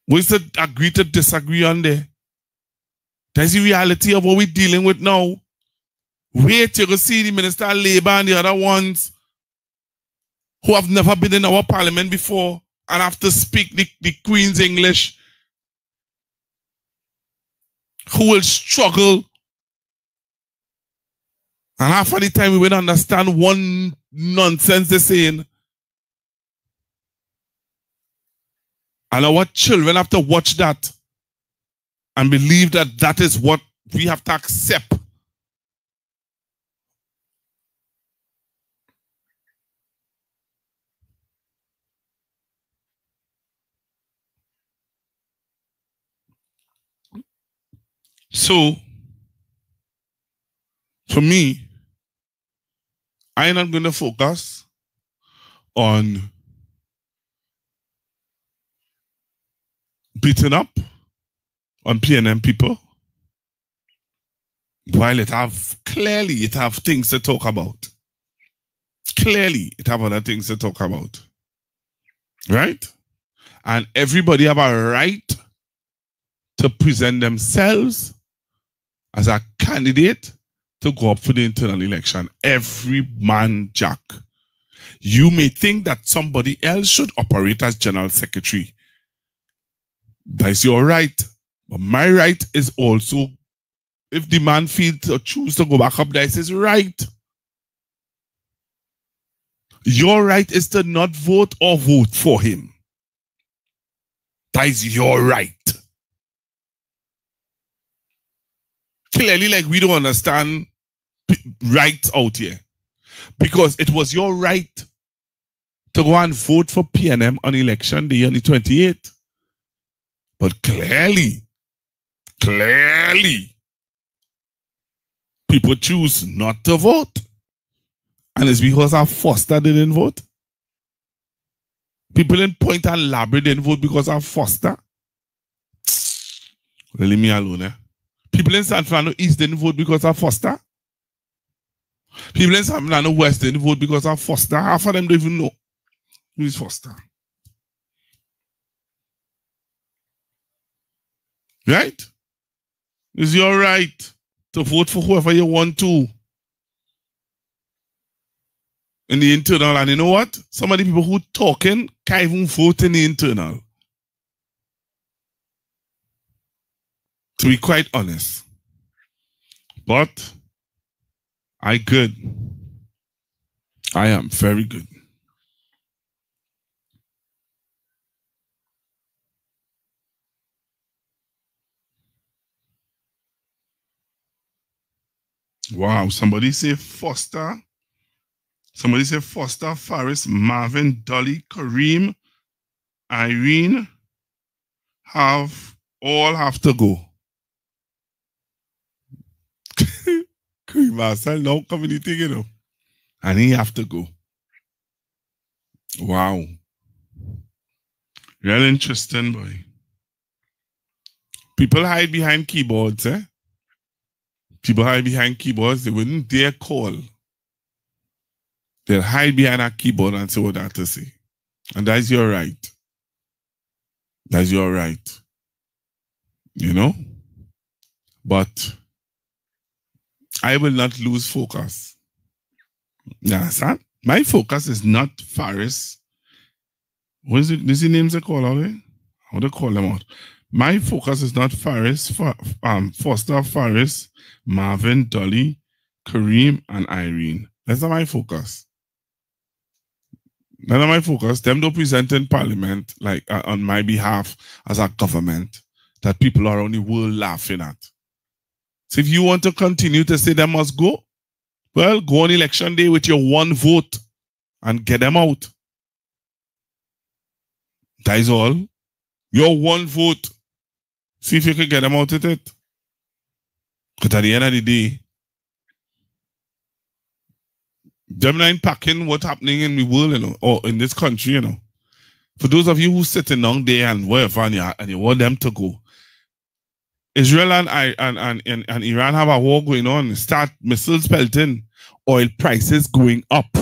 What's the agree to disagree on there? That's the reality of what we're dealing with now. Wait till you see the Minister of Labour and the other ones who have never been in our Parliament before and have to speak the Queen's English, who will struggle. And half of the time we will understand one nonsense they're saying. And our children have to watch that and believe that that is what we have to accept. So, for me, I'm not going to focus on beating up on PNM people, while it have things to talk about. Clearly, it have other things to talk about. Right? And everybody have a right to present themselves as a candidate to go up for the internal election. Every man jack. You may think that somebody else should operate as general secretary. That's your right. But my right is also, if the man feels or choose to go back up, that's his right. Your right is to not vote or vote for him. That is your right. Clearly, like, we don't understand rights out here. Because it was your right to go and vote for PNM on election day on the 28th. But clearly, people choose not to vote. And it's because our Foster didn't vote. People in Point and Labrador didn't vote because of Foster. Leave me alone, eh? People in San Fernando East didn't vote because of Foster. People in San Fernando West didn't vote because of Foster. Half of them don't even know who is Foster. Right? It's your right to vote for whoever you want to in the internal. And you know what? Some of the people who talking can't even vote in the internal. To be quite honest. But I good. I am very good. Wow, somebody say Foster. Somebody say Foster, Faris, Marvin, Dolly, Kareem, Irene all have to go. Kareem Marcel now community, you know. And he have to go. Wow. Real interesting, boy. People hide behind keyboards, eh? People hide behind keyboards, they wouldn't dare call. They'll hide behind a keyboard and say what they have to say. And that's your right. That's your right. You know? But I will not lose focus. You understand? My focus is not Faris. What is it? Is the names they call out? How do they call them out? My focus is not Faris, Foster, Faris, Marvin, Dolly, Kareem, and Irene. That's not my focus. None of my focus. Them don't present in Parliament like on my behalf as a government that people around the world laughing at. So if you want to continue to say they must go, well, go on election day with your one vote and get them out. That is all. Your one vote. See if you can get them out of it. Because at the end of the day, them not unpacking what's happening in the world, you know, or in this country, you know. For those of you who sitting down there and wherever and you want them to go, Israel and Iran have a war going on. Start missiles pelting, oil prices going up.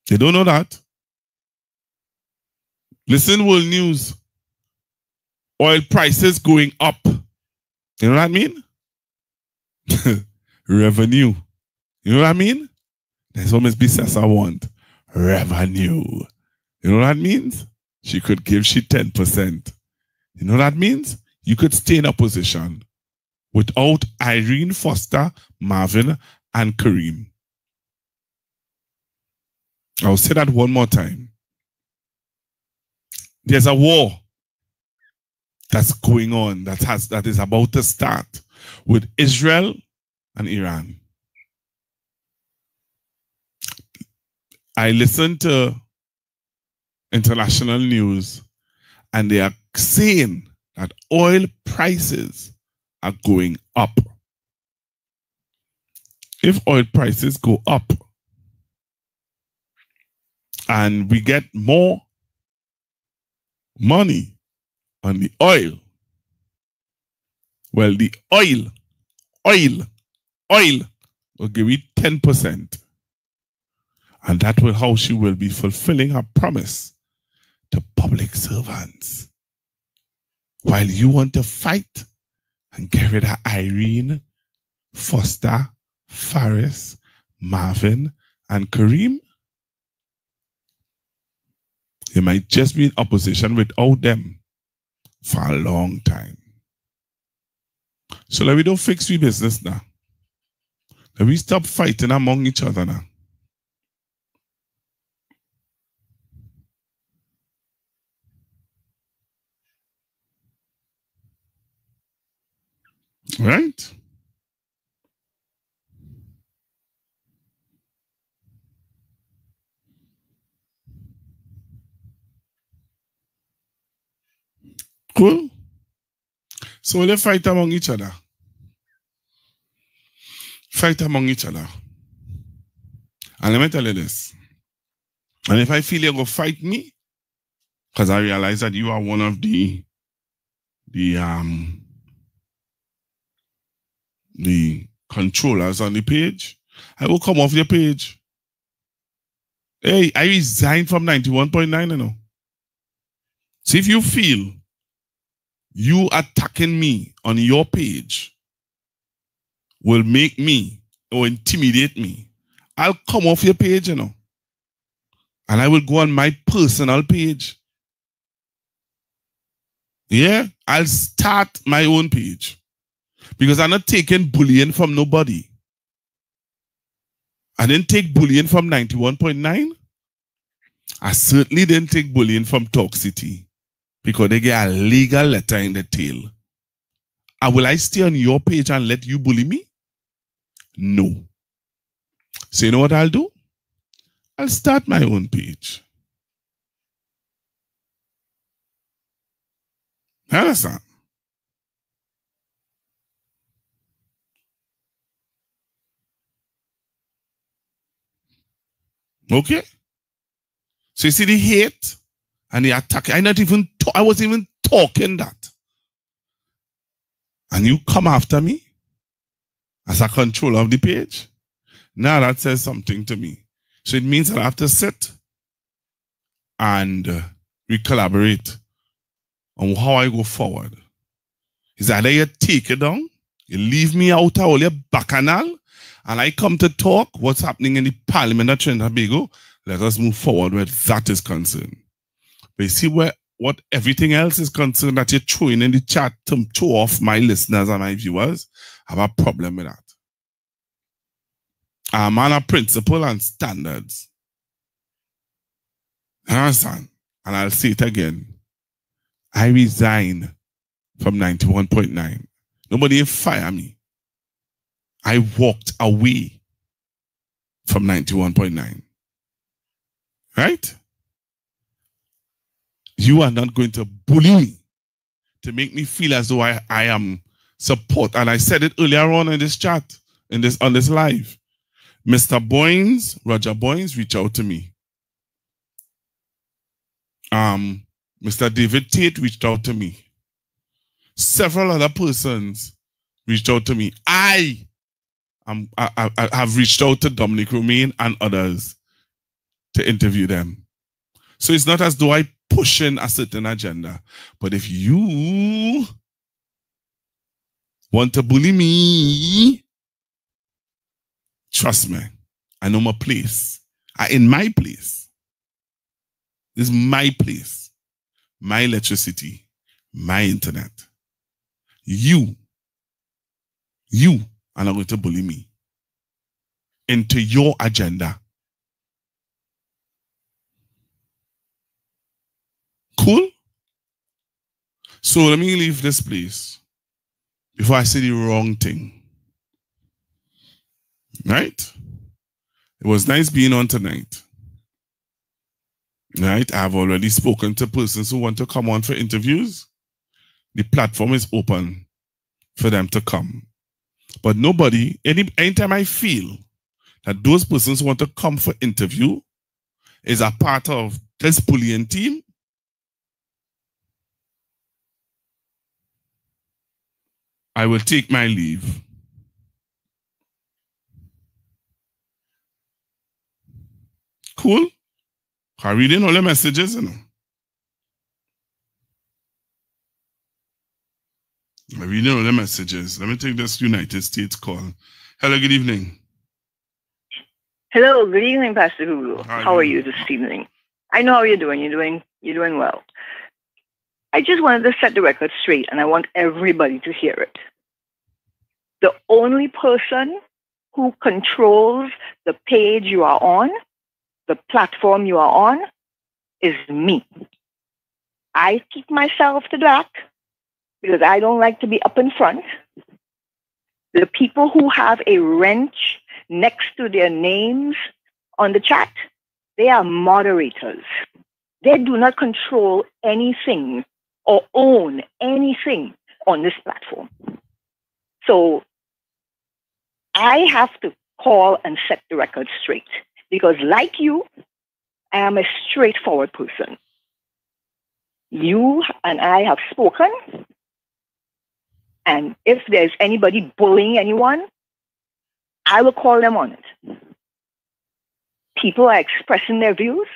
They don't know that. Listen, world news. Oil prices going up. You know what I mean? Revenue. You know what I mean? That's what Miss Bissessa want. Revenue. You know what that means? She could give she 10%. You know what that means? You could stay in a position without Irene, Foster, Marvin, and Kareem. I'll say that one more time. There's a war that's going on that is about to start with Israel and Iran. I listen to international news and they are saying that oil prices are going up. If oil prices go up and we get more money on the oil, well, the oil will give you 10%. And that will how she will be fulfilling her promise to public servants. While you want to fight and get rid of Irene, Foster, Faris, Marvin, and Kareem, you might just be in opposition without them for a long time. So let me don't fix we business now. Let me stop fighting among each other now. Right? Cool? So they fight among each other. Fight among each other. And let me tell you this. And if I feel you're going to fight me, because I realize that you are one of the controllers on the page, I will come off your page. Hey, I resigned from 91.9, you know. So if you feel you attacking me on your page will make me or intimidate me, I'll come off your page, you know. And I will go on my personal page. Yeah, I'll start my own page. Because I'm not taking bullying from nobody. I didn't take bullying from 91.9. I certainly didn't take bullying from Talk City. Because they get a legal letter in the tail. And will I stay on your page and let you bully me? No. So you know what I'll do? I'll start my own page. You understand? Okay? So you see the hate and the attack. I wasn't even talking that. And you come after me as a controller of the page. Now that says something to me. So it means that I have to sit and we collaborate on how I go forward. Is either you take it down, you leave me out of all your bacchanal, and I come to talk what's happening in the Parliament of Trinidad and Tobago. Let us move forward where that is concerned. But you see what everything else is concerned that you're throwing in the chat to show off my listeners and my viewers, I have a problem with that. I'm on a principle and standards. You understand? And I'll say it again. I resign from 91.9. Nobody fire me. I walked away from 91.9. Right? You are not going to bully me to make me feel as though I am support. And I said it earlier on in this chat, on this live. Mr. Boynes, Roger Boynes, reached out to me. Mr. David Tate reached out to me. Several other persons reached out to me. I have reached out to Dominic Romain and others to interview them. So it's not as though I push in a certain agenda. But if you want to bully me, trust me, I know my place. In my place. This is my place. My electricity. My internet. You are not going to bully me into your agenda. Cool? So let me leave this place before I say the wrong thing. Right? It was nice being on tonight. Right? I've already spoken to persons who want to come on for interviews. The platform is open for them to come. But nobody, anytime I feel that those persons who want to come for interview is a part of this bullying team, I will take my leave. Cool? I'm reading all the messages, you know. I'm reading all the messages. Let me take this United States call. Hello, good evening. Hello, good evening, Pastor Hulu. How are you this evening? I know how you're doing. You're doing well. I just wanted to set the record straight, and I want everybody to hear it. The only person who controls the page you are on, the platform you are on, is me. I keep myself to the back because I don't like to be up in front. The people who have a wrench next to their names on the chat, they are moderators. They do not control anything or own anything on this platform. So I have to call and set the record straight because, like you, I am a straightforward person. You and I have spoken, and if there's anybody bullying anyone, I will call them on it. People are expressing their views,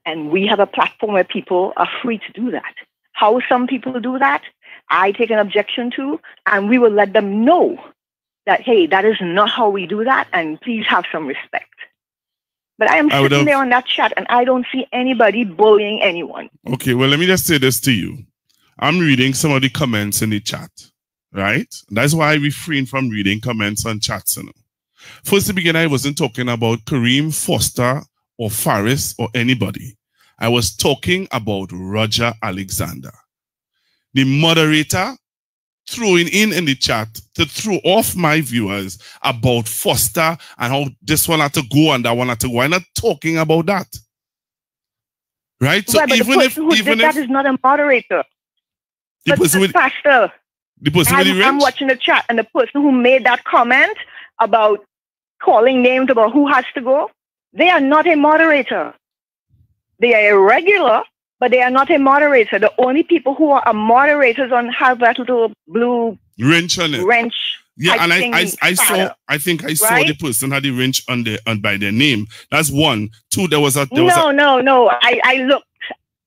and we have a platform where people are free to do that. How some people do that, I take an objection to, and we will let them know that, hey, that is not how we do that, and please have some respect. But I am sitting there on that chat, and I don't see anybody bullying anyone. Okay, well, let me just say this to you. I'm reading some of the comments in the chat, right? That's why I refrain from reading comments on chats. You know. First, to begin, I wasn't talking about Kareem, Foster, or Faris, or anybody. I was talking about Roger Alexander. The moderator throwing in the chat to throw off my viewers about Foster and how this one had to go and that one had to go. I'm not talking about that. Right? So right, but even the if person who did that is not a moderator. The person with Pastor, the person with the I'm watching the chat, and the person who made that comment about calling names about who has to go, they are not a moderator. They are a regular, but they are not a moderator. The only people who are moderators on have that little blue wrench on it. Wrench. Yeah, and I saw. I think I saw the person had the wrench on by their name. That's one. Two. There was a. No. I looked.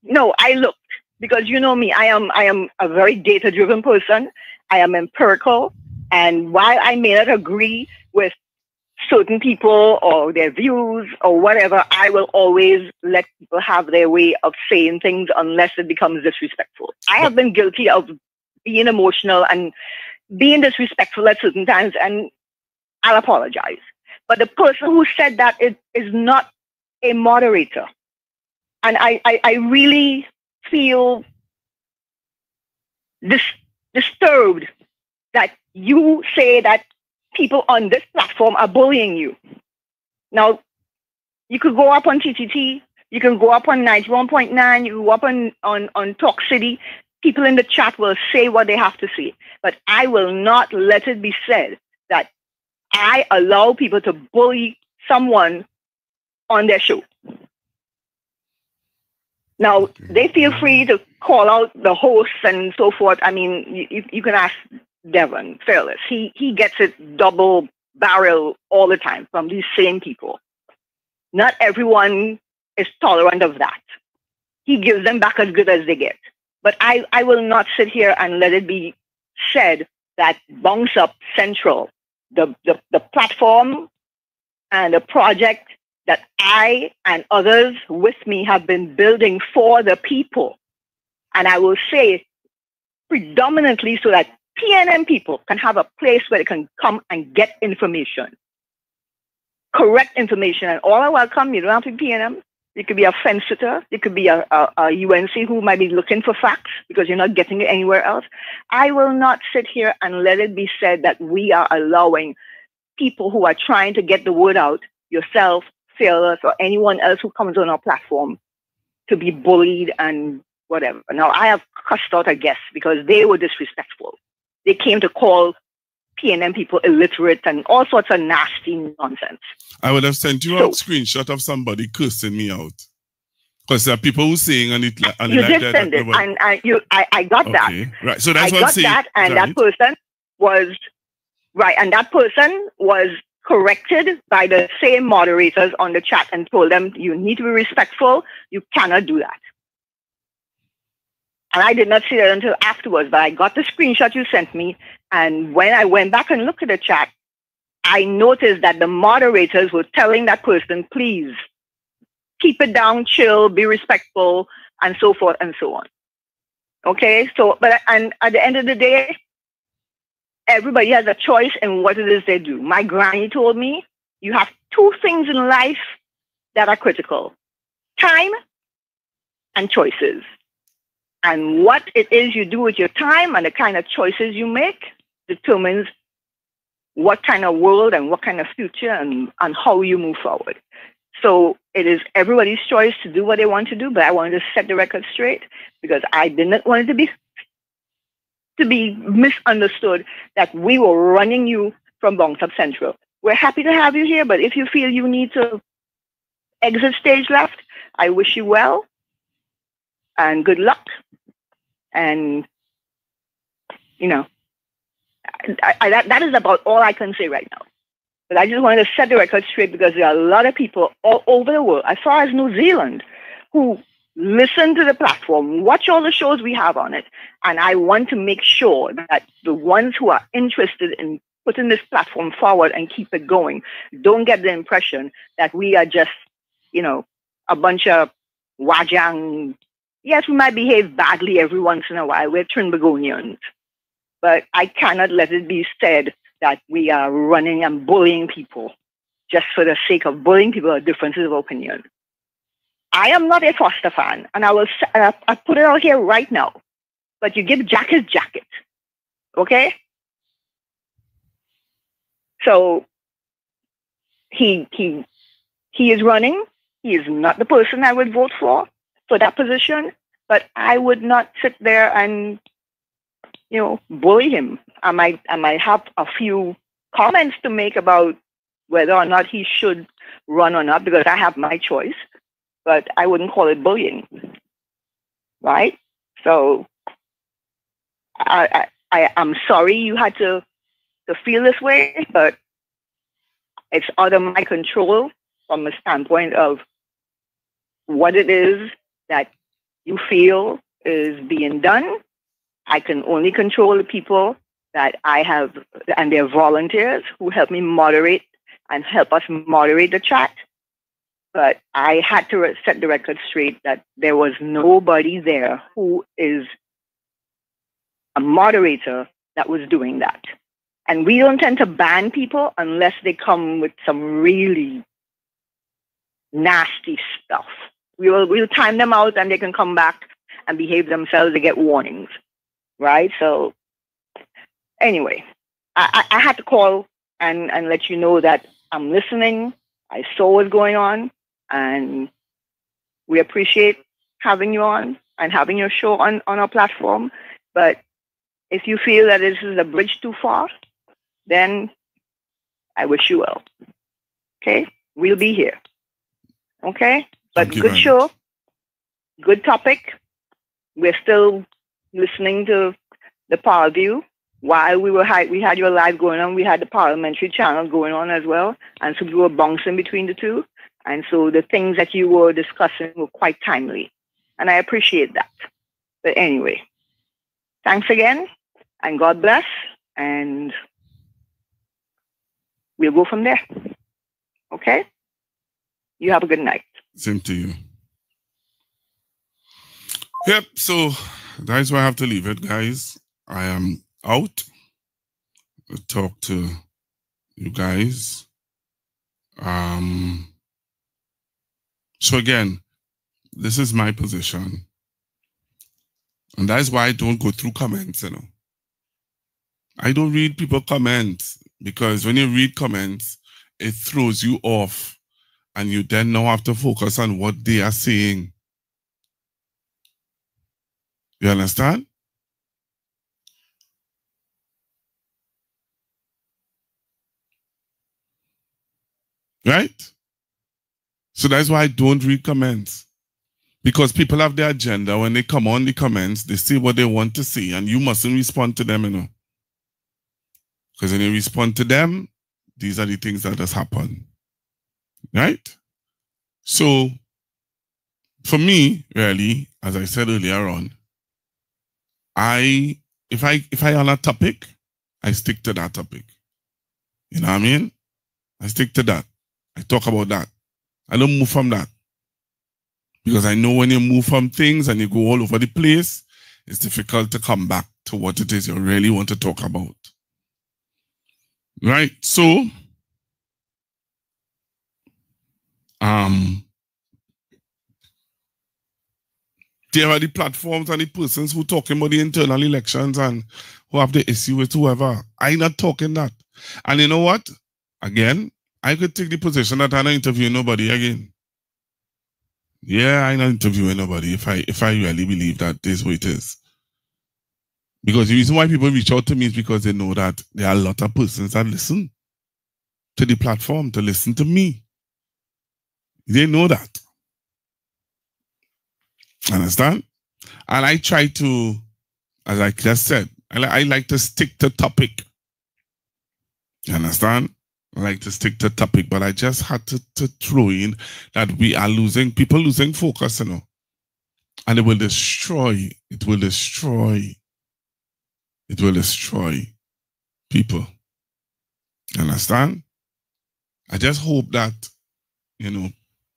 No, I looked because you know me. I am a very data-driven person. I am empirical, and while I may not agree with certain people or their views or whatever, I will always let people have their way of saying things unless it becomes disrespectful. I have been guilty of being emotional and being disrespectful at certain times, and I'll apologize. But the person who said that is not a moderator. And I really feel disturbed that you say that people on this platform are bullying you. Now, you could go up on TTT, you can go up on 91.9, you go up on Talk City. People in the chat will say what they have to say. But I will not let it be said that I allow people to bully someone on their show. Now, they feel free to call out the hosts and so forth. I mean, you can ask Devon, Fearless. He gets it double barrel all the time from these same people. Not everyone is tolerant of that. He gives them back as good as they get. But I will not sit here and let it be said that Bounce Up Central, the platform and the project that I and others with me have been building for the people. And I will say predominantly so that PNM people can have a place where they can come and get information. Correct information. And all are welcome. You don't have to be PNM. You could be a fence sitter. You could be a UNC who might be looking for facts because you're not getting it anywhere else. I will not sit here and let it be said that we are allowing people who are trying to get the word out, yourself, Fearless, or anyone else who comes on our platform, to be bullied and whatever. Now, I have cussed out a guest because they were disrespectful. They came to call PNM people illiterate and all sorts of nasty nonsense. I would have sent you a screenshot of somebody cursing me out. Because there are people who saying on it. You did send it, and I got that. Right, so that's I got that, and that person was right, and that person was corrected by the same moderators on the chat and told them, you need to be respectful. You cannot do that. And I did not see that until afterwards, but I got the screenshot you sent me. And when I went back and looked at the chat, I noticed that the moderators were telling that person, please keep it down, chill, be respectful, and so forth and so on. Okay, so, and at the end of the day, everybody has a choice in what it is they do. My granny told me, you have two things in life that are critical: time and choices. And what it is you do with your time and the kind of choices you make determines what kind of world and what kind of future and how you move forward. So it is everybody's choice to do what they want to do, but I wanted to set the record straight because I didn't want it to be misunderstood that we were running you from Bounce-Up Central. We're happy to have you here, but if you feel you need to exit stage left, I wish you well and good luck. And, you know, that is about all I can say right now. But I just wanted to set the record straight because there are a lot of people all over the world, as far as New Zealand, who listen to the platform, watch all the shows we have on it. And I want to make sure that the ones who are interested in putting this platform forward and keep it going don't get the impression that we are just, you know, a bunch of wajang. Yes, we might behave badly every once in a while. We're Trinbagonians. But I cannot let it be said that we are running and bullying people just for the sake of bullying people with differences of opinion. I am not a Foster fan, and I put it out here right now. But you give Jack his jacket, okay? So he is running. He is not the person I would vote for that position. But I would not sit there and, you know, bully him. I might have a few comments to make about whether or not he should run or not, because I have my choice, but I wouldn't call it bullying, right? So I'm sorry you had to feel this way, but it's out of my control from the standpoint of what it is that you feel is being done. I can only control the people that I have, and they're volunteers who help me moderate and help us moderate the chat. But I had to set the record straight that there was nobody there who is a moderator that was doing that. And we don't tend to ban people unless they come with some really nasty stuff. We'll time them out and they can come back and behave themselves. They get warnings. Right? So anyway, I had to call and let you know that I'm listening. I saw what's going on, and we appreciate having you on and having your show on our platform. But if you feel that this is a bridge too far, then I wish you well. Okay? We'll be here. Okay? But good show, good topic. We're still listening to the Power View while we had your live going on. We had the parliamentary channel going on as well, and so we were bouncing between the two. And so the things that you were discussing were quite timely, and I appreciate that. But anyway, thanks again, and God bless, and we'll go from there. Okay? You have a good night. Same to you. Yep, so that's why I have to leave it, guys. I am out. I'll talk to you guys. So again, this is my position. And that's why I don't go through comments, you know. I don't read people's comments, because when you read comments, it throws you off, and you then now have to focus on what they are saying. You understand? Right? So that's why I don't read comments. Because people have their agenda. When they come on the comments, they say what they want to see, and you mustn't respond to them, you know. Because when you respond to them, these are the things that has happened. Right? So, for me, really, as I said earlier on, if I on a topic, I stick to that topic. You know what I mean? I stick to that. I talk about that. I don't move from that. Because I know when you move from things and you go all over the place, it's difficult to come back to what it is you really want to talk about. Right? So, there are the platforms and the persons who talking about the internal elections and who have the issue with whoever. I'm not talking that. And you know what? Again, I could take the position that I'm not interviewing nobody again. Yeah, I'm not interviewing nobody if I really believe that this is what it is. Because the reason why people reach out to me is because they know that there are a lot of persons that listen to the platform, to listen to me. They know that. Understand? And I try to, as I just said, I like to stick to topic. You understand? I like to stick to topic, but I just had to throw in that we are losing, people losing focus, you know. And it will destroy people. You understand? I just hope that, you know,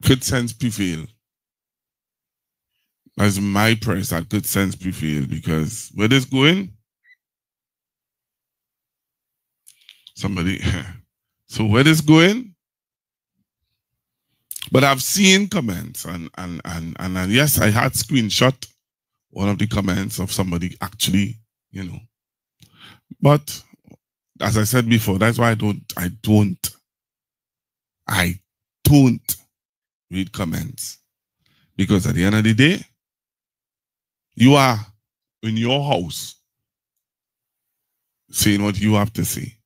good sense prevail. That's my prayer, that good sense prevail, because where this going? Somebody, so where this going? But I've seen comments and yes, I had screenshot one of the comments of somebody actually, you know. But as I said before, that's why I don't read comments. Because at the end of the day, you are in your house saying what you have to say.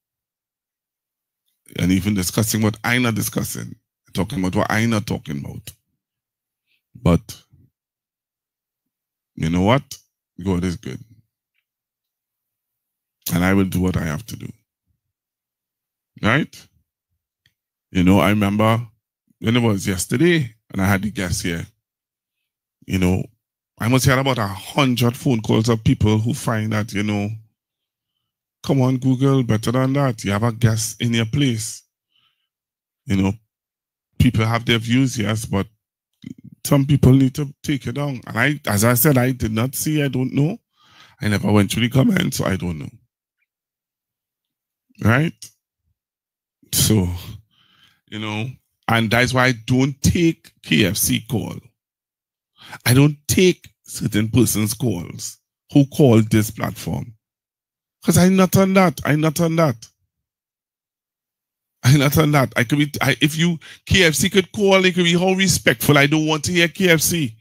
And even discussing what I'm not discussing. Talking about what I'm not talking about. But you know what? God is good. And I will do what I have to do. Right? You know, I remember when it was yesterday and I had the guests here, you know, I must have about 100 phone calls of people who find that, you know, come on, Google, better than that. You have a guest in your place. You know, people have their views, yes, but some people need to take it down. And as I said, I did not see, I don't know. I never went through the comments, so I don't know. Right? So, you know, and that's why I don't take KFC call. I don't take certain persons' calls who call this platform. Because I'm not on that. I'm not on that. I could be, if you, KFC could call, it could be how respectful. I don't want to hear KFC.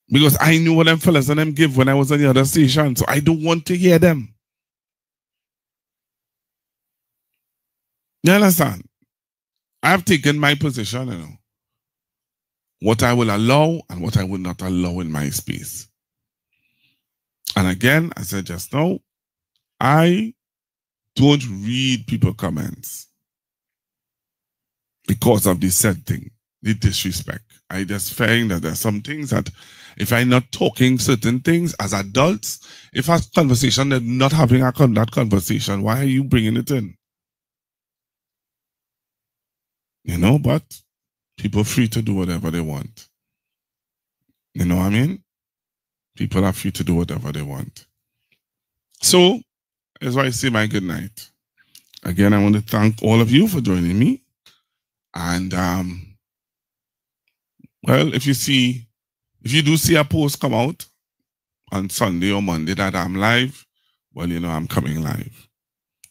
Because I knew what them fellas and them give when I was on the other station. So I don't want to hear them. You understand? I have taken my position, you know. What I will allow and what I will not allow in my space. And again, I said just now, I don't read people's comments because of the said thing, the disrespect. I just find that there's some things that if I'm not talking certain things as adults, if a conversation they're not having that conversation, why are you bringing it in? You know, but people are free to do whatever they want. You know what I mean? People are free to do whatever they want. So, that's why I say my good night. Again, I want to thank all of you for joining me. And, well, if you do see a post come out on Sunday or Monday that I'm live, well, you know, I'm coming live.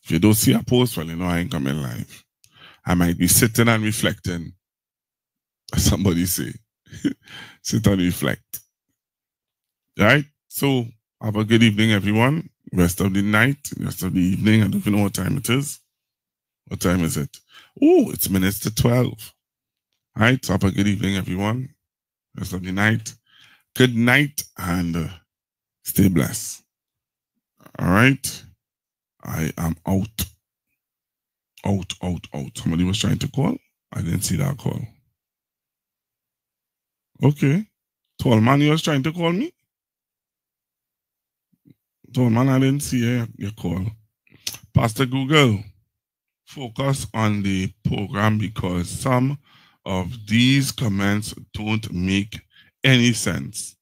If you don't see a post, well, you know, I ain't coming live. I might be sitting and reflecting. Somebody say, sit and reflect. Right? So, have a good evening, everyone. Rest of the night, rest of the evening. I don't even know what time it is. What time is it? Oh, it's minutes to 12. All right, so have a good evening, everyone. Rest of the night. Good night and stay blessed. All right. I am out. Out. Somebody was trying to call. I didn't see that call. Okay. Tall man, you was trying to call me? Tall man, I didn't see your call. Pastor Google, focus on the program because some of these comments don't make any sense.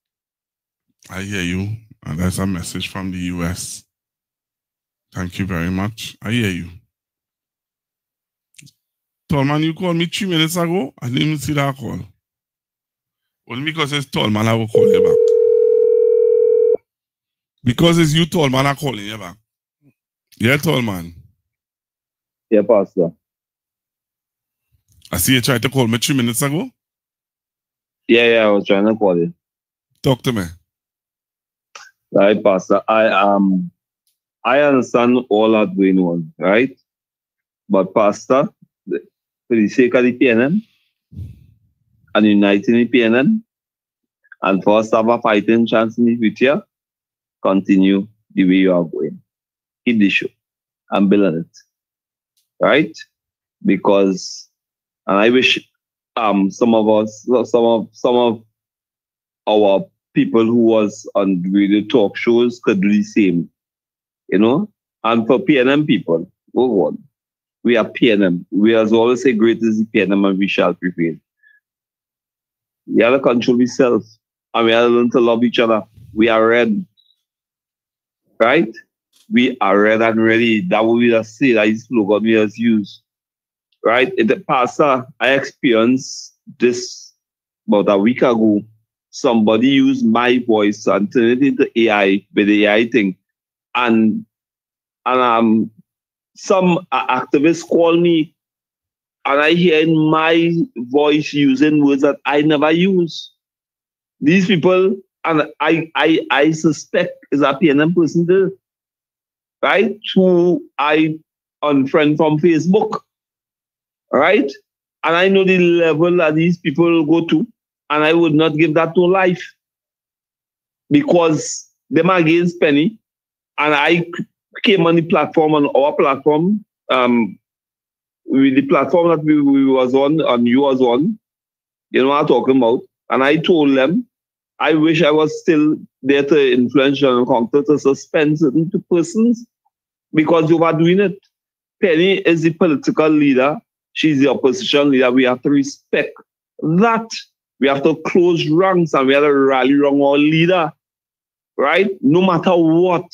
I hear you, and that's a message from the US. Thank you very much. I hear you. Tallman, you called me 3 minutes ago. I didn't even see that call. Only because it's Tallman, I will call you back. Because it's you, Tallman, I'm calling you back. Yeah, tall man. Yeah, Pastor. I see you tried to call me 3 minutes ago. Yeah, I was trying to call you. Talk to me. Right, Pastor. I understand all that going on, right? But Pastor, for the sake of the PNM and uniting the PNM, and for us to have a fighting chance in the future, continue the way you are going. Keep the show and build on it. Right? Because, and I wish some of our people who was on radio talk shows could do the same. You know? And for PNM people, go on. We are PNM. We as always say, great is the PNM and we shall prevail. We have to control ourselves and we have to learn to love each other. We are red. Right? We are red and ready. That what we just say, that is slogan we just use. Right? In the past, I experienced this about a week ago. Somebody used my voice and turned it into AI with the AI thing. And some activists call me and I hear in my voice using words that I never use. These people, and I suspect is a PNM person there, right? Who I unfriend from Facebook, right? And I know the level that these people go to, and I would not give that to life because them against Penny, and I came on the platform, on our platform, with the platform that we was on, and you was on, you know what I'm talking about, and I told them, I wish I was still there to influence and conquer to suspend certain persons because you are doing it. Penny is the political leader. She's the opposition leader. We have to respect that. We have to close ranks and we have to rally around our leader, right? No matter what.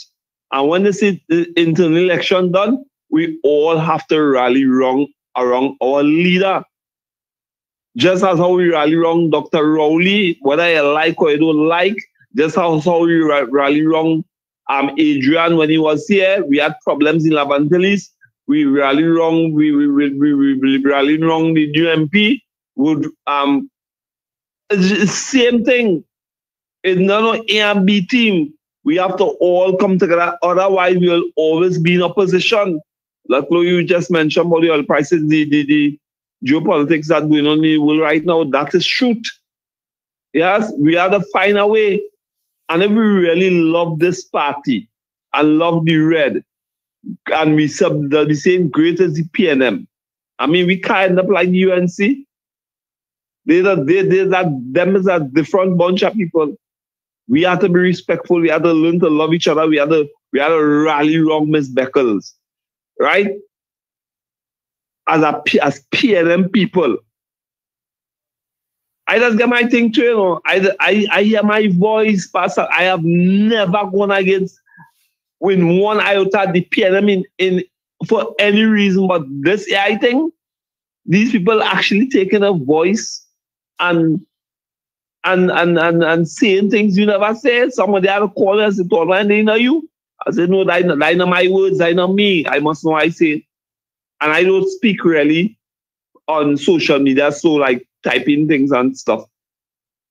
And when they say the internal election done, we all have to rally around our leader. Just as how we rally around Dr. Rowley, whether you like or you don't like, just as how we rally around Adrian when he was here, we had problems in Lavantelis. We rally around, we rally around the new MP. It's the same thing. It's not an A and B team. We have to all come together. Otherwise, we will always be in opposition. Like you just mentioned about the oil prices, the geopolitics that going on in the world right now, that is truth. Yes, we have to find a way. And if we really love this party and love the red, and we sub the same great as the PNM, I mean, we can't end up like the UNC. Them is a different bunch of people. We have to be respectful. We have to learn to love each other. We have to rally around Miss Beckles, right? As PNM people, I just get my thing too, you know. I hear my voice, Pastor. I have never gone against when one iota the PNM in for any reason, but this AI thing, these people actually taking a voice and saying things you never said. Somebody had to call us and told me, they know you. I said, no, I know my words, I know me. I must know what I say. And I don't speak really on social media, so like typing things and stuff.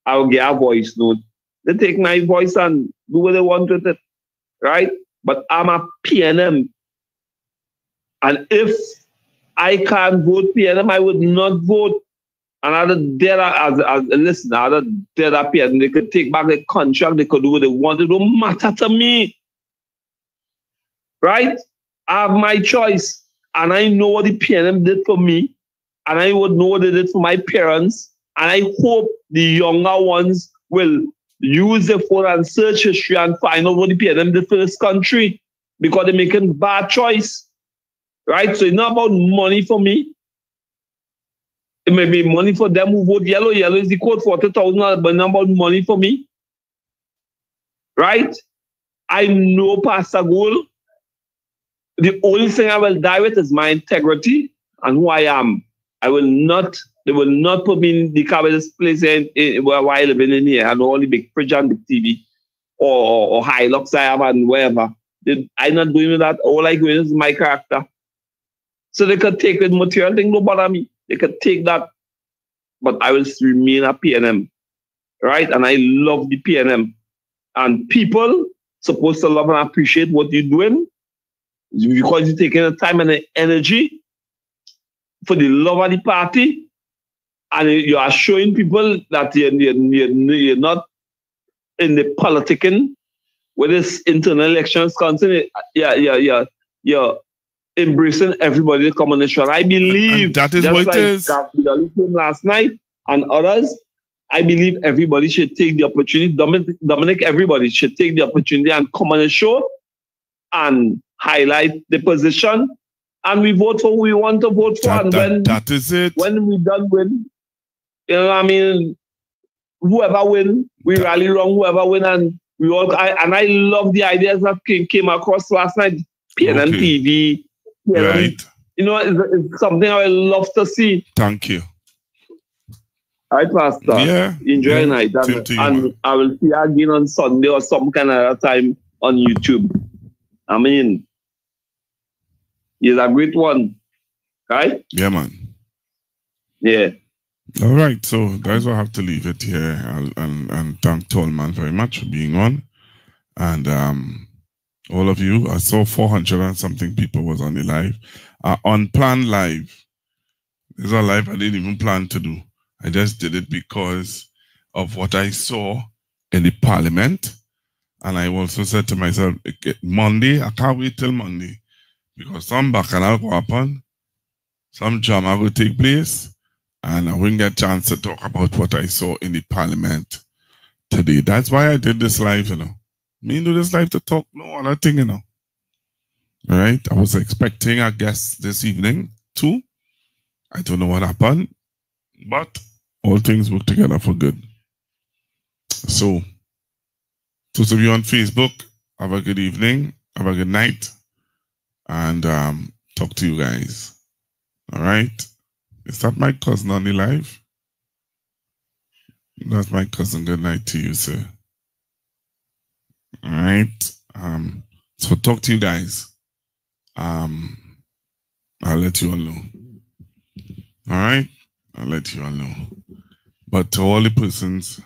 I'll get a voice note. They take my voice and do what they want with it, right? But I'm a PNM. And if I can't vote PNM, I would not vote. And other data as a listener, other data PNM, they could take back the contract, they could do what they want. It don't matter to me. Right? I have my choice. And I know what the PNM did for me. And I would know what they did for my parents. And I hope the younger ones will use their phone and search history and find out what the PNM did for this country. Because they're making bad choice. Right? So it's not about money for me. It may be money for them who vote yellow. Yellow is the code 40,000, but not about money for me. Right? I know Pastor Gold. The only thing I will die with is my integrity and who I am. They will not put me in the cabinet place where I live in here and all the big fridge and big TV or Hilux I have and wherever. I'm not doing that. All I doing is my character. So they could take it material thing, no bother me. They could take that. But I will remain a PNM. Right? And I love the PNM. And people supposed to love and appreciate what you're doing because you're taking the time and the energy for the love of the party. And you are showing people that you're not in the politicking with this internal elections concern. You're embracing everybody to come on the show. I believe and that is what it is. Last night and others, I believe everybody should take the opportunity. Dominic, everybody should take the opportunity and come on the show and highlight the position. And we vote for who we want to vote for. That is it. When we done win, you know what I mean? Whoever win, we rally around whoever win. And we all. I love the ideas that came across last night. PNN TV. Right. You know, it's something I love to see. Thank you. Hi, Pastor. Yeah. Enjoy your night. And I will see you again on Sunday or some kind of time on YouTube. I mean, he's a great one. Right? Yeah, man. Yeah. All right. So, guys, we'll have to leave it here. And thank Tallman very much for being on. And all of you, I saw 400 and something people was on the live. Unplanned live. There's a live I didn't even plan to do. I just did it because of what I saw in the Parliament. And I also said to myself, Monday, I can't wait till Monday. Because some bacchanal will happen, some drama will take place, and I wouldn't get a chance to talk about what I saw in the Parliament today. That's why I did this live, you know. Me do this live to talk no other thing, you know. All right? I was expecting a guest this evening, too. I don't know what happened. But all things work together for good. So, those of you on Facebook, have a good evening, have a good night, and talk to you guys. All right? Is that my cousin on the live? That's my cousin. Good night to you, sir. All right? So talk to you guys. I'll let you all know. All right? I'll let you all know. But to all the persons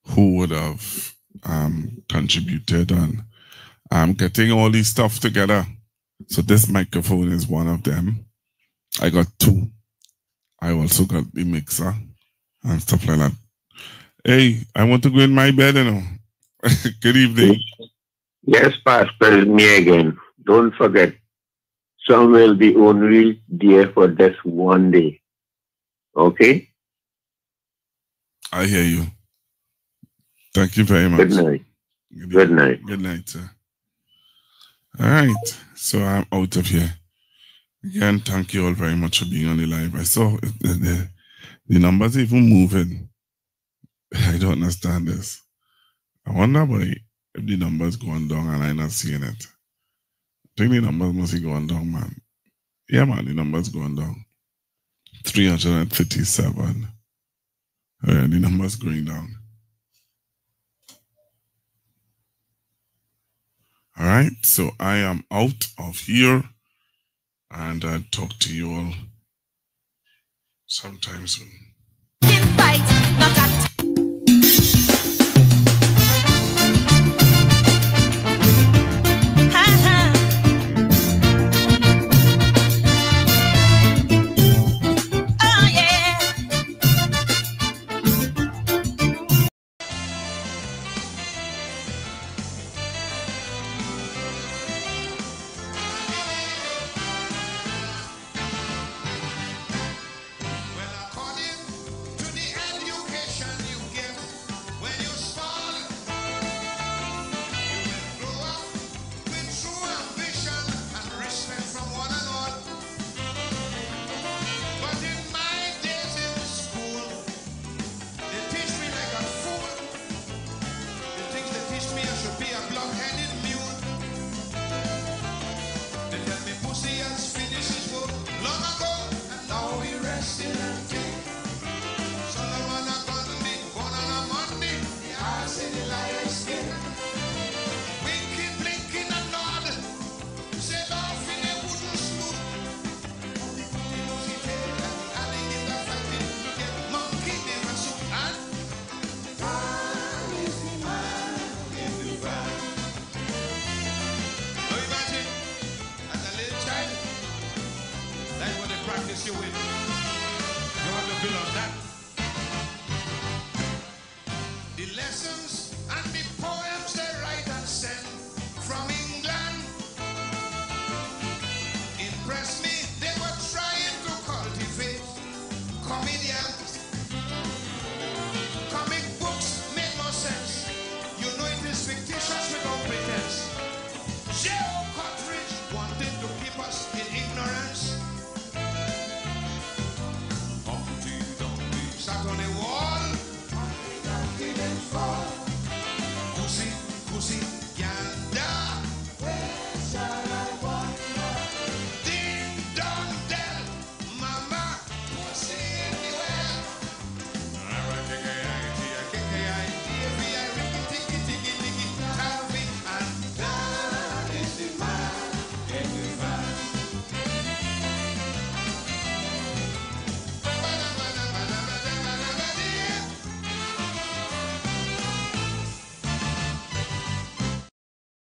who would have contributed on getting all these stuff together. So this microphone is one of them. I got two. I also got the mixer and stuff like that. Hey, I want to go in my bed, you know. Good evening. Yes, Pastor, it's me again. Don't forget, some will be only there for this one day. Okay? I hear you. Thank you very much. Good night. Good night. Good night, sir. All right. So I'm out of here. Again, thank you all very much for being on the live. I saw the numbers even moving. I don't understand this. I wonder why if the numbers going down and I'm not seeing it. I think the numbers must be going down, man. Yeah, man, the numbers going down. 337. The numbers going down. All right, so I am out of here, and I'll talk to you all sometime soon. Well, according to the education you with. You have the bill of